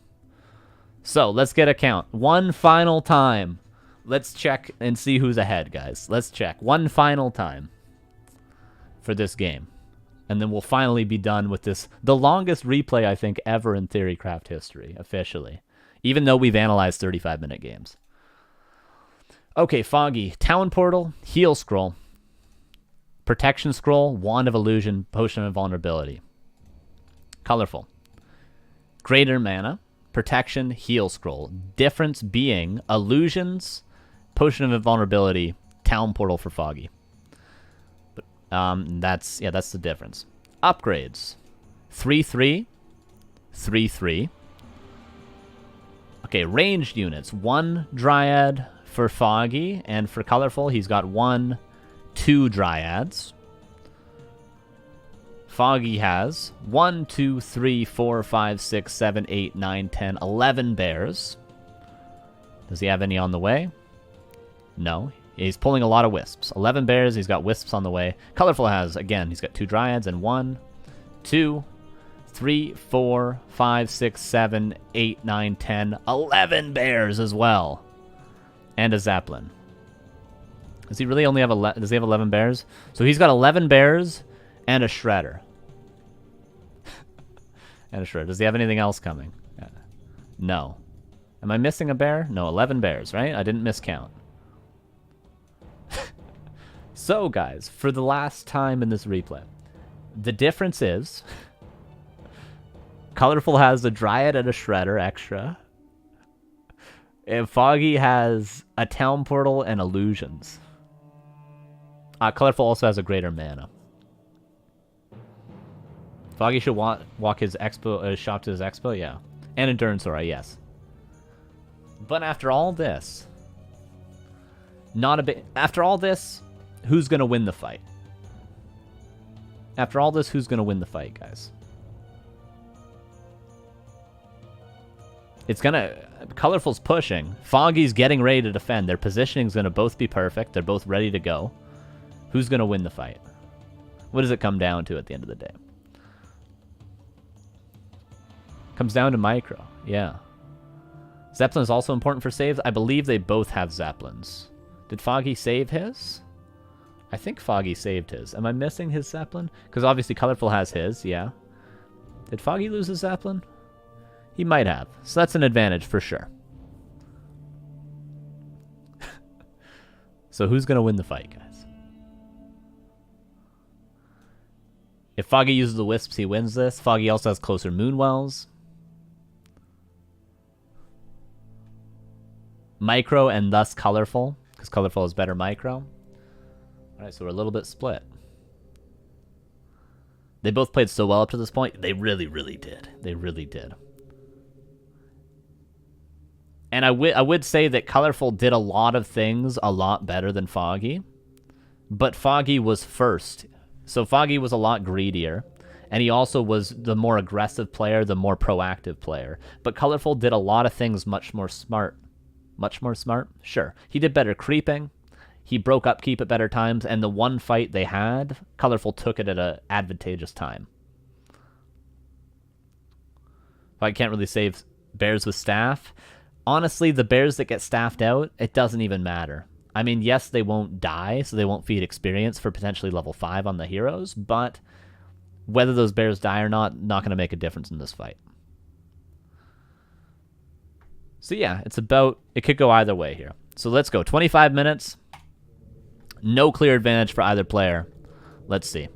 So, let's get a count. One final time. Let's check and see who's ahead, guys. Let's check. One final time for this game. And then we'll finally be done with this. The longest replay, I think, ever in TheoryCraft history, officially. Even though we've analyzed 35-minute games. Okay, Foggy. Town Portal, Heal Scroll, Protection Scroll, Wand of Illusion, Potion of Invulnerability. Colorful. Greater Mana, Protection, Heal Scroll. Difference being Illusions, Potion of Invulnerability, Town Portal for Foggy. That's the difference. Upgrades. 3/3. 3/3. Okay, ranged units. 1 Dryad for Foggy, and for Colorful, he's got 1, 2 Dryads. Foggy has 1, 2, 3, 4, 5, 6, 7, 8, 9, 10, 11 bears. Does he have any on the way? No. He's pulling a lot of wisps. 11 bears, he's got wisps on the way. Colorful has, again, he's got 2 Dryads and 1, 2, 3, 4, 5, 6, 7, 8, 9, 10, 11 bears as well. And a Zeppelin. Does he really only have does he have 11 bears? So he's got 11 bears and a Shredder. And a Shredder. Does he have anything else coming? No. Am I missing a bear? No, 11 bears, right? I didn't miscount. So, guys, for the last time in this replay, the difference is Colorful has a Dryad and a Shredder extra. And Foggy has a Town Portal and Illusions. Colorful also has a Greater Mana. Foggy should walk his expo, shop to his expo, yeah. And Endurance Aura, yes. But after all this, after all this, who's going to win the fight? After all this, who's going to win the fight, guys? It's going to... Colorful's pushing. Foggy's getting ready to defend. Their positioning's going to both be perfect. They're both ready to go. Who's going to win the fight? What does it come down to at the end of the day? Comes down to micro. Yeah. Zeppelin is also important for saves. I believe they both have Zeppelins. Did Foggy save his? I think Foggy saved his. Am I missing his Zeppelin? Because obviously Colorful has his, yeah. Did Foggy lose his Zeppelin? He might have. So that's an advantage for sure. So who's going to win the fight, guys? If Foggy uses the Wisps, he wins this. Foggy also has closer Moonwells. Micro and thus Colorful, because Colorful is better micro. Alright, so we're a little bit split. They both played so well up to this point. They really, really did. They really did. And I would say that Colorful did a lot of things a lot better than Foggy. But Foggy was first. So Foggy was a lot greedier. And he also was the more aggressive player, the more proactive player. But Colorful did a lot of things much more smart. Much more smart? Sure. He did better creeping. He broke upkeep at better times. And the one fight they had, Colorful took it at an advantageous time. I can't really save bears with staff. Honestly, the bears that get staffed out, it doesn't even matter. I mean, yes, they won't die, so they won't feed experience for potentially level 5 on the heroes, but whether those bears die or not going to make a difference in this fight. So yeah, it could go either way here. So let's go. 25 minutes. No clear advantage for either player. Let's see.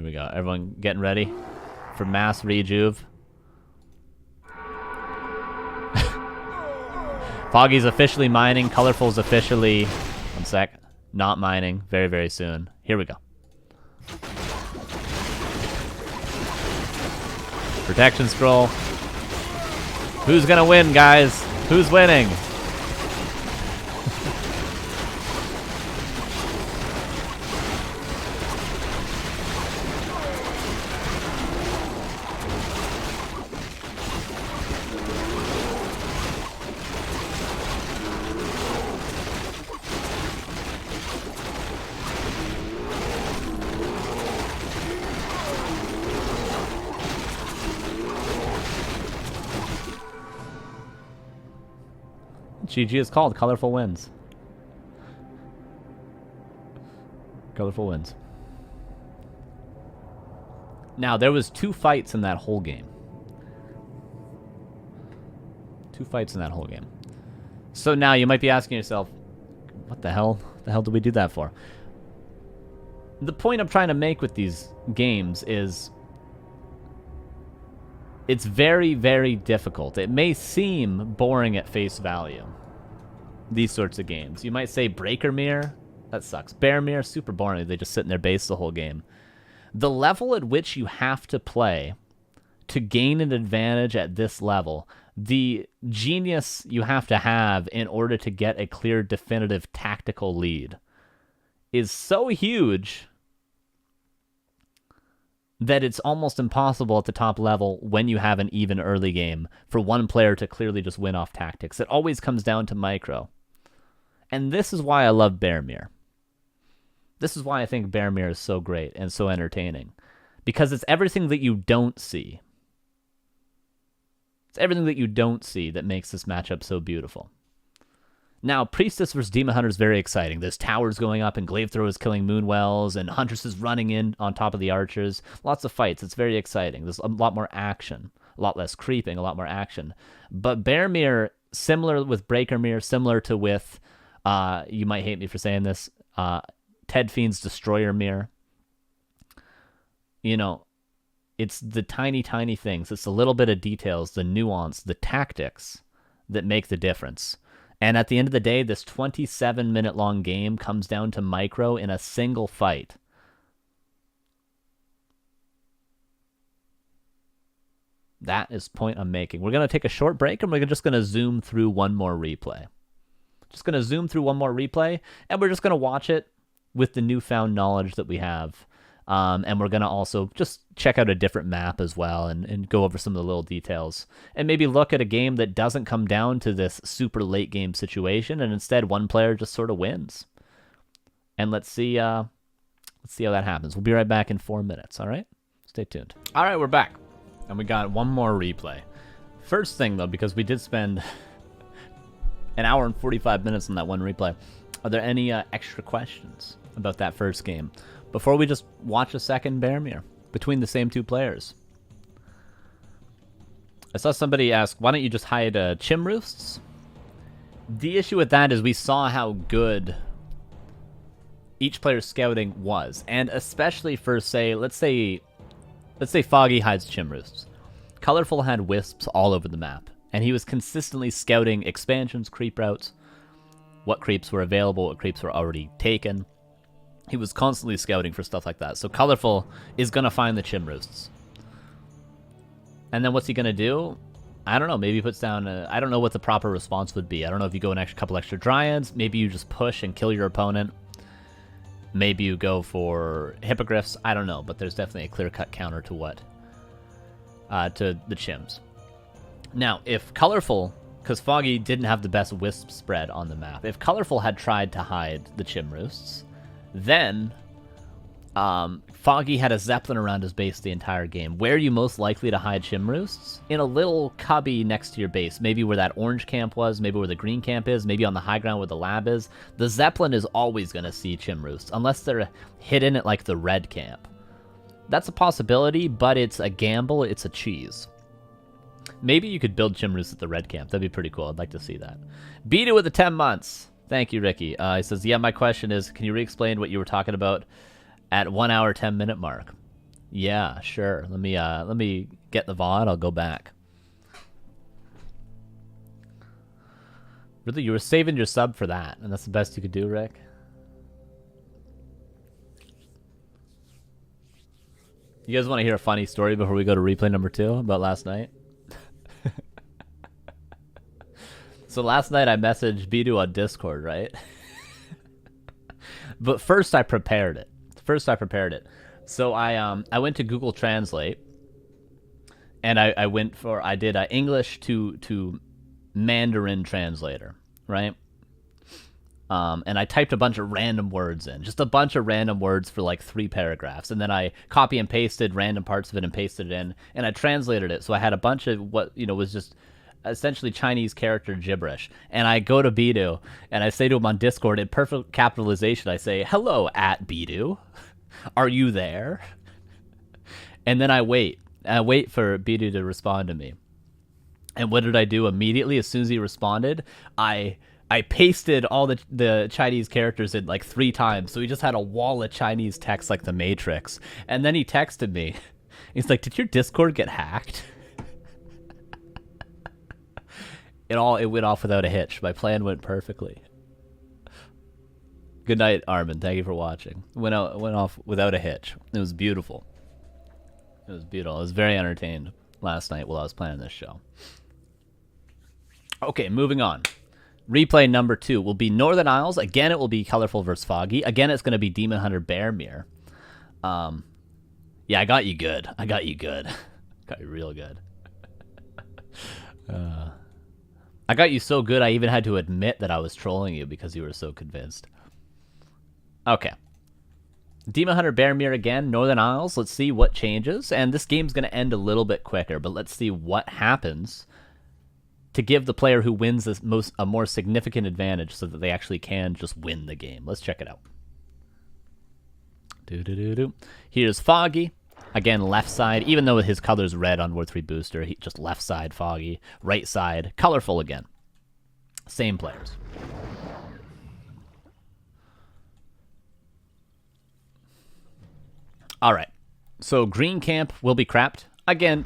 Here we go. Everyone getting ready for mass rejuve. Foggy's officially mining. Colorful's officially, one sec, not mining. Very, very soon. Here we go. Protection scroll. Who's gonna win, guys? Who's winning? GG is called. Colorful wins. Colorful wins. Now, there was 2 fights in that whole game. 2 fights in that whole game. So now you might be asking yourself, what the hell? What the hell did we do that for? The point I'm trying to make with these games is it's very, very difficult. It may seem boring at face value. These sorts of games. You might say Breakermere, that sucks. Bearmere, super boring. They just sit in their base the whole game. The level at which you have to play to gain an advantage at this level, the genius you have to have in order to get a clear, definitive tactical lead is so huge that it's almost impossible at the top level when you have an even early game for one player to clearly just win off tactics. It always comes down to micro. And this is why I love Bearmere. This is why I think Bearmere is so great and so entertaining. Because it's everything that you don't see. It's everything that you don't see that makes this matchup so beautiful. Now, Priestess versus Demon Hunter is very exciting. There's towers going up and Glaive Throwers killing Moonwells and Huntress running in on top of the archers. Lots of fights. It's very exciting. There's a lot more action. A lot less creeping, a lot more action. But Bearmere, similar with Breakermere, similar to with, you might hate me for saying this, Ted Fiend's Destroyer Mirror. You know, it's the tiny, tiny things. It's a little bit of details, the nuance, the tactics that make the difference. And at the end of the day, this 27-minute long game comes down to micro in a single fight. That is the point I'm making. We're going to take a short break, and we're just going to zoom through one more replay. Just going to zoom through one more replay, and we're just going to watch it with the newfound knowledge that we have. And we're going to also just check out a different map as well and go over some of the little details. And maybe look at a game that doesn't come down to this super late game situation, and instead one player just sort of wins. And let's see how that happens. We'll be right back in 4 minutes, all right? Stay tuned. All right, we're back. And we got one more replay. First thing, though, because we did spend an hour and 45 minutes on that one replay, are there any extra questions about that first game before we just watch a second Bearmere between the same 2 players? I saw somebody ask, why don't you just hide chim roosts? The issue with that is we saw how good each player's scouting was, and especially for, say, let's say Foggy hides chim roosts. Colorful had wisps all over the map, and he was consistently scouting expansions, creep routes, what creeps were available, what creeps were already taken. He was constantly scouting for stuff like that. So Colorful is going to find the chim roosts. And then what's he going to do? I don't know. Maybe he puts down I don't know what the proper response would be. I don't know if you go an couple extra Dryads. Maybe you just push and kill your opponent. Maybe you go for Hippogriffs. I don't know. But there's definitely a clear-cut counter to what? To the chims. Now, if Colorful, because Foggy didn't have the best wisp spread on the map, if Colorful had tried to hide the chim roosts, then Foggy had a Zeppelin around his base the entire game. Where are you most likely to hide chim roosts? In a little cubby next to your base. Maybe where that orange camp was, maybe where the green camp is, maybe on the high ground where the lab is. The Zeppelin is always going to see chim roosts, unless they're hidden at like the red camp. That's a possibility, but it's a gamble, it's a cheese. Maybe you could build chim roosts at the red camp. That'd be pretty cool. I'd like to see that. Beat it with the 10 months. Thank you, Ricky. He says, yeah, my question is, can you re-explain what you were talking about at 1 hour, 10 minute mark? Yeah, sure. Let me get the VOD. I'll go back. Really, you were saving your sub for that, and that's the best you could do, Rick? You guys want to hear a funny story before we go to replay number 2 about last night? So last night I messaged Bidu on Discord, right? But first I prepared it. So I went to Google Translate, and I did English to Mandarin translator, right? And I typed a bunch of random words in, just a bunch of random words for like 3 paragraphs, and then I copy and pasted random parts of it and pasted it in, and I translated it. So I had a bunch of what was just essentially Chinese character gibberish. And I go to Bidu and I say to him on Discord in perfect capitalization, I say, "Hello at Bidu, are you there?" And then I wait for Bidu to respond to me. And what did I do immediately? As soon as he responded, I pasted all the Chinese characters in like 3 times. So he just had a wall of Chinese text like the Matrix. And then he texted me. He's like, "Did your Discord get hacked?" It went off without a hitch. My plan went perfectly. Good night, Armin. Thank you for watching. Went off without a hitch. It was beautiful. I was very entertained last night while I was planning this show. Okay, moving on. Replay number 2 will be Northern Isles. Again, it will be Colorful versus Foggy. Again, it's going to be Demon Hunter Bearmere. Yeah, I got you good. Got you real good. I got you so good I even had to admit that I was trolling you because you were so convinced. Okay. Demon Hunter Bearmere again, Northern Isles. Let's see what changes. And this game's going to end a little bit quicker, but let's see what happens to give the player who wins a more significant advantage so that they actually can just win the game. Let's check it out. Here's Foggy. Again, left side, even though his color's red on War 3 Booster, he just left side Foggy, right side, colorful again. Same players. All right, so green camp will be crapped. Again,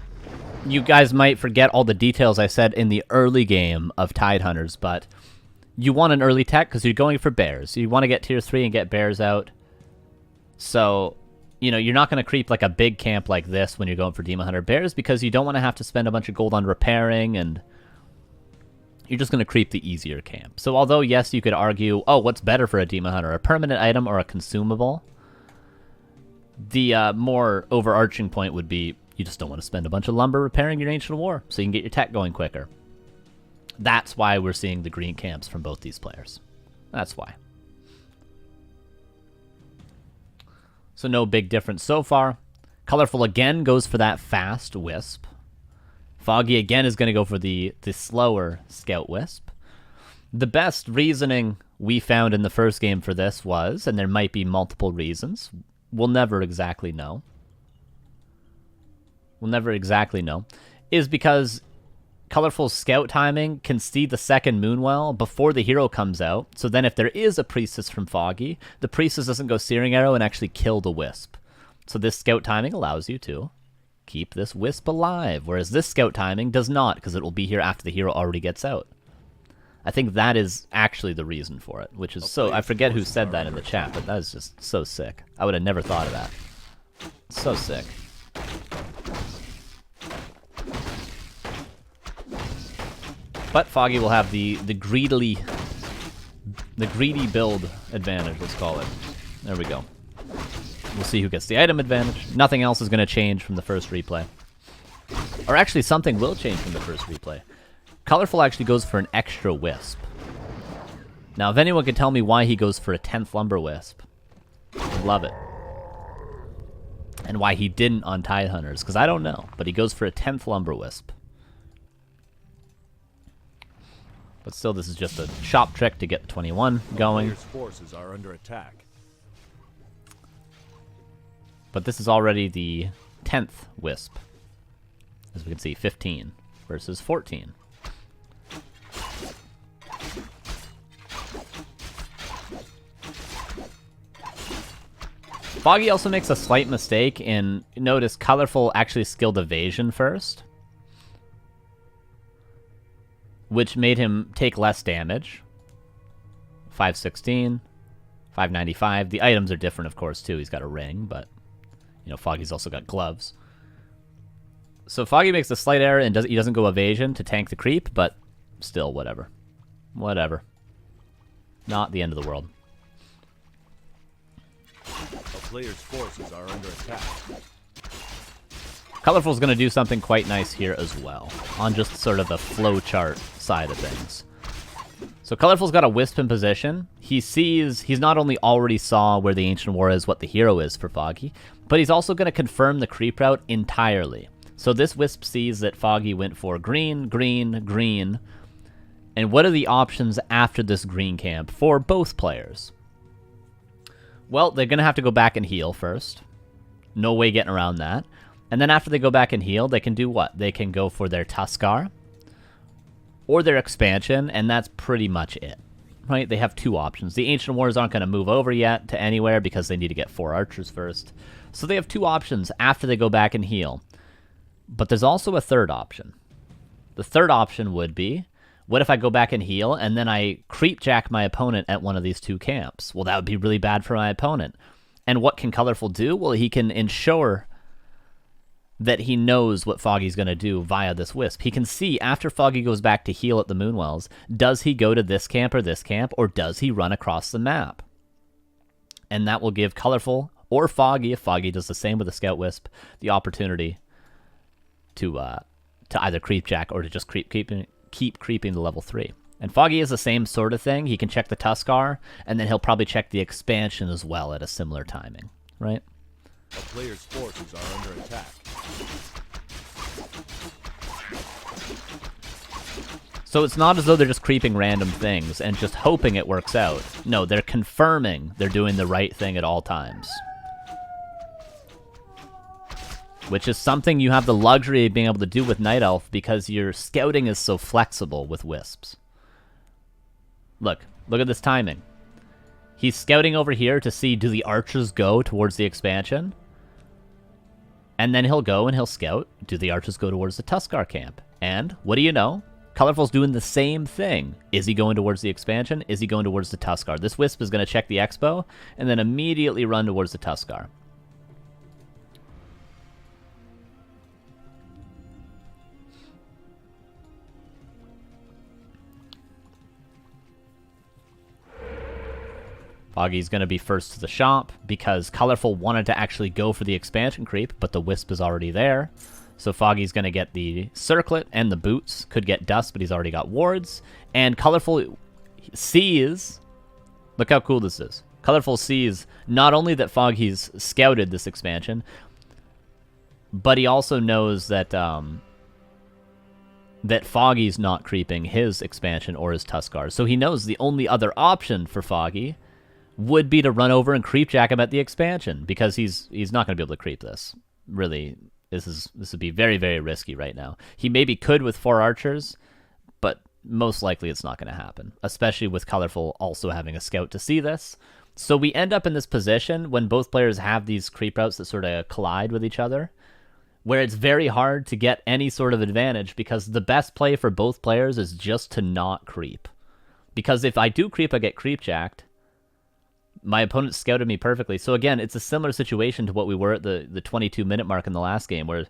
you guys might forget all the details I said in the early game of Tidehunters, but you want an early tech because you're going for bears. You want to get tier 3 and get bears out. So, you're not going to creep like a big camp like this when you're going for Demon Hunter bears because you don't want to have to spend a bunch of gold on repairing, and you're just going to creep the easier camp. So although, yes, you could argue, oh, what's better for a Demon Hunter, a permanent item or a consumable? The more overarching point would be you just don't want to spend a bunch of lumber repairing your Ancient War so you can get your tech going quicker. That's why we're seeing the green camps from both these players. That's why. So no big difference so far. Colorful again goes for that fast Wisp. Foggy again is going to go for the slower Scout Wisp. The best reasoning we found in the first game for this was, and there might be multiple reasons, we'll never exactly know. Is because Colorful Scout timing can see the second Moonwell before the hero comes out, so then if there is a Priestess from Foggy, the Priestess doesn't go Searing Arrow and actually kill the Wisp. So this Scout timing allows you to keep this Wisp alive, whereas this Scout timing does not, because it will be here after the hero already gets out. I think that is actually the reason for it, which is so... I forget who said that in the chat, but that is just so sick. I would have never thought of that. So sick. But Foggy will have the greedy build advantage, let's call it. There we go. We'll see who gets the item advantage. Nothing else is going to change from the first replay. Or actually, something will change from the first replay. Colorful actually goes for an extra Wisp. Now, if anyone could tell me why he goes for a 10th Lumber Wisp, I'd love it. And why he didn't on Tidehunters, because I don't know. But he goes for a 10th Lumber Wisp. But still, this is just a shop trick to get the 21 going. Forces are under attack. But this is already the 10th Wisp. As we can see, 15 versus 14. Foggy also makes a slight mistake in, notice, Colorful actually skilled evasion first, which made him take less damage. 516, 595. The items are different, of course, too. He's got a ring, but, you know, Foggy's also got gloves. So Foggy makes a slight error and he doesn't go evasion to tank the creep, but still, whatever. Whatever. Not the end of the world. A player's forces are under attack. Colorful's going to do something quite nice here as well, on just sort of the flowchart side of things. So Colorful's got a Wisp in position. He's not only already saw where the Ancient War is, what the hero is for Foggy, but he's also going to confirm the creep route entirely. So this Wisp sees that Foggy went for green, green, green. And what are the options after this green camp for both players? Well, they're going to have to go back and heal first. No way getting around that. And then after they go back and heal, they can do what? They can go for their Tuskar or their expansion, and that's pretty much it. Right? They have two options. The Ancient Wars aren't going to move over yet to anywhere because they need to get 4 archers first. So they have two options after they go back and heal. But there's also a third option. The third option would be, what if I go back and heal, and then I creepjack my opponent at one of these two camps? Well, that would be really bad for my opponent. And what can Colorful do? Well, he can ensure that he knows what Foggy's going to do via this Wisp. He can see, after Foggy goes back to heal at the Moonwells, does he go to this camp, or does he run across the map? And that will give Colorful, or Foggy, if Foggy does the same with the Scout Wisp, the opportunity to either creepjack or to just keep creeping to level 3. And Foggy is the same sort of thing. He can check the Tuskar, and then he'll probably check the expansion as well at a similar timing, right? A player's forces are under attack. So it's not as though they're just creeping random things and just hoping it works out. No, they're confirming they're doing the right thing at all times. Which is something you have the luxury of being able to do with Night Elf because your scouting is so flexible with Wisps. Look at this timing. He's scouting over here to see, do the archers go towards the expansion? And then he'll go and he'll scout, do the archers go towards the Tuskar camp? And, what do you know? Colorful's doing the same thing. Is he going towards the expansion? Is he going towards the Tuskar? This Wisp is going to check the Expo, and then immediately run towards the Tuskar. Foggy's going to be first to the shop because Colorful wanted to actually go for the expansion creep, but the Wisp is already there. So Foggy's going to get the circlet and the boots. Could get dust, but he's already got wards. And Colorful sees... Look how cool this is. Colorful sees not only that Foggy's scouted this expansion, but he also knows that that Foggy's not creeping his expansion or his Tuskar. So he knows the only other option for Foggy would be to run over and creepjack him at the expansion, because he's not going to be able to creep this. Really, this would be very, very risky right now. He maybe could with 4 archers, but most likely it's not going to happen, especially with Colorful also having a scout to see this. So we end up in this position when both players have these creep routes that sort of collide with each other, where it's very hard to get any sort of advantage, because the best play for both players is just to not creep. Because if I do creep, I get creepjacked. My opponent scouted me perfectly. So again, it's a similar situation to what we were at the 22-minute mark in the last game, where you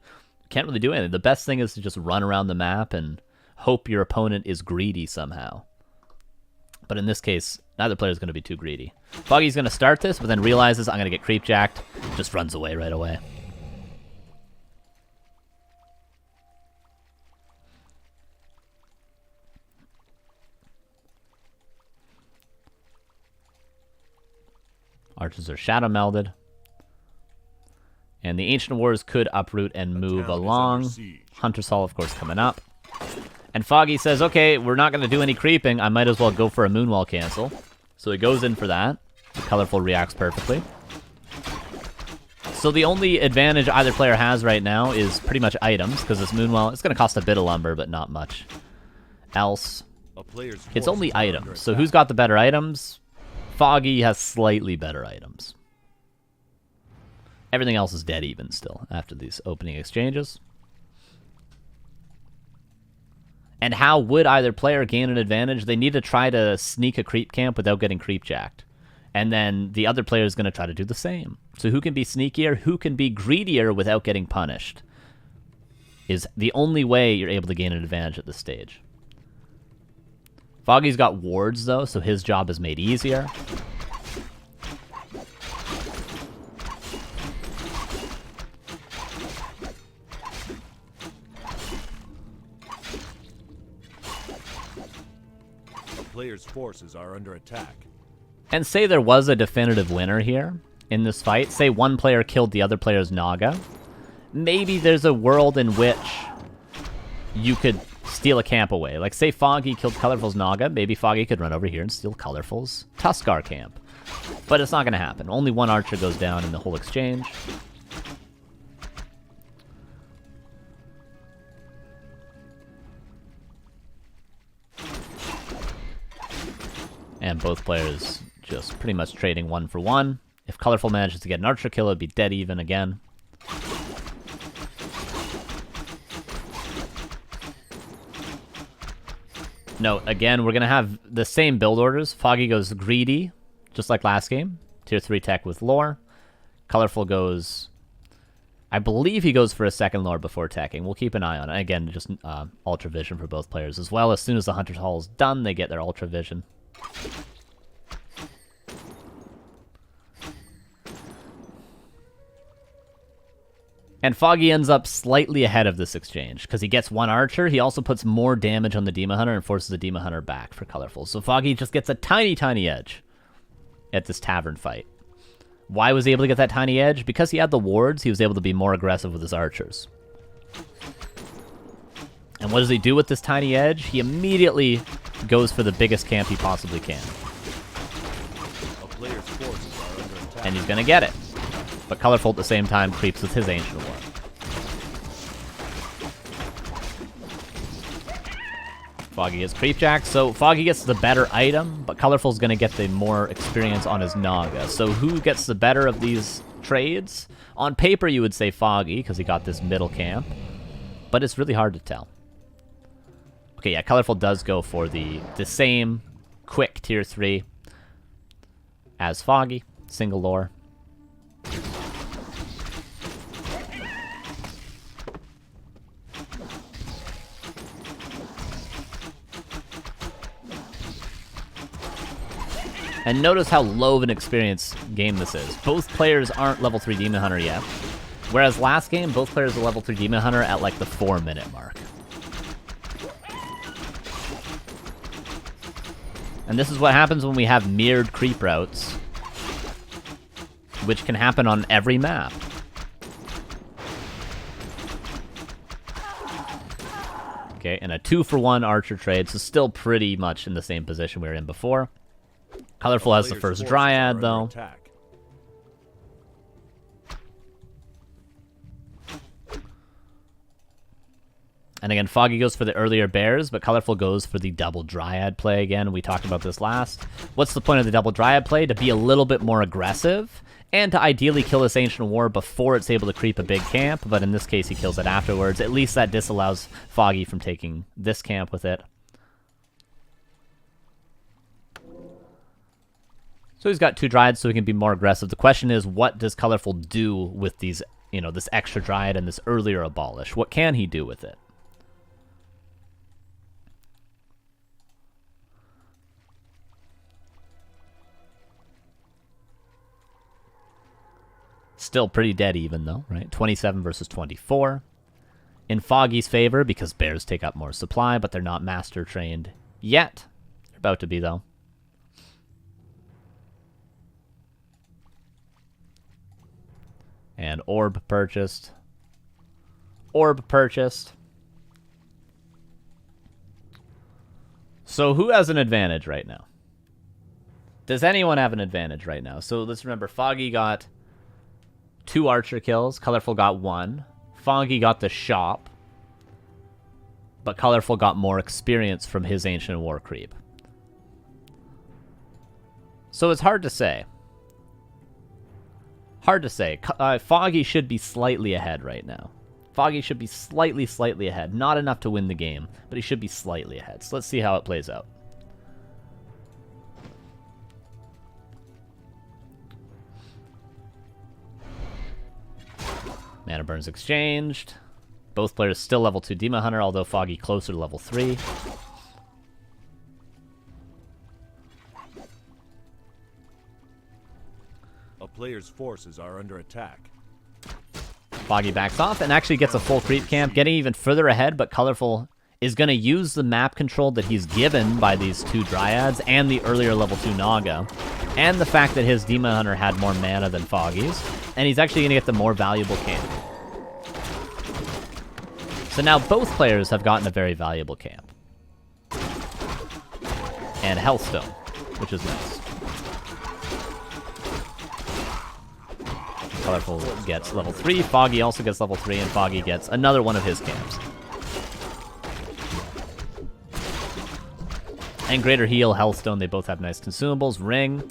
can't really do anything. The best thing is to just run around the map and hope your opponent is greedy somehow. But in this case, neither player is going to be too greedy. Foggy's going to start this, but then realizes I'm going to get creepjacked. Just runs away right away. Archers are shadow melded. And the Ancient Wars could uproot and move along. Hunter's Hall, of course, coming up. And Foggy says, okay, we're not going to do any creeping. I might as well go for a Moonwell cancel. So he goes in for that. Colorful reacts perfectly. So the only advantage either player has right now is pretty much items, because this Moonwell, it's going to cost a bit of lumber, but not much else. It's only items. So who's got the better items? Foggy has slightly better items. Everything else is dead even still after these opening exchanges. And how would either player gain an advantage? They need to try to sneak a creep camp without getting creep jacked. And then the other player is going to try to do the same. So who can be sneakier, who can be greedier without getting punished, is the only way you're able to gain an advantage at this stage. Foggy's got wards, though, so his job is made easier. A player's forces are under attack. And say there was a definitive winner here in this fight. Say one player killed the other player's Naga. Maybe there's a world in which you could steal a camp away. Like, say Foggy killed Colorful's Naga. Maybe Foggy could run over here and steal Colorful's Tuskar camp. But it's not going to happen. Only one archer goes down in the whole exchange. And both players just pretty much trading one for one. If Colorful manages to get an archer kill, it'd be dead even again. No, again, we're going to have the same build orders. Foggy goes greedy, just like last game. Tier 3 tech with lore. Colorful goes... I believe he goes for a second lore before teching. We'll keep an eye on it. Again, just Ultra Vision for both players as well. As soon as the Hunter's Hall is done, they get their Ultra Vision. And Foggy ends up slightly ahead of this exchange, because he gets one archer, he also puts more damage on the Demon Hunter and forces the Demon Hunter back for Colorful. So Foggy just gets a tiny, tiny edge at this tavern fight. Why was he able to get that tiny edge? Because he had the wards, he was able to be more aggressive with his archers. And what does he do with this tiny edge? He immediately goes for the biggest camp he possibly can. A player's forces are under attack. And he's going to get it. But Colorful at the same time creeps with his Ancient War. Foggy gets creep jacked, so Foggy gets the better item, but Colorful's going to get the more experience on his Naga. So who gets the better of these trades? On paper, you would say Foggy, because he got this middle camp, but it's really hard to tell. Okay, yeah, Colorful does go for the same quick tier 3 as Foggy, single lore. And notice how low of an experience game this is. Both players aren't level 3 Demon Hunter yet. Whereas last game, both players are level 3 Demon Hunter at like the 4-minute mark. And this is what happens when we have mirrored creep routes, which can happen on every map. Okay, and a 2-for-1 archer trade, so still pretty much in the same position we were in before. Colorful has the first Dryad, though. And again, Foggy goes for the earlier bears, but Colorful goes for the double Dryad play again. We talked about this last. What's the point of the double Dryad play? To be a little bit more aggressive, and to ideally kill this Ancient War before it's able to creep a big camp, but in this case he kills it afterwards. At least that disallows Foggy from taking this camp with it. So he's got 2 Dryads so he can be more aggressive. The question is, what does Colorful do with these, you know, this extra Dryad and this earlier Abolish? What can he do with it? Still pretty dead even, though, right? 27 versus 24. In Foggy's favor, because bears take up more supply, but they're not master trained yet. They're about to be, though. And orb purchased. Orb purchased. So who has an advantage right now? Does anyone have an advantage right now? So let's remember, Foggy got 2 archer kills. Colorful got 1. Foggy got the shop. But Colorful got more experience from his Ancient War creep. So it's hard to say. Hard to say. Foggy should be slightly ahead right now. Foggy should be slightly ahead. Not enough to win the game, but he should be slightly ahead. So let's see how it plays out. Mana burns exchanged. Both players still level 2 Demon Hunter, although Foggy closer to level 3. A player's forces are under attack. Foggy backs off and actually gets a full creep camp, getting even further ahead, but Colorful is going to use the map control that he's given by these 2 Dryads and the earlier level 2 Naga, and the fact that his Demon Hunter had more mana than Foggy's, and he's actually going to get the more valuable camp. So now both players have gotten a very valuable camp. And Healthstone, which is nice. Colorful gets level 3, Foggy also gets level 3, and Foggy gets another one of his camps. And Greater Heal, Healthstone, they both have nice consumables. Ring.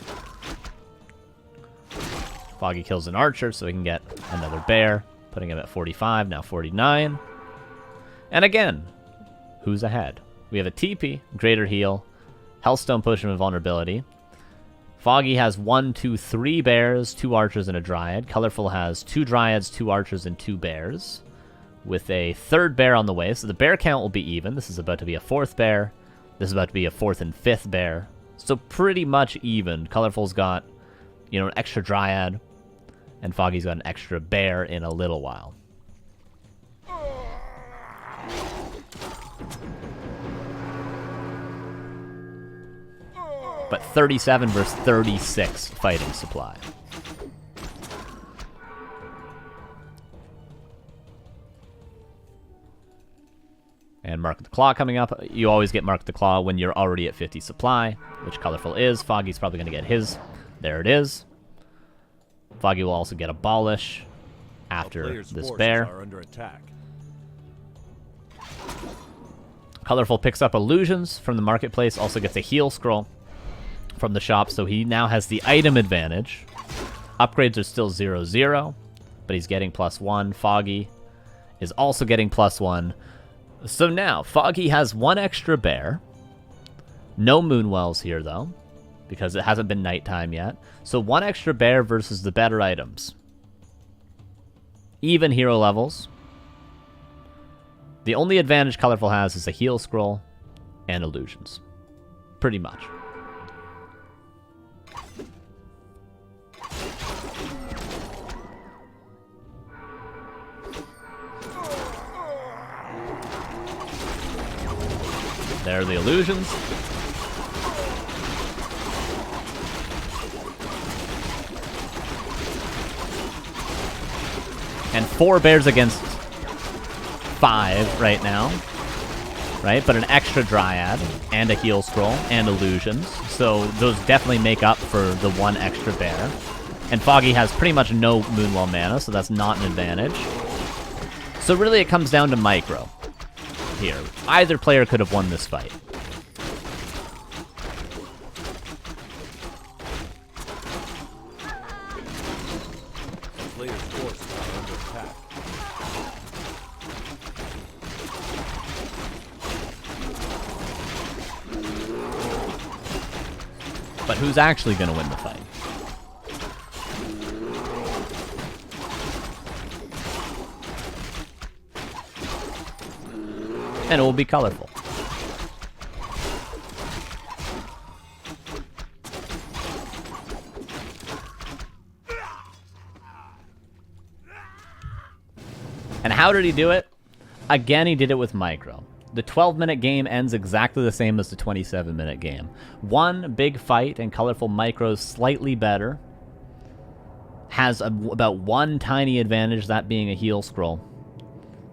Foggy kills an archer, so he can get another bear, putting him at 45, now 49. And again, who's ahead? We have a TP, Greater Heal, Healthstone push him invulnerability. Foggy has 1, 2, 3 bears, 2 archers, and a dryad. Colorful has 2 dryads, 2 archers, and 2 bears, with a 3rd bear on the way. So the bear count will be even. This is about to be a 4th bear. This is about to be a 4th and 5th bear. So pretty much even. Colorful's got, you know, an extra dryad, and Foggy's got an extra bear in a little while. But 37 versus 36 fighting supply. And Mark the Claw coming up. You always get Mark the Claw when you're already at 50 supply, which Colorful is. Foggy's probably going to get his. There it is. Foggy will also get Abolish after this bear. Are under attack. Colorful picks up Illusions from the marketplace, also gets a heal scroll from the shop, so he now has the item advantage. Upgrades are still 0-0, but he's getting +1. Foggy is also getting +1. So now, Foggy has 1 extra bear. No Moonwells here, though, because it hasn't been nighttime yet. So 1 extra bear versus the better items. Even hero levels. The only advantage Colorful has is a heal scroll and illusions. Pretty much. There are the illusions. And 4 bears against 5 right now. Right? But an extra Dryad and a heal scroll and illusions. So those definitely make up for the 1 extra bear. And Foggy has pretty much no Moonwell mana, so that's not an advantage. So really it comes down to micro here. Either player could have won this fight. Player's forces are under attack. But who's actually going to win the fight? And it will be colorful. And how did he do it? Again, he did it with micro. The 12-minute game ends exactly the same as the 27-minute game. 1 big fight and colorful micros slightly better. Has about 1 tiny advantage, that being a heal scroll.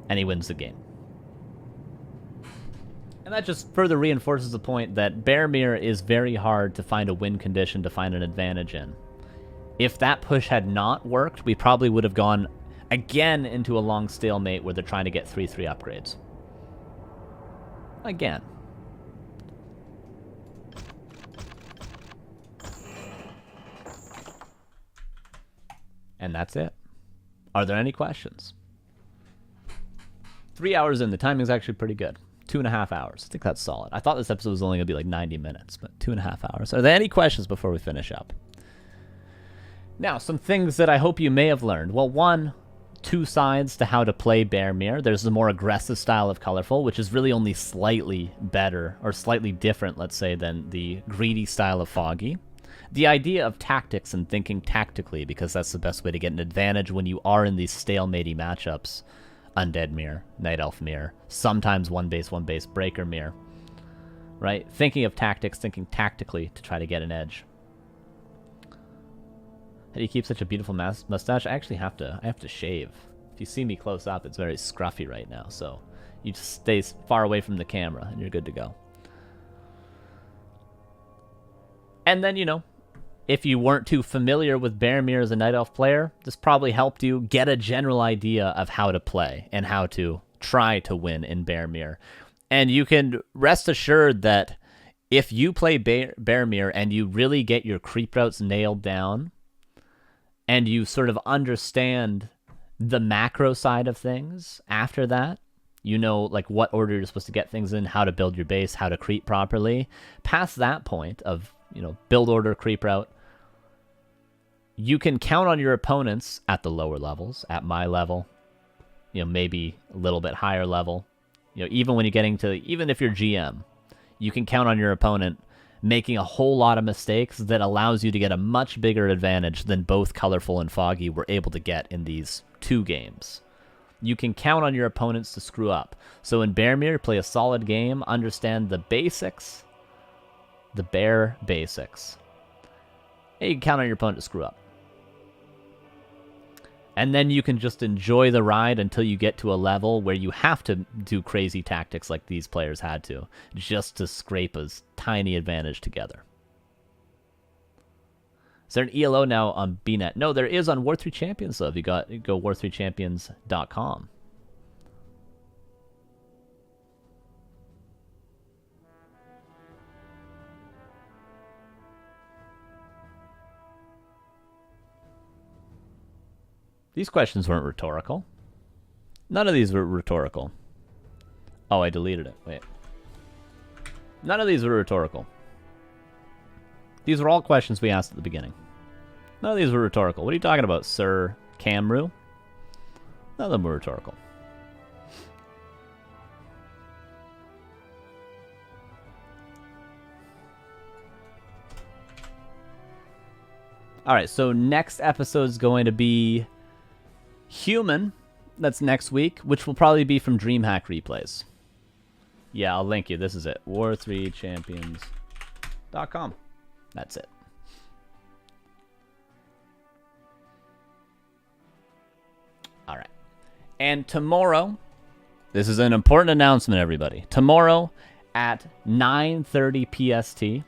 And he wins the game. And that just further reinforces the point that Bearmere is very hard to find a win condition to find an advantage in. If that push had not worked, we probably would have gone again into a long stalemate where they're trying to get 3/3 upgrades. Again. And that's it. Are there any questions? 3 hours in. The timing's actually pretty good. 2.5 hours. I think that's solid. I thought this episode was only going to be like 90 minutes, but 2.5 hours. Are there any questions before we finish up? Now, some things that I hope you may have learned. Well, one, two sides to how to play Bear Mirror. There's the more aggressive style of Colorful, which is really only slightly better or slightly different, let's say, than the greedy style of Foggy. The idea of tactics and thinking tactically, because that's the best way to get an advantage when you are in these stalematey matchups. Undead Mirror, Night Elf Mirror, sometimes one base, Breaker Mirror. Right? Thinking of tactics, thinking tactically to try to get an edge. How do you keep such a beautiful mustache? I actually have to shave. If you see me close up, it's very scruffy right now, so you just stay far away from the camera and you're good to go. And then, you know, if you weren't too familiar with Bear Mirror as a Night Elf player, this probably helped you get a general idea of how to play and how to try to win in Bear Mirror. And you can rest assured that if you play Bear Mirror and you really get your creep routes nailed down, and you sort of understand the macro side of things after that, you know, like what order you're supposed to get things in, how to build your base, how to creep properly. Past that point of, you know, build order, creep route, you can count on your opponents at the lower levels, at my level, you know, maybe a little bit higher level. You know, even when you're getting to, even if you're GM, you can count on your opponent making a whole lot of mistakes that allows you to get a much bigger advantage than both Colorful and Foggy were able to get in these two games. You can count on your opponents to screw up. So in Bear Mirror, play a solid game, understand the basics, the bare basics. And you can count on your opponent to screw up. And then you can just enjoy the ride until you get to a level where you have to do crazy tactics like these players had to, just to scrape a tiny advantage together. Is there an ELO now on BNet? No, there is on War 3 Champions, though. If you go war3champions.com. These questions weren't rhetorical. None of these were rhetorical. Oh, I deleted it. Wait. None of these were rhetorical. These were all questions we asked at the beginning. None of these were rhetorical. What are you talking about, Sir Camru? None of them were rhetorical. Alright, so next episode is going to be Human. That's next week, which will probably be from DreamHack replays. Yeah, I'll link you. This is it. war3champions.com. That's it. All right. And tomorrow, this is an important announcement, everybody. Tomorrow at 9:30 PST,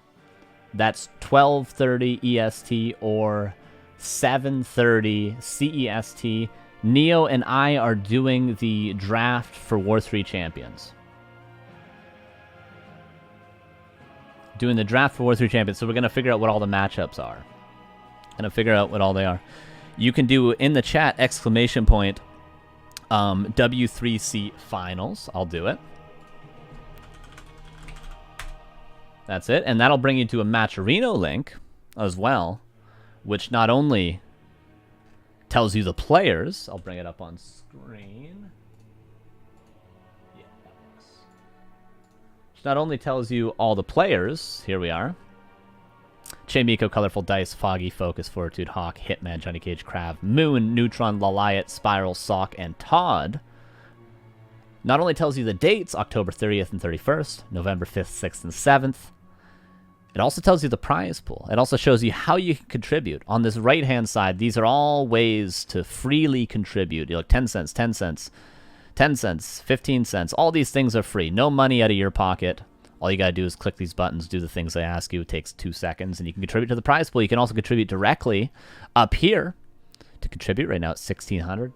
that's 12:30 EST or 7:30 CEST, Neo and I are doing the draft for War 3 Champions. Doing the draft for War 3 Champions, so we're going to figure out what all the matchups are. Going to figure out what all they are. You can do in the chat, exclamation point, W3C Finals. I'll do it. That's it. And that'll bring you to a Matcherino link as well, which not only tells you the players. I'll bring it up on screen. Yeah, that works. Which not only tells you all the players. Here we are. Chaimiko, Colorful Dice, Foggy, Focus, Fortitude, Hawk, Hitman, Johnny Cage, Krav, Moon, Neutron, Laliat, Spiral, Sock, and Todd. Not only tells you the dates, October 30th and 31st, November 5th, 6th, and 7th. It also tells you the prize pool. It also shows you how you can contribute. On this right-hand side, these are all ways to freely contribute. You're like 10 cents, 10 cents, 10 cents, 15 cents. All these things are free. No money out of your pocket. All you got to do is click these buttons, do the things they ask you. It takes 2 seconds, and you can contribute to the prize pool. You can also contribute directly up here. To contribute right now, it's $1,600.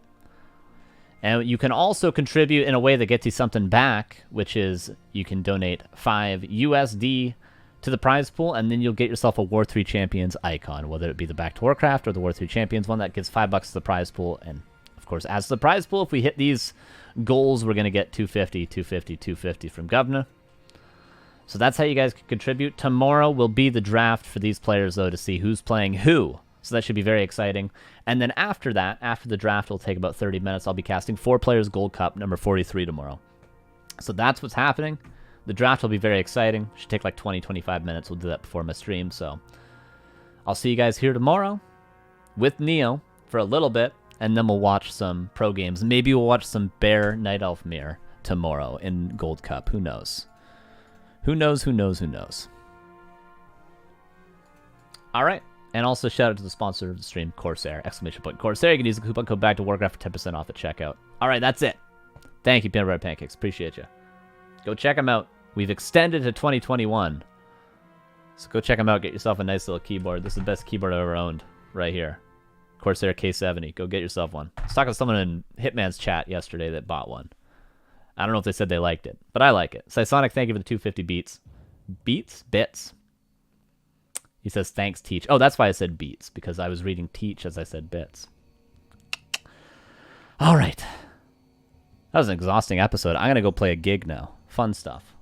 And you can also contribute in a way that gets you something back, which is you can donate 5 USD to the prize pool, and then you'll get yourself a War 3 Champions icon, whether it be the Back to Warcraft or the War 3 Champions one that gives $5 to the prize pool. And of course, as to the prize pool, if we hit these goals, we're going to get 250, 250, 250 from Governor. So that's how you guys can contribute. Tomorrow will be the draft for these players, though, to see who's playing who. So that should be very exciting. And then after that, after the draft, it'll take about 30 minutes. I'll be casting 4 Players Gold Cup, number 43 tomorrow. So that's what's happening. The draft will be very exciting. Should take like 20, 25 minutes. We'll do that before my stream. So I'll see you guys here tomorrow with Neo for a little bit. And then we'll watch some pro games. Maybe we'll watch some Bear Night Elf Mirror tomorrow in Gold Cup. Who knows? Who knows, who knows, who knows? All right. And also shout out to the sponsor of the stream, CORSAIR, !CORSAIR. You can use the coupon code back to Warcraft for 10% off at checkout. All right, that's it. Thank you, Peanut Butter Pancakes. Appreciate you. Go check them out. We've extended to 2021. So go check them out. Get yourself a nice little keyboard. This is the best keyboard I've ever owned right here. CORSAIR K70. Go get yourself one. I was talking to someone in Hitman's chat yesterday that bought one. I don't know if they said they liked it, but I like it. Sonic, thank you for the 250 beats. Beats? Bits? He says, thanks, Teach. Oh, that's why I said beats, because I was reading Teach as I said bits. All right. That was an exhausting episode. I'm going to go play a gig now. Fun stuff.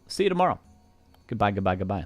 See you tomorrow. Goodbye, goodbye, goodbye.